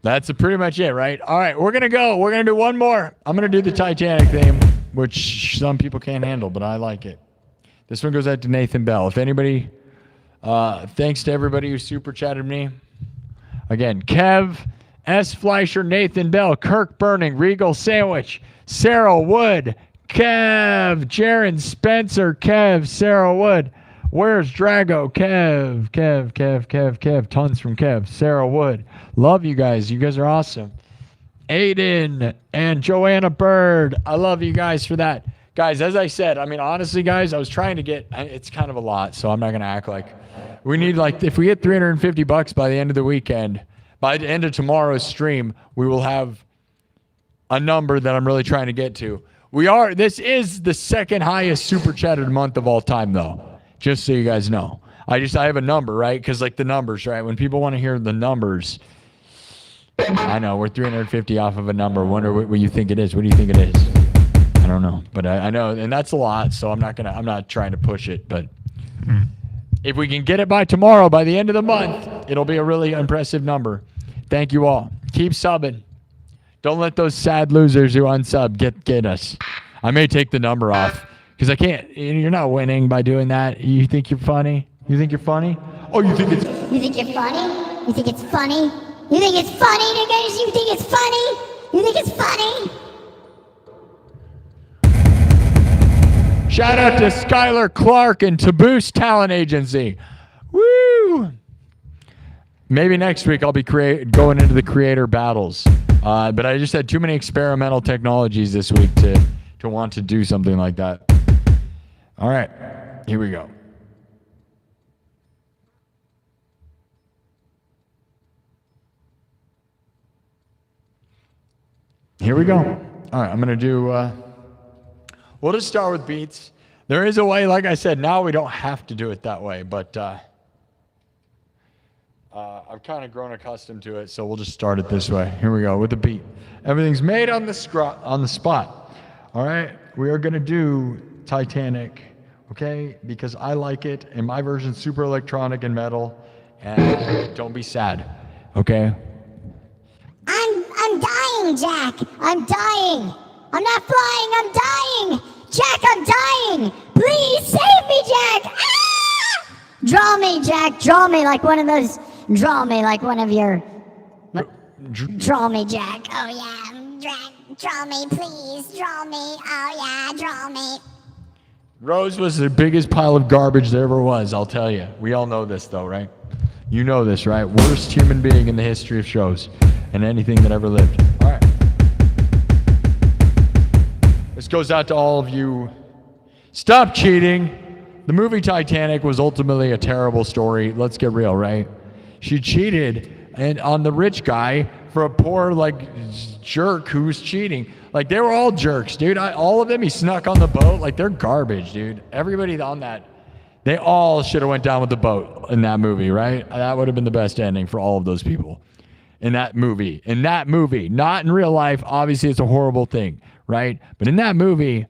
That's pretty much it, right? All right. We're going to go. We're going to do one more. I'm going to do the Titanic theme, which some people can't handle, but I like it. This one goes out to Nathan Bell. If anybody... thanks to everybody who super chatted me. Again, Kev, S. Fleischer, Nathan Bell, Kirk Burning, Regal Sandwich, Sarah Wood, Kev, Jaron Spencer, Kev, Sarah Wood. Where's Drago? Kev. Tons from Kev. Sarah Wood. Love you guys. You guys are awesome. Aiden and Joanna Bird. I love you guys for that. Guys, as I said, I mean, honestly, guys, I was trying to get, it's kind of a lot, so I'm not going to act like, we need, like, if we get $350 by the end of the weekend, by the end of tomorrow's stream, we will have a number that I'm really trying to get to. This is the second highest super chatted month of all time, though, just so you guys know. I have a number, right? Because, like, the numbers, right? When people want to hear the numbers, I know, we're 350 off of a number. Wonder what you think it is. What do you think it is? I don't know, but I know, and that's a lot, so I'm not trying to push it, but if we can get it by tomorrow, by the end of the month, it'll be a really impressive number. Thank you all. Keep subbing. Don't let those sad losers who unsub get us. I may take the number off, because I can't, you're not winning by doing that. You think you're funny? You think you're funny? Oh, you think it's... You think you're funny? You think it's funny? You think it's funny, niggas? You think it's funny? You think it's funny? Shout out to Skylar Clark and Taboose Talent Agency. Woo! Maybe next week I'll be going into the creator battles. But I just had too many experimental technologies this week to want to do something like that. All right, here we go. here we go. All right, I'm going to do, we'll just start with beats. There is a way, like I said, now we don't have to do it that way, but I've kind of grown accustomed to it, so we'll just start it this way. Here we go with the beat. Everything's made on the spot. All right, we are going to do Titanic, okay? Because I like it, and my version's super electronic and metal, and don't be sad, okay? I'm dying, Jack. I'm dying. I'm not flying. I'm dying. Jack, I'm dying. Please save me, Jack. Ah! Draw me, Jack. Draw me like one of those. Draw me like one of your. Draw me, Jack. Oh yeah, Jack. Draw me, please. Draw me. Oh yeah, draw me. Rose was the biggest pile of garbage there ever was, I'll tell you. We all know this, though, right? You know this, right? Worst human being in the history of shows and anything that ever lived. All right. This goes out to all of you. Stop cheating. The movie Titanic was ultimately a terrible story. Let's get real, right? She cheated and on the rich guy for a poor, jerk who was cheating. Like, they were all jerks, dude. All of them, he snuck on the boat. Like, they're garbage, dude. Everybody on that, they all should have went down with the boat in that movie, right? That would have been the best ending for all of those people in that movie. In that movie, not in real life. Obviously, it's a horrible thing, right? But in that movie,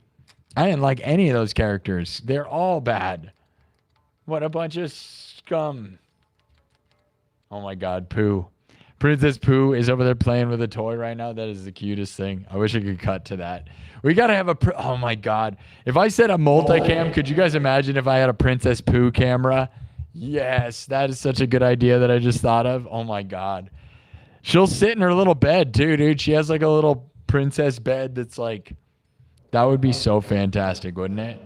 I didn't like any of those characters. They're all bad. What a bunch of scum. Oh, my God, Pooh. Princess Pooh is over there playing with a toy right now. That is the cutest thing. I wish I could cut to that. We got to have a... oh, my God. If I said a multicam, could you guys imagine if I had a Princess Pooh camera? Yes, that is such a good idea that I just thought of. Oh, my God. She'll sit in her little bed, too, dude. She has, a little princess bed that's, that would be so fantastic, wouldn't it?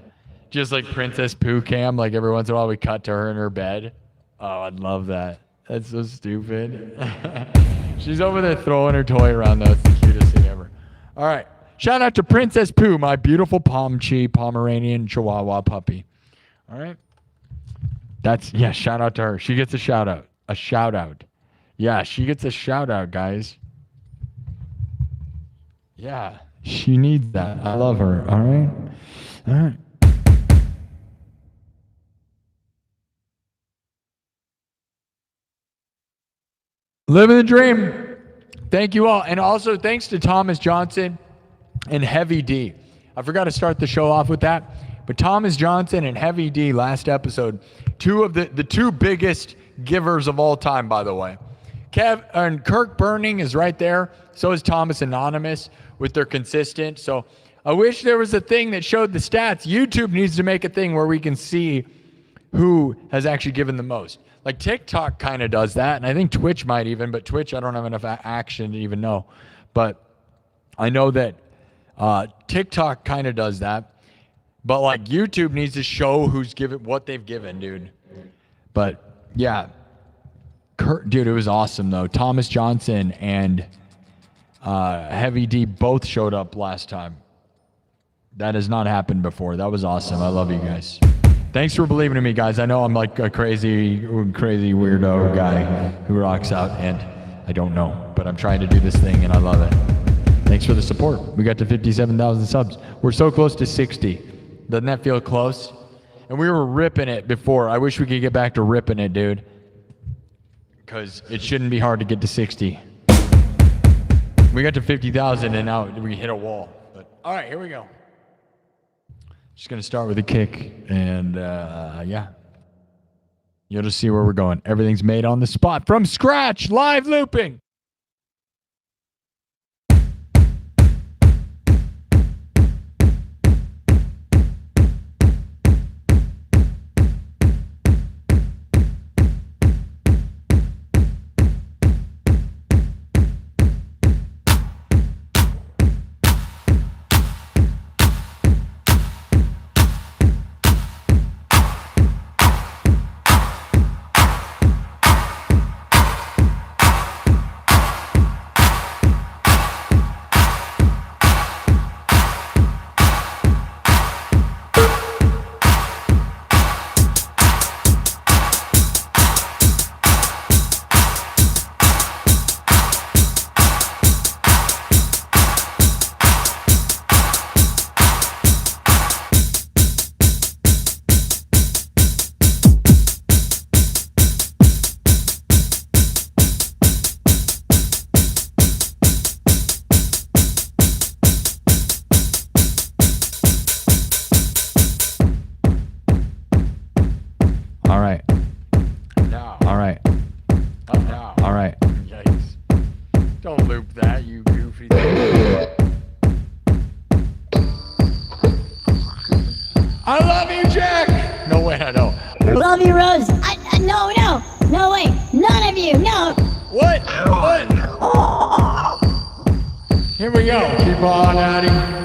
Just, Princess Pooh cam. Every once in a while we cut to her in her bed. Oh, I'd love that. That's so stupid. She's over there throwing her toy around, though. It's the cutest thing ever. All right. Shout out to Princess Pooh, my beautiful Pomeranian Chihuahua puppy. All right. Shout out to her. She gets a shout out. A shout out. Yeah, she gets a shout out, guys. Yeah, she needs that. I love her. All right. All right. Living the dream. Thank you all. And also thanks to Thomas Johnston and Heavy D. I forgot to start the show off with that. But Thomas Johnston and Heavy D last episode, two of the two biggest givers of all time, by the way. Kev and Kirk Burning is right there. So is Thomas Anonymous with their consistent. So I wish there was a thing that showed the stats. YouTube needs to make a thing where we can see who has actually given the most. TikTok kind of does that, and I think Twitch might even, but Twitch I don't have enough action to even know. But I know that TikTok kind of does that. But YouTube needs to show who's given what they've given, dude. But yeah, dude, it was awesome though. Thomas Johnston and Heavy D both showed up last time. That has not happened before. That was awesome. I love you guys. Thanks for believing in me, guys. I know I'm a crazy weirdo guy who rocks out, and I don't know, but I'm trying to do this thing, and I love it. Thanks for the support. We got to 57,000 subs. We're so close to 60. Doesn't that feel close? And we were ripping it before. I wish we could get back to ripping it, dude, because it shouldn't be hard to get to 60. We got to 50,000, and now we hit a wall. But all right, here we go. Just going to start with a kick, and yeah. You'll just see where we're going. Everything's made on the spot, from scratch, live looping. Don't loop that, you goofy thing. I love you, Jack! No, wait, I don't. Love you, Rose. No, wait. None of you, no. What? Here we go. Keep on, Addie.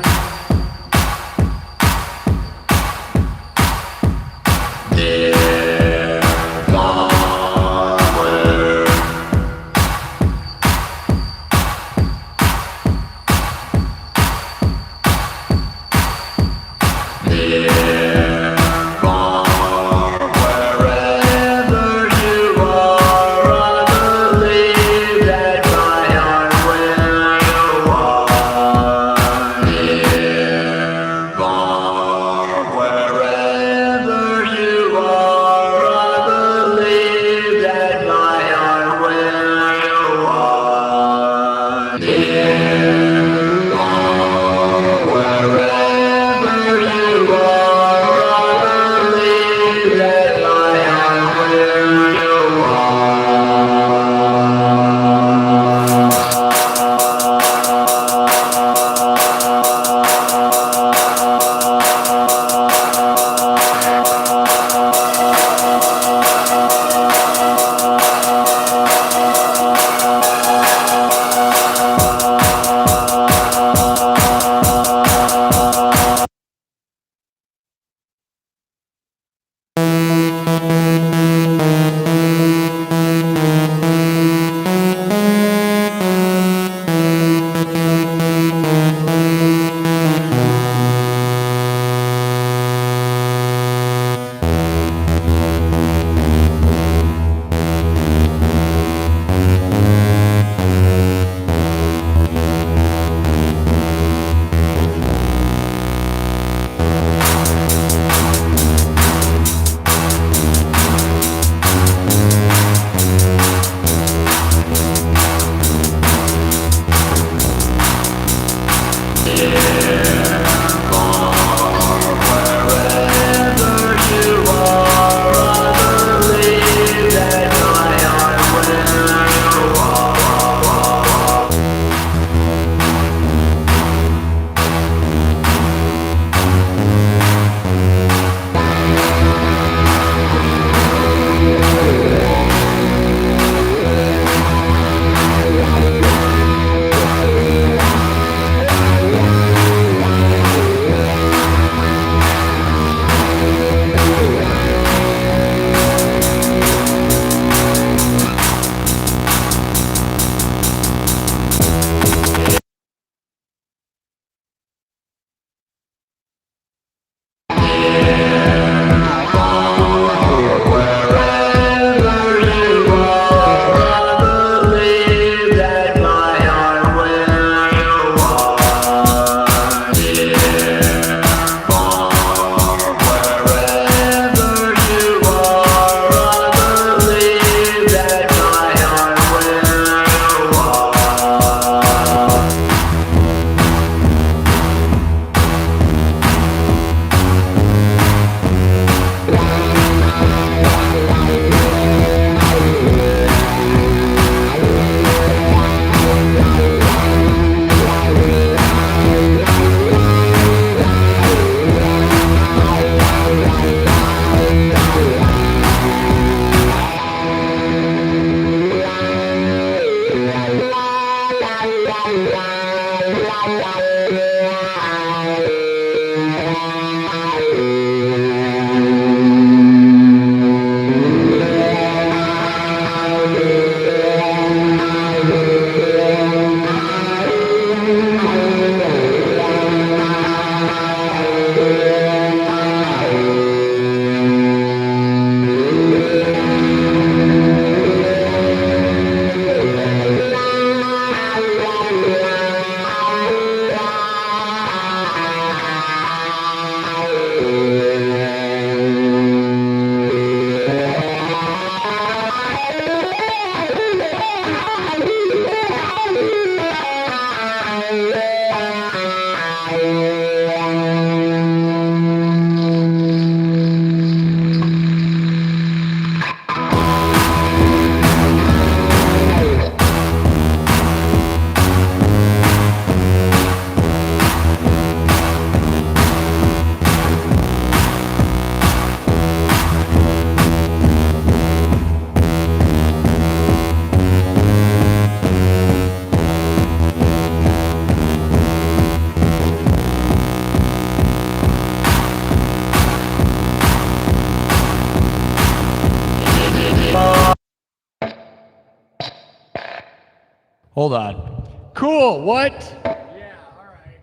Hold on. Cool. What? Yeah. All right.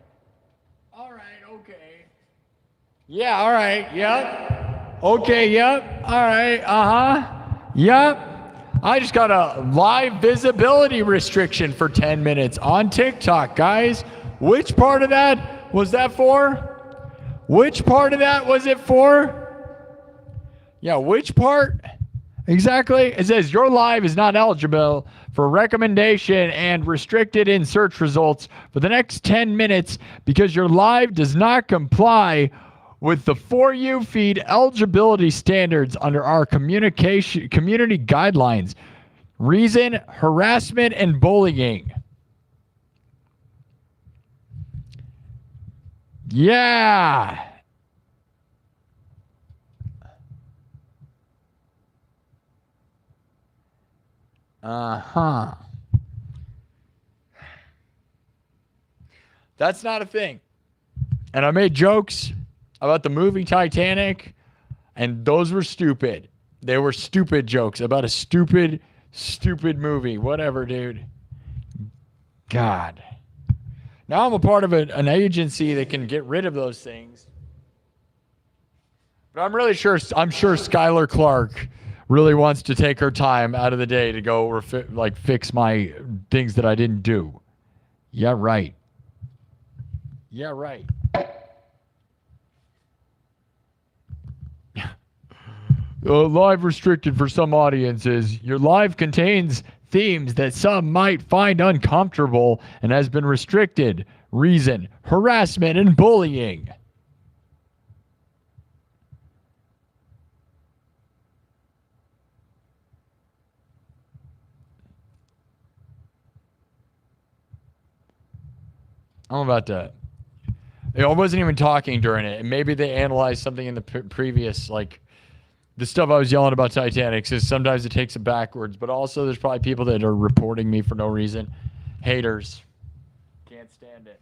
All right. Okay. Yeah. All right. Yep. Okay. Yep. All right. Yep. I just got a live visibility restriction for 10 minutes on TikTok, guys. Which part of that was that for? Which part of that was it for? Yeah, which part? Exactly. It says your live is not eligible for recommendation and restricted in search results for the next 10 minutes because your live does not comply with the For You feed eligibility standards under our community guidelines. Reason, harassment and bullying. Yeah. Uh-huh. That's not a thing. And I made jokes about the movie Titanic, and those were stupid. They were stupid jokes about a stupid movie. Whatever, dude. God. Now I'm a part of an agency that can get rid of those things. But I'm sure Skylar Clark really wants to take her time out of the day to go fix my things that I didn't do. Yeah, right. Yeah, right. Live restricted for some audiences. Your live contains themes that some might find uncomfortable and has been restricted. Reason, harassment and bullying. I'm about to... I wasn't even talking during it. And maybe they analyzed something in the previous, the stuff I was yelling about Titanic is sometimes it takes it backwards, but also there's probably people that are reporting me for no reason. Haters. Can't stand it.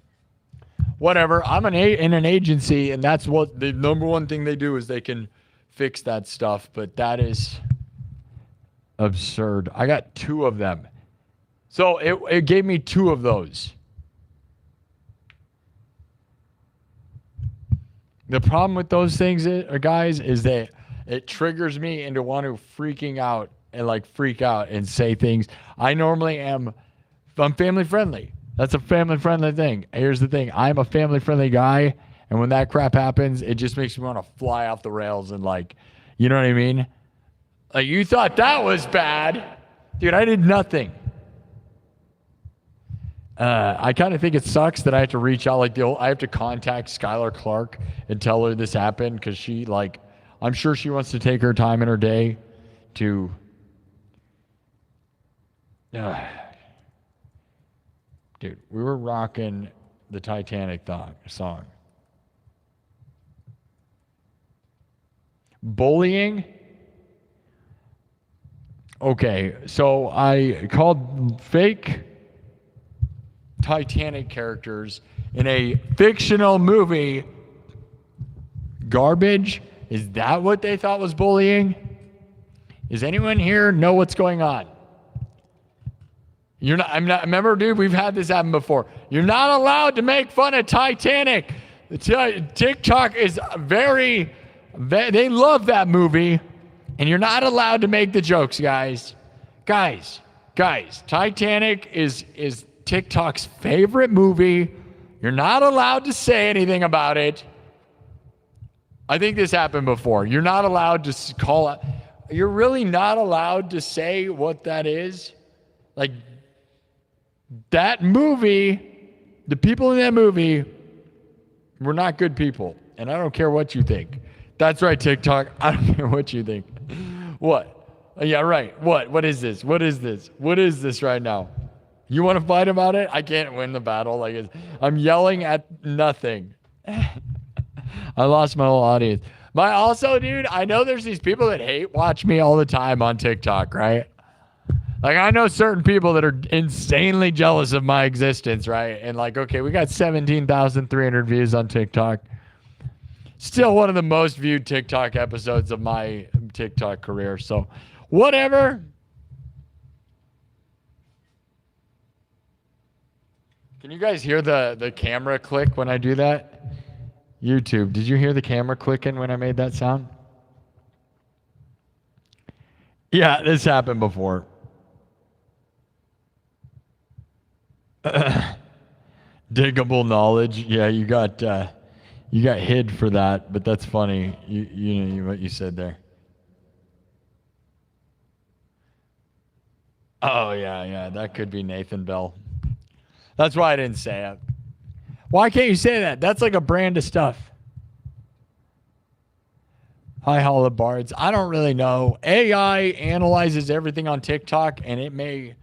Whatever. I'm in an agency, and that's what the number one thing they do is they can fix that stuff, but that is absurd. I got 2 of them. So it gave me 2 of those. The problem with those things, guys, is that it triggers me into wanting to freak out and say things. I'm family friendly. That's a family friendly thing. Here's the thing. I'm a family friendly guy. And when that crap happens, it just makes me want to fly off the rails and you know what I mean? You thought that was bad. Dude, I did nothing. I kind of think it sucks that I have to reach out I have to contact Skylar Clark and tell her this happened because she I'm sure she wants to take her time in her day to dude, we were rocking the Titanic song. Bullying? Okay, so I called fake Titanic characters in a fictional movie garbage. Is that what they thought was bullying? Does anyone here know what's going on? Remember, dude, we've had this happen before. You're not allowed to make fun of Titanic. TikTok is they love that movie, and you're not allowed to make the jokes, guys. Guys, Titanic is TikTok's favorite movie. You're not allowed to say anything about it. I think this happened before. You're not allowed to call out. You're really not allowed to say what that is. That movie, the people in that movie were not good people. And I don't care what you think. That's right, TikTok. I don't care what you think. What? Yeah, right. What? What is this? What is this? What is this right now? You want to fight about it? I can't win the battle. I'm yelling at nothing. I lost my whole audience. Also, dude, I know there's these people that hate watch me all the time on TikTok, right? I know certain people that are insanely jealous of my existence, right? And okay, we got 17,300 views on TikTok. Still one of the most viewed TikTok episodes of my TikTok career. So, whatever. Can you guys hear the camera click when I do that? YouTube, did you hear the camera clicking when I made that sound? Yeah, this happened before. Diggable knowledge. Yeah, you got hid for that, but that's funny. You know what you said there. Oh yeah, that could be Nathan Bell. That's why I didn't say it. Why can't you say that? That's like a brand of stuff. Hi, Holla Bards. I don't really know. AI analyzes everything on TikTok, and it may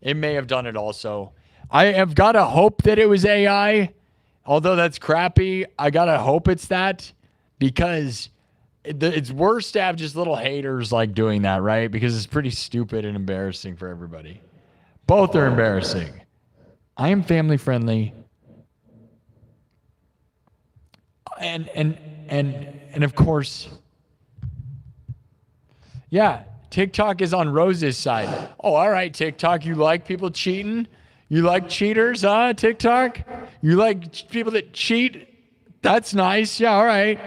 have done it also. I have got to hope that it was AI, although that's crappy. I got to hope it's that because it's worse to have just little haters like doing that, right? Because it's pretty stupid and embarrassing for everybody. Both are embarrassing. I am family friendly. And of course, yeah, TikTok is on Rose's side. Oh, all right, TikTok, you like people cheating? You like cheaters, huh, TikTok? You like people that cheat? That's nice. Yeah, all right.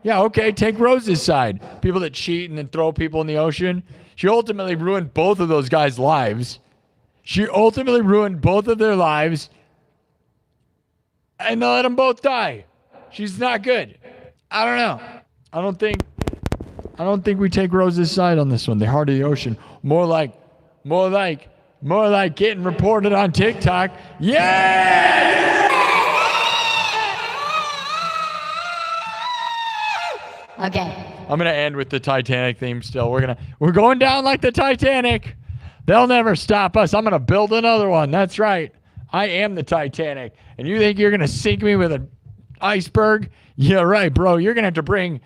Yeah, okay, take Rose's side. People that cheat and then throw people in the ocean. She ultimately ruined both of those guys' lives. She ultimately ruined both of their lives. And they let them both die. She's not good. I don't know. I don't think we take Rose's side on this one. The heart of the ocean. More like getting reported on TikTok. Yeah! Okay. I'm gonna end with the Titanic theme still. We're going down like the Titanic. They'll never stop us. I'm gonna build another one. That's right. I am the Titanic. And you think you're gonna sink me with an iceberg? Yeah, right, bro. You're gonna have to bring,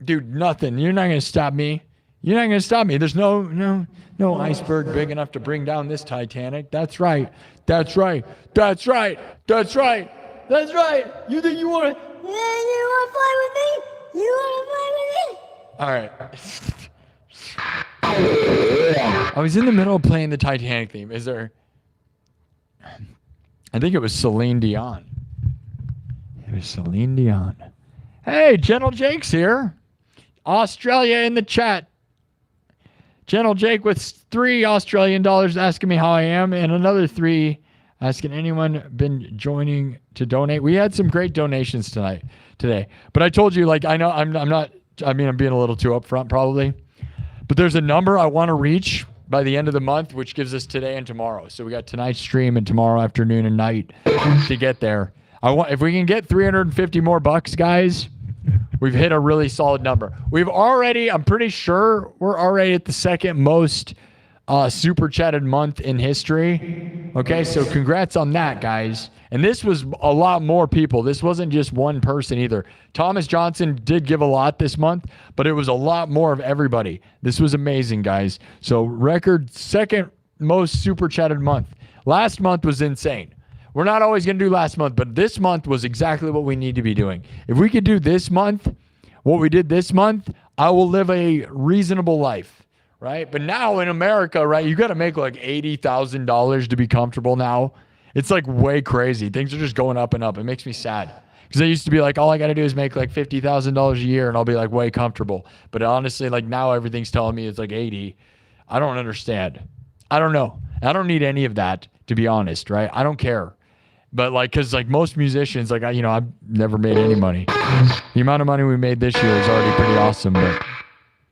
dude, nothing. You're not gonna stop me. You're not gonna stop me. There's no iceberg big enough to bring down this Titanic. That's right. That's right. That's right. That's right. That's right. You think you want to? Yeah, you want to fly with me? You want to fly with me? All right. I was in the middle of playing the Titanic theme. Is there? I think it was Celine Dion. It was Celine Dion. Hey, Gentle Jake's here. Australia in the chat. Gentle Jake with $3 Australian asking me how I am, and another 3 asking anyone been joining to donate. We had some great donations today. But I told you, like, I know I'm being a little too upfront probably. But there's a number I want to reach by the end of the month, which gives us today and tomorrow. So we got tonight's stream and tomorrow afternoon and night to get there. If we can get 350 more bucks, guys, we've hit a really solid number. I'm pretty sure we're already at the second most super chatted month in history. Okay, so congrats on that, guys. And this was a lot more people. This wasn't just one person either. Thomas Johnston did give a lot this month, but it was a lot more of everybody. This was amazing, guys. So record second most super chatted month. Last month was insane. We're not always going to do last month, but this month was exactly what we need to be doing. If we could do this month, what we did this month, I will live a reasonable life, right? But now in America, right, you got to make like $80,000 to be comfortable now. It's like way crazy. Things are just going up and up. It makes me sad. Because I used to be like, all I got to do is make like $50,000 a year and I'll be like way comfortable. But honestly, like now everything's telling me it's like 80. I don't understand. I don't know. I don't need any of that, to be honest, right? I don't care. But like, cause like most musicians, like I've never made any money. The amount of money we made this year is already pretty awesome, but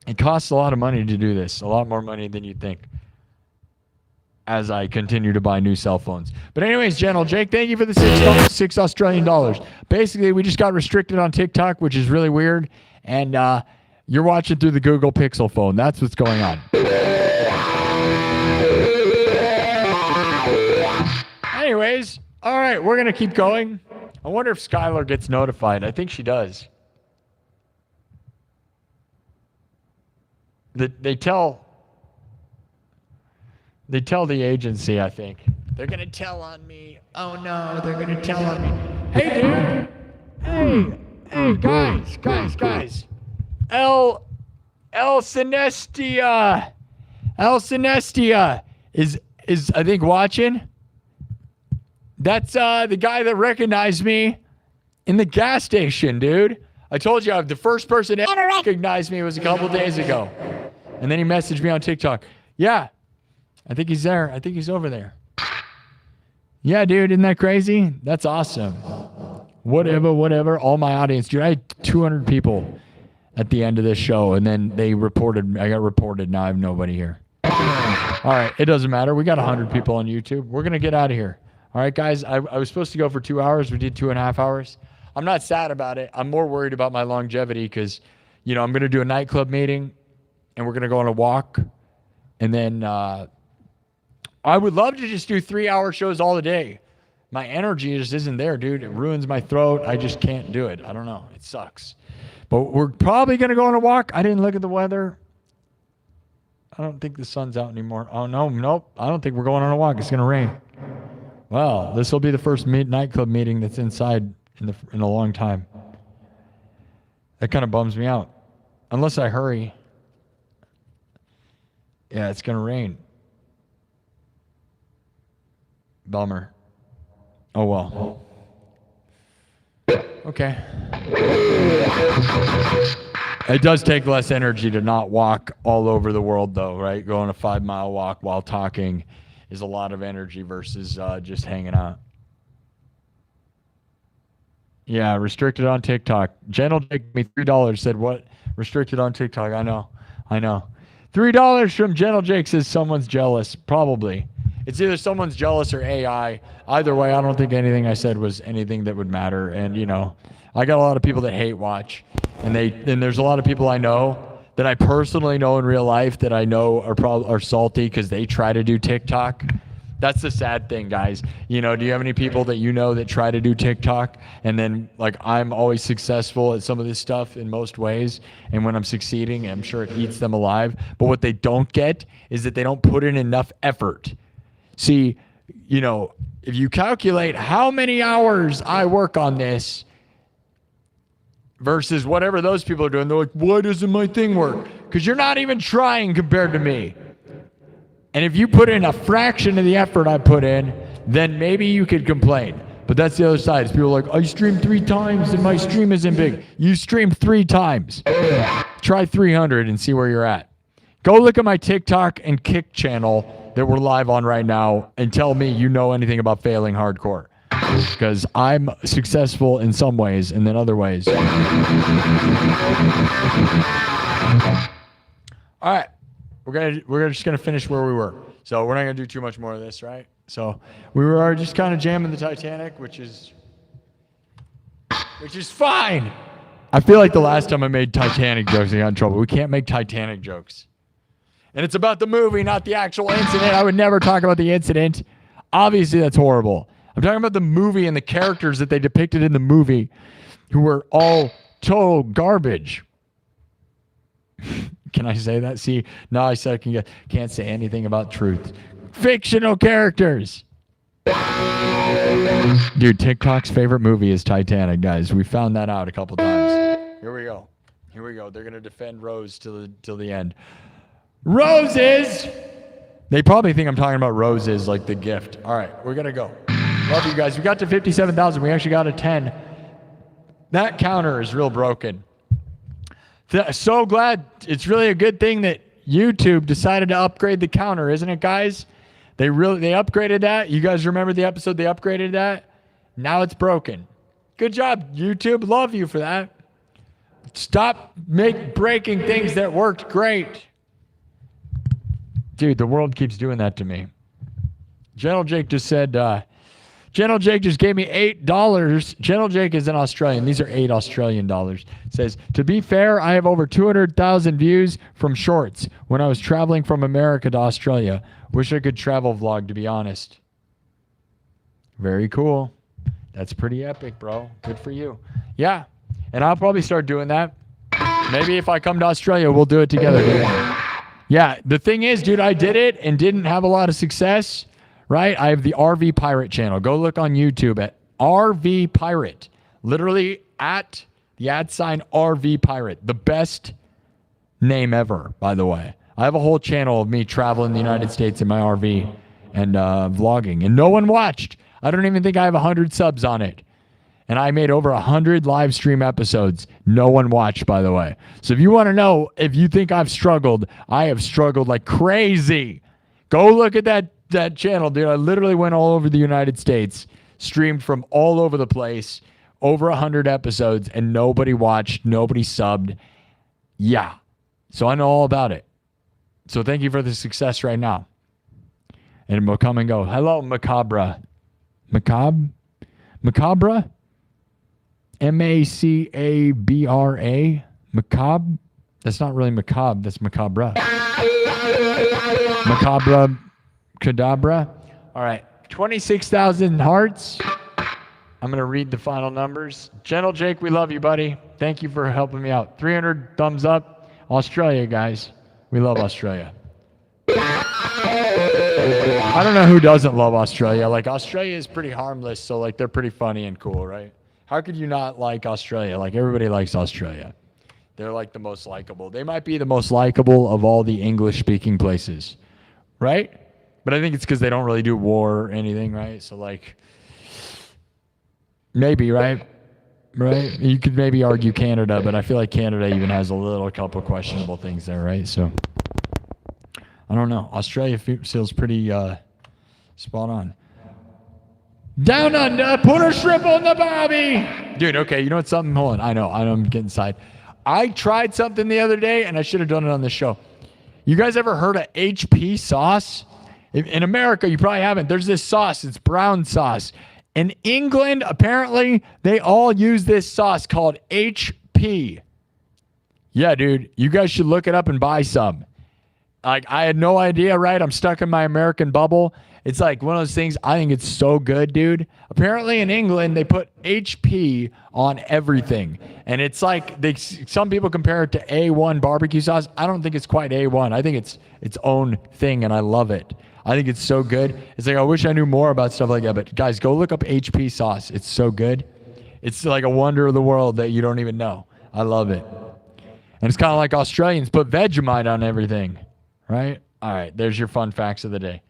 it costs a lot of money to do this. A lot more money than you'd think. As I continue to buy new cell phones. But anyways, General Jake, thank you for the $6 Australian dollars. Basically, we just got restricted on TikTok, which is really weird. And you're watching through the Google Pixel phone. That's what's going on. Anyways, all right, we're going to keep going. I wonder if Skylar gets notified. I think she does. They tell the agency, I think. They're going to tell on me. Oh, no, they're going to tell on me. Hey, dude. Hey, guys. El Sinestia is I think watching. That's the guy that recognized me in the gas station, dude. I told you the first person to ever recognize me was a couple days ago. And then he messaged me on TikTok. Yeah, I think he's there. I think he's over there. Yeah, dude, isn't that crazy? That's awesome. Whatever. All my audience, dude, I had 200 people at the end of this show, and then they reported. I got reported. Now I have nobody here. All right, it doesn't matter. We got 100 people on YouTube. We're going to get out of here. All right, guys, I was supposed to go for 2 hours. We did 2.5 hours. I'm not sad about it. I'm more worried about my longevity because, I'm going to do a nightclub meeting, and we're going to go on a walk. And then I would love to just do 3-hour shows all the day. My energy just isn't there, dude. It ruins my throat. I just can't do it. I don't know. It sucks. But we're probably going to go on a walk. I didn't look at the weather. I don't think the sun's out anymore. Oh, nope. I don't think we're going on a walk. It's going to rain. Well, this will be the first nightclub meeting that's inside in a long time. That kind of bums me out. Unless I hurry. Yeah, it's going to rain. Bummer. Oh, well. Okay. It does take less energy to not walk all over the world, though, right? Going a 5-mile walk while talking is a lot of energy versus just hanging out. Yeah, restricted on TikTok. Gentle Jake gave me $3, said, what? Restricted on TikTok. I know. $3 from Gentle Jake says someone's jealous. Probably. It's either someone's jealous or AI. Either way, I don't think anything I said was anything that would matter. And, I got a lot of people that hate watch. And there's a lot of people I know that I personally know in real life that I know are salty because they try to do TikTok. That's the sad thing, guys. Do you have any people that that try to do TikTok? And then, I'm always successful at some of this stuff in most ways. And when I'm succeeding, I'm sure it eats them alive. But what they don't get is that they don't put in enough effort. See, if you calculate how many hours I work on this versus whatever those people are doing, they're like, why doesn't my thing work? Because you're not even trying compared to me. And if you put in a fraction of the effort I put in, then maybe you could complain. But that's the other side. Is people are like, I streamed 3 times and my stream isn't big. You streamed 3 times. Try 300 and see where you're at. Go look at my TikTok and Kick channel that we're live on right now and tell me you know anything about failing hardcore. Because I'm successful in some ways and then other ways. All right. We're just gonna finish where we were. So we're not gonna do too much more of this, right? So we were just kind of jamming the Titanic, which is fine. I feel like the last time I made Titanic jokes, I got in trouble. We can't make Titanic jokes. And it's about the movie, not the actual incident. I would never talk about the incident. Obviously, that's horrible. I'm talking about the movie and the characters that they depicted in the movie who were all total garbage. Can I say that? See, now I said I can't say anything about truth. Fictional characters. Dude, TikTok's favorite movie is Titanic, guys. We found that out a couple times. Here we go. They're going to defend Rose till the end. Roses! They probably think I'm talking about roses like the gift. All right, we're going to go. Love you guys. We got to 57,000. We actually got to 10. That counter is real broken. So glad. It's really a good thing that YouTube decided to upgrade the counter, isn't it, guys? They upgraded that. You guys remember the episode they upgraded that? Now it's broken. Good job, YouTube. Love you for that. Stop breaking things that worked great. Dude, the world keeps doing that to me. Gentle Jake just said, Gentle Jake just gave me $8. Gentle Jake is an Australian. These are $8 Australian dollars. Says, to be fair, I have over 200,000 views from shorts when I was traveling from America to Australia. Wish I could travel vlog, to be honest. Very cool. That's pretty epic, bro. Good for you. Yeah. And I'll probably start doing that. Maybe if I come to Australia, we'll do it together. Yeah. The thing is, dude, I did it and didn't have a lot of success. Right? I have the RV Pirate channel. Go look on YouTube at RV Pirate. Literally at the @ RV Pirate. The best name ever, by the way. I have a whole channel of me traveling the United States in my RV and vlogging. And no one watched. I don't even think I have 100 subs on it. And I made over 100 live stream episodes. No one watched, by the way. So if you want to know, if you think I've struggled, I have struggled like crazy. Go look at that channel, dude. I literally went all over the United States, streamed from all over the place, over 100 episodes, and nobody watched, nobody subbed. Yeah. So I know all about it. So thank you for the success right now. And we'll come and go. Hello, Macabre. Macabre? Macabre? M-A-C-A-B-R-A? Macabre? That's not really macabre. That's macabre. Macabre cadabra. All right. 26,000 hearts. I'm going to read the final numbers. Gentle Jake, we love you, buddy. Thank you for helping me out. 300 thumbs up. Australia, guys. We love Australia. I don't know who doesn't love Australia. Like, Australia is pretty harmless, so, like, they're pretty funny and cool, right? How could you not like Australia? Like, everybody likes Australia. They're, like, the most likable. They might be the most likable of all the English-speaking places, right? But I think it's because they don't really do war or anything, right? So, like, maybe, right? Right? You could maybe argue Canada, but I feel like Canada even has a couple questionable things there, right? So, I don't know. Australia feels pretty spot on. Down under, put a shrimp on the barbie. Dude, okay, you know what something? Hold on. I know I'm getting side. I tried something the other day, and I should have done it on the show. You guys ever heard of HP sauce? In America, you probably haven't. There's this sauce. It's brown sauce. In England, apparently, they all use this sauce called HP. Yeah, dude, you guys should look it up and buy some. Like, I had no idea, right? I'm stuck in my American bubble. It's like one of those things. I think it's so good, dude. Apparently in England, they put HP on everything. And it's like, some people compare it to A1 barbecue sauce. I don't think it's quite A1. I think it's its own thing, and I love it. I think it's so good. It's like, I wish I knew more about stuff like that. But guys, go look up HP sauce. It's so good. It's like a wonder of the world that you don't even know. I love it. And it's kind of like Australians put Vegemite on everything, right? All right, there's your fun facts of the day.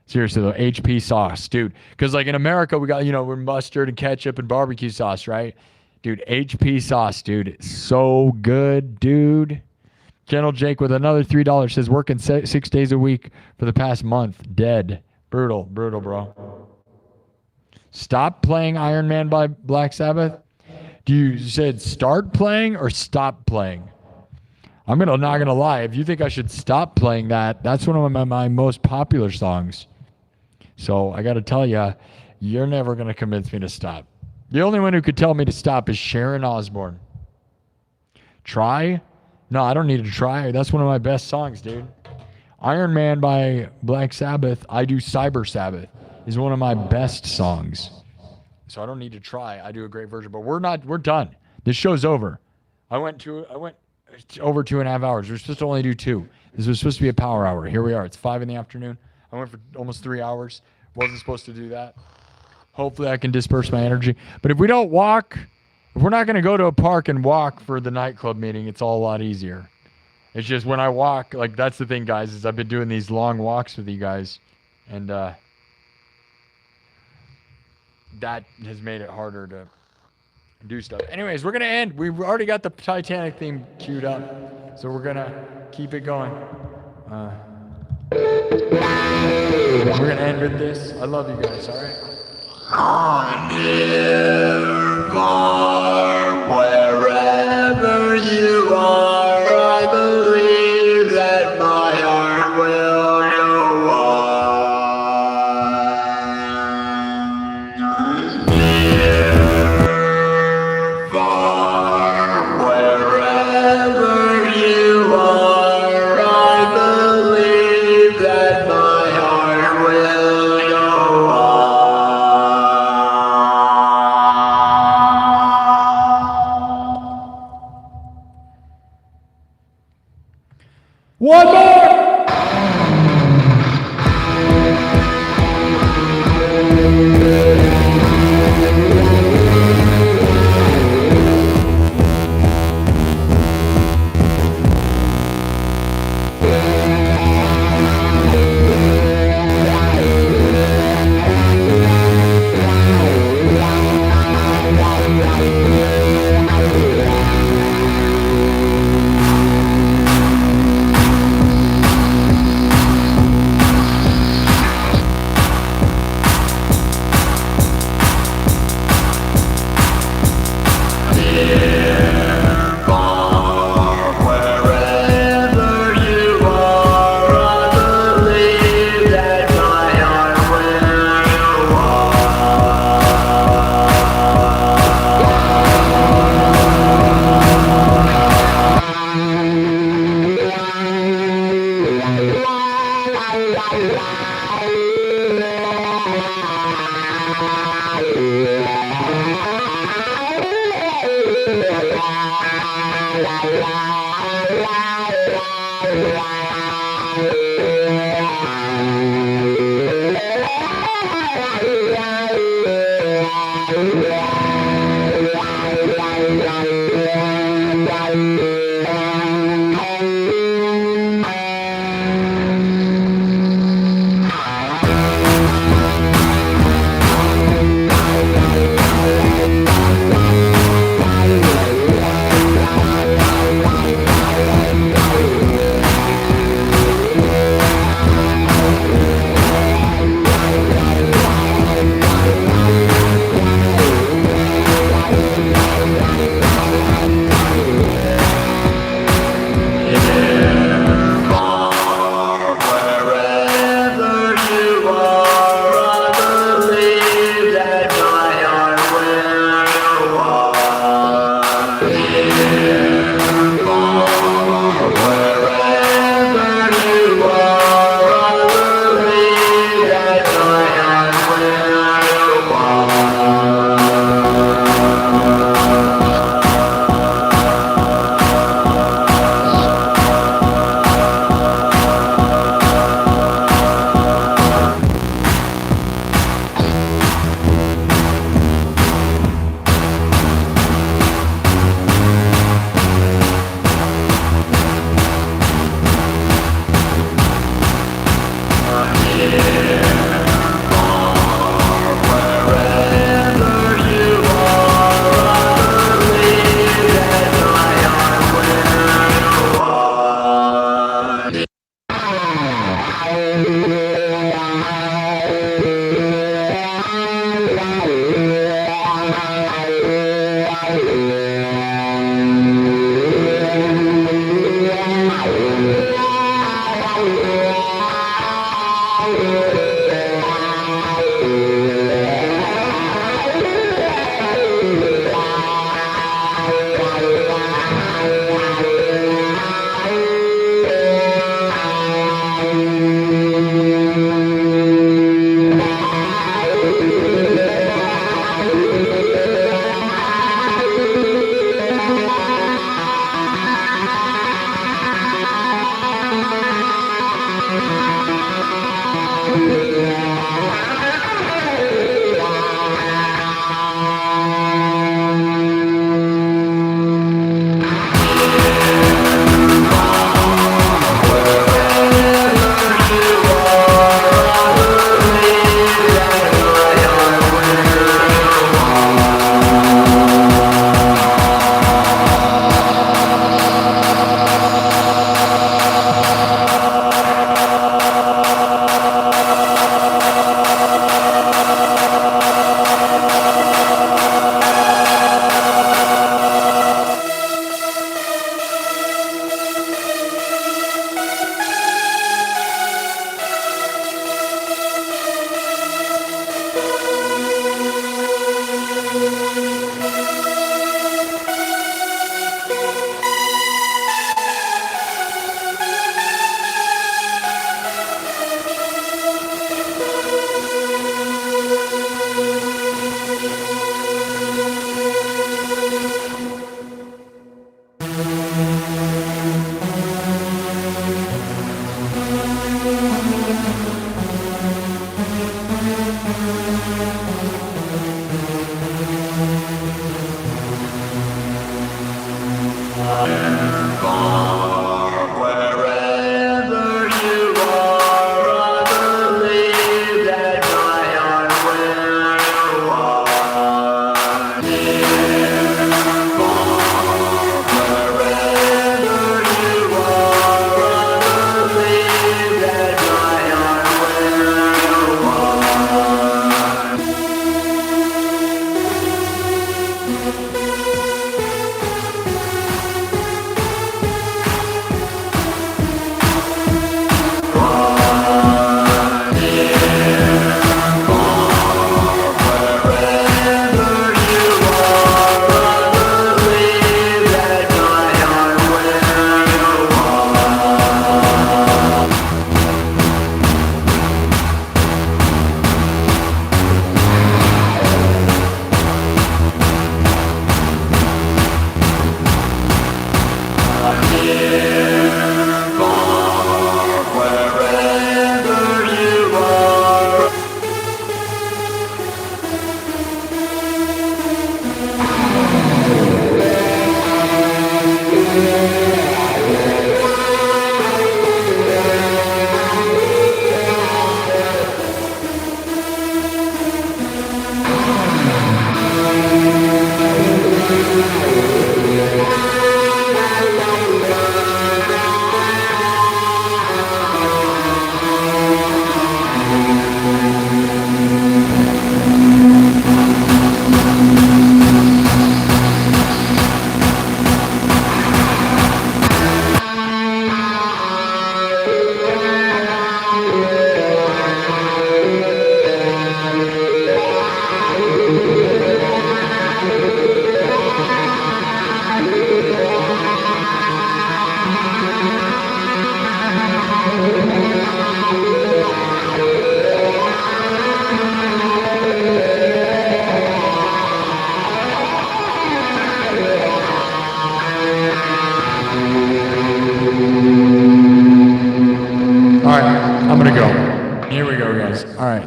Seriously though, HP sauce, dude. Because like in America, we got, we're mustard and ketchup and barbecue sauce, right? Dude, HP sauce, dude. It's so good, dude. Gentle Jake with another $3 says, working 6 days a week for the past month. Dead. Brutal, bro. Stop playing Iron Man by Black Sabbath? You said start playing or stop playing? I'm not gonna lie. If you think I should stop playing that, that's one of my most popular songs. So I got to tell you, you're never going to convince me to stop. The only one who could tell me to stop is Sharon Osbourne. Try? No, I don't need to try. That's one of my best songs, dude. Iron Man by Black Sabbath, I Do Cyber Sabbath, is one of my best songs. So I don't need to try. I do a great version, but we're done. This show's over. I went over 2.5 hours. We're supposed to only do 2. This was supposed to be a power hour. Here we are. It's 5 in the afternoon. I went for almost 3 hours. Wasn't supposed to do that. Hopefully I can disperse my energy. But if we don't walk, if we're not going to go to a park and walk for the nightclub meeting, it's all a lot easier. It's just when I walk, like that's the thing, guys, is I've been doing these long walks with you guys. And that has made it harder to do stuff. Anyways, we're going to end. We've already got the Titanic theme queued up. So we're going to keep it going. We're going to end with this. I love you guys, all right? Near, far, wherever you are, I believe that my heart will go on. Near, far, wherever you are, I believe that my heart will go on. One more!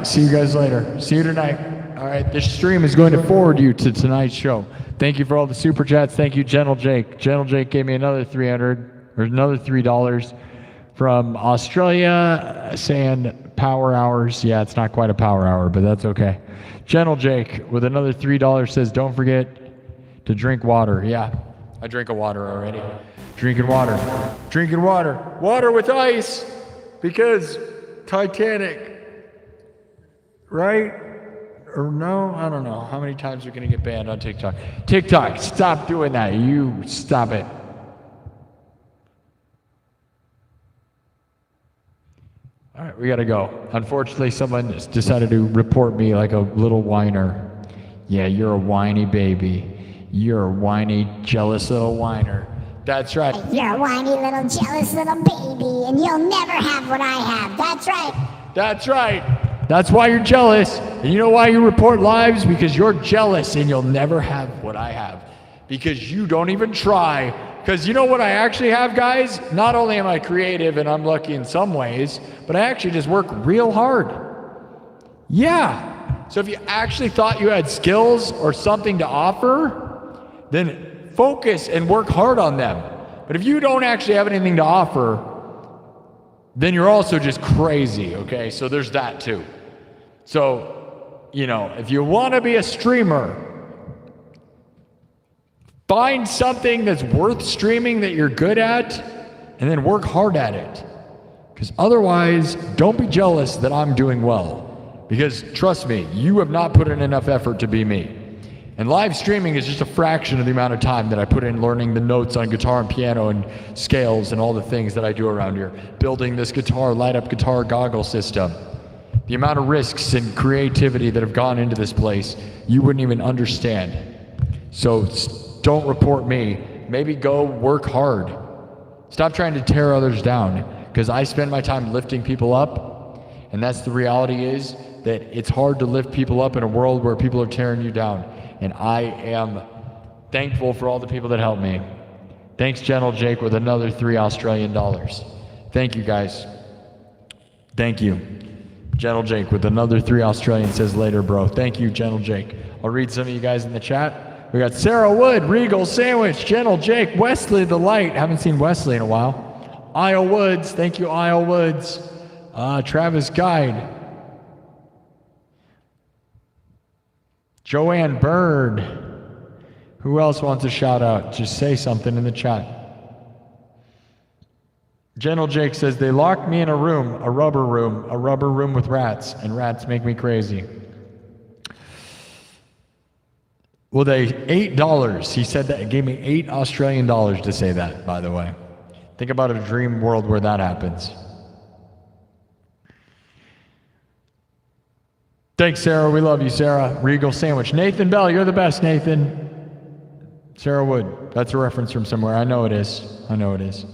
right. See you guys later. See you tonight. All right. This stream is going to forward you to tonight's show. Thank you for all the super chats. Thank you, Gentle Jake. Gentle Jake gave me another $3 from Australia, saying power hours. Yeah, it's not quite a power hour, but that's okay. Gentle Jake with another $3 says, don't forget to drink water. Yeah, I drink a water already. Drinking water. Drinking water. Water with ice. Because Titanic. Right? Or no? I don't know. How many times are we going to get banned on TikTok? TikTok, stop doing that. You stop it. All right, we got to go. Unfortunately, someone decided to report me like a little whiner. Yeah, you're a whiny baby. You're a whiny, jealous little whiner. That's right. You're a whiny little jealous little baby, and you'll never have what I have. That's right. That's right. That's why you're jealous. And you know why you report lives? Because you're jealous and you'll never have what I have. Because you don't even try. Because you know what I actually have, guys? Not only am I creative and I'm lucky in some ways, but I actually just work real hard. Yeah. So if you actually thought you had skills or something to offer, then focus and work hard on them. But if you don't actually have anything to offer, then you're also just crazy, okay? So there's that too. So, you know, if you want to be a streamer, find something that's worth streaming that you're good at, and then work hard at it. Because otherwise, don't be jealous that I'm doing well. Because trust me, you have not put in enough effort to be me. And live streaming is just a fraction of the amount of time that I put in learning the notes on guitar and piano and scales and all the things that I do around here. Building this guitar, light up guitar goggle system. The amount of risks and creativity that have gone into this place, you wouldn't even understand. So don't report me. Maybe go work hard. Stop trying to tear others down. Because I spend my time lifting people up. And that's the reality, is that it's hard to lift people up in a world where people are tearing you down. And I am thankful for all the people that helped me. Thanks, Gentle Jake, with another $3 Australian. Thank you, guys. Thank you. Gentle Jake with another 3 Australian says later, bro. Thank you, Gentle Jake. I'll read some of you guys in the chat. We got Sarah Wood, Regal Sandwich, Gentle Jake, Wesley the Light. Haven't seen Wesley in a while. Isle Woods. Thank you, Isle Woods. Travis Guide. Joanne Bird. Who else wants a shout out? Just say something in the chat. Gentle Jake says, they locked me in a rubber room with rats, and rats make me crazy. Well, they $8. He said that. It gave me $8 Australian to say that, by the way. Think about a dream world where that happens. Thanks, Sarah. We love you, Sarah. Regal Sandwich. Nathan Bell, you're the best, Nathan. Sarah Wood. That's a reference from somewhere. I know it is. I know it is.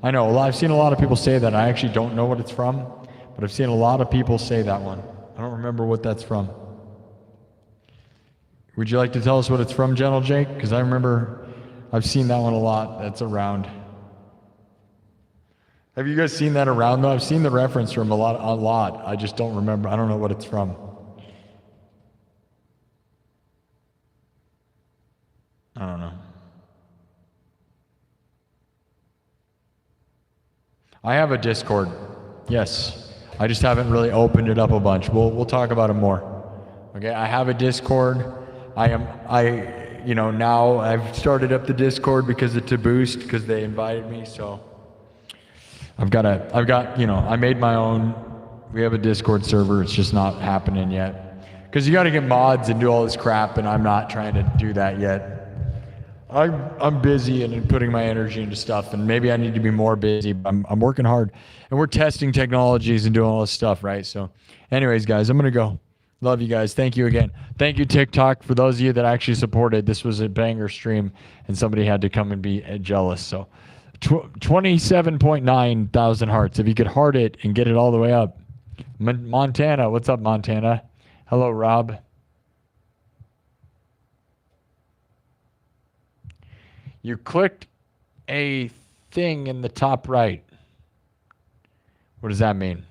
I know. I've seen a lot of people say that. I actually don't know what it's from, but I've seen a lot of people say that one. I don't remember what that's from. Would you like to tell us what it's from, Gentle Jake? Because I remember I've seen that one a lot. That's around. Have you guys seen that around, though? I've seen the reference from a lot. I just don't remember. I don't know what it's from. I don't know. I have a Discord. Yes. I just haven't really opened it up a bunch. We'll talk about it more. Okay, I have a Discord. Now I've started up the Discord because of Boost, because they invited me, so I made my own. We have a Discord server. It's just not happening yet. Because you got to get mods and do all this crap, and I'm not trying to do that yet. I'm busy and putting my energy into stuff, and maybe I need to be more busy. I'm working hard, and we're testing technologies and doing all this stuff, right? So anyways, guys, I'm going to go. Love you guys. Thank you again. Thank you, TikTok, for those of you that actually supported. This was a banger stream, and somebody had to come and be jealous. So 27.9 thousand hearts. If you could heart it and get it all the way up. Montana. What's up, Montana? Hello, Rob. You clicked a thing in the top right. What does that mean?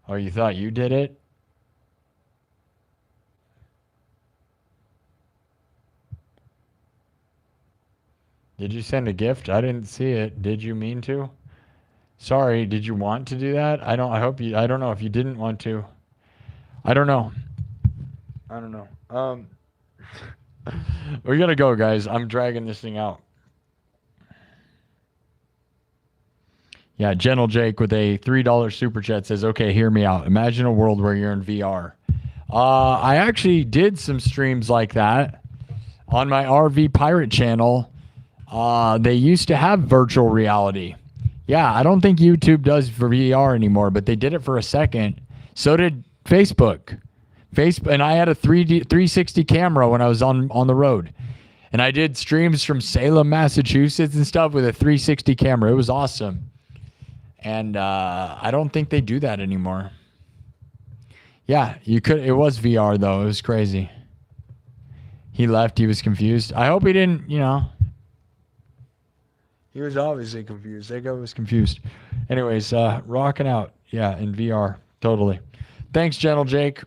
Oh, you thought you did it? Did you send a gift? I didn't see it. Did you mean to? Sorry, did you want to do that? I don't know if you didn't want to. I don't know. We gotta go, guys. I'm dragging this thing out. Yeah, Gentle Jake with a $3 super chat says, okay, hear me out. Imagine a world where you're in VR. I actually did some streams like that on my RV Pirate channel. They used to have virtual reality. Yeah, I don't think YouTube does for VR anymore, but they did it for a second. So did Facebook. And I had a 360 camera when I was on the road. And I did streams from Salem, Massachusetts and stuff with a 360 camera. It was awesome. And I don't think they do that anymore. Yeah, you could. It was VR, though. It was crazy. He left. He was confused. I hope he didn't, He was obviously confused. That guy was confused. Anyways, rocking out. Yeah, in VR. Totally. Thanks, Gentle Jake.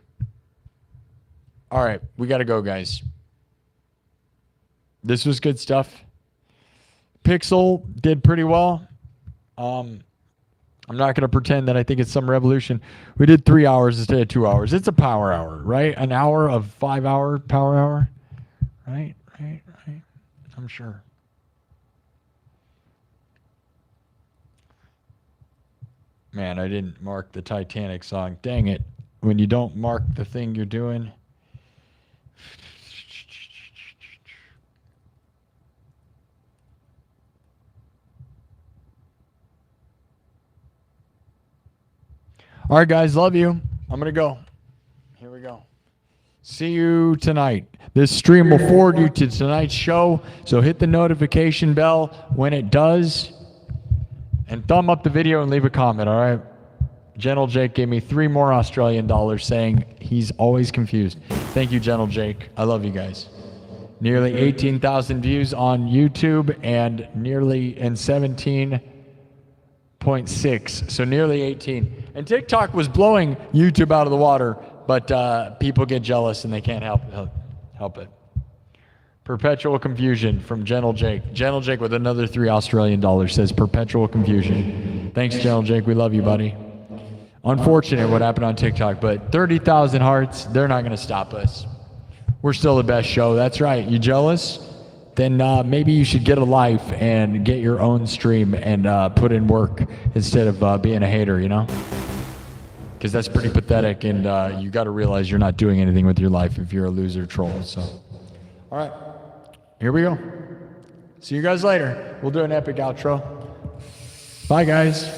All right, we got to go, guys. This was good stuff. Pixel did pretty well. I'm not going to pretend that I think it's some revolution. We did 3 hours instead of 2 hours. It's a power hour, right? An hour of 5 hour power hour. Right. I'm sure. Man, I didn't mark the Titanic song. Dang it. When you don't mark the thing you're doing. All right, guys. Love you. I'm going to go. Here we go. See you tonight. This stream will forward you to tonight's show. So hit the notification bell when it does. And thumb up the video and leave a comment, all right? Gentle Jake gave me 3 more Australian dollars saying he's always confused. Thank you, Gentle Jake. I love you guys. Nearly 18,000 views on YouTube and 17.6. So nearly 18. And TikTok was blowing YouTube out of the water, but people get jealous and they can't help it. Perpetual confusion from Gentle Jake. Gentle Jake with another 3 Australian dollars says perpetual confusion. Thanks, Gentle Jake. We love you, buddy. Unfortunate what happened on TikTok, but 30,000 hearts, they're not going to stop us. We're still the best show. That's right. You jealous? Then maybe you should get a life and get your own stream and put in work instead of being a hater, Because that's pretty pathetic, and you got to realize you're not doing anything with your life if you're a loser troll. So, all right. Here we go. See you guys later. We'll do an epic outro. Bye, guys.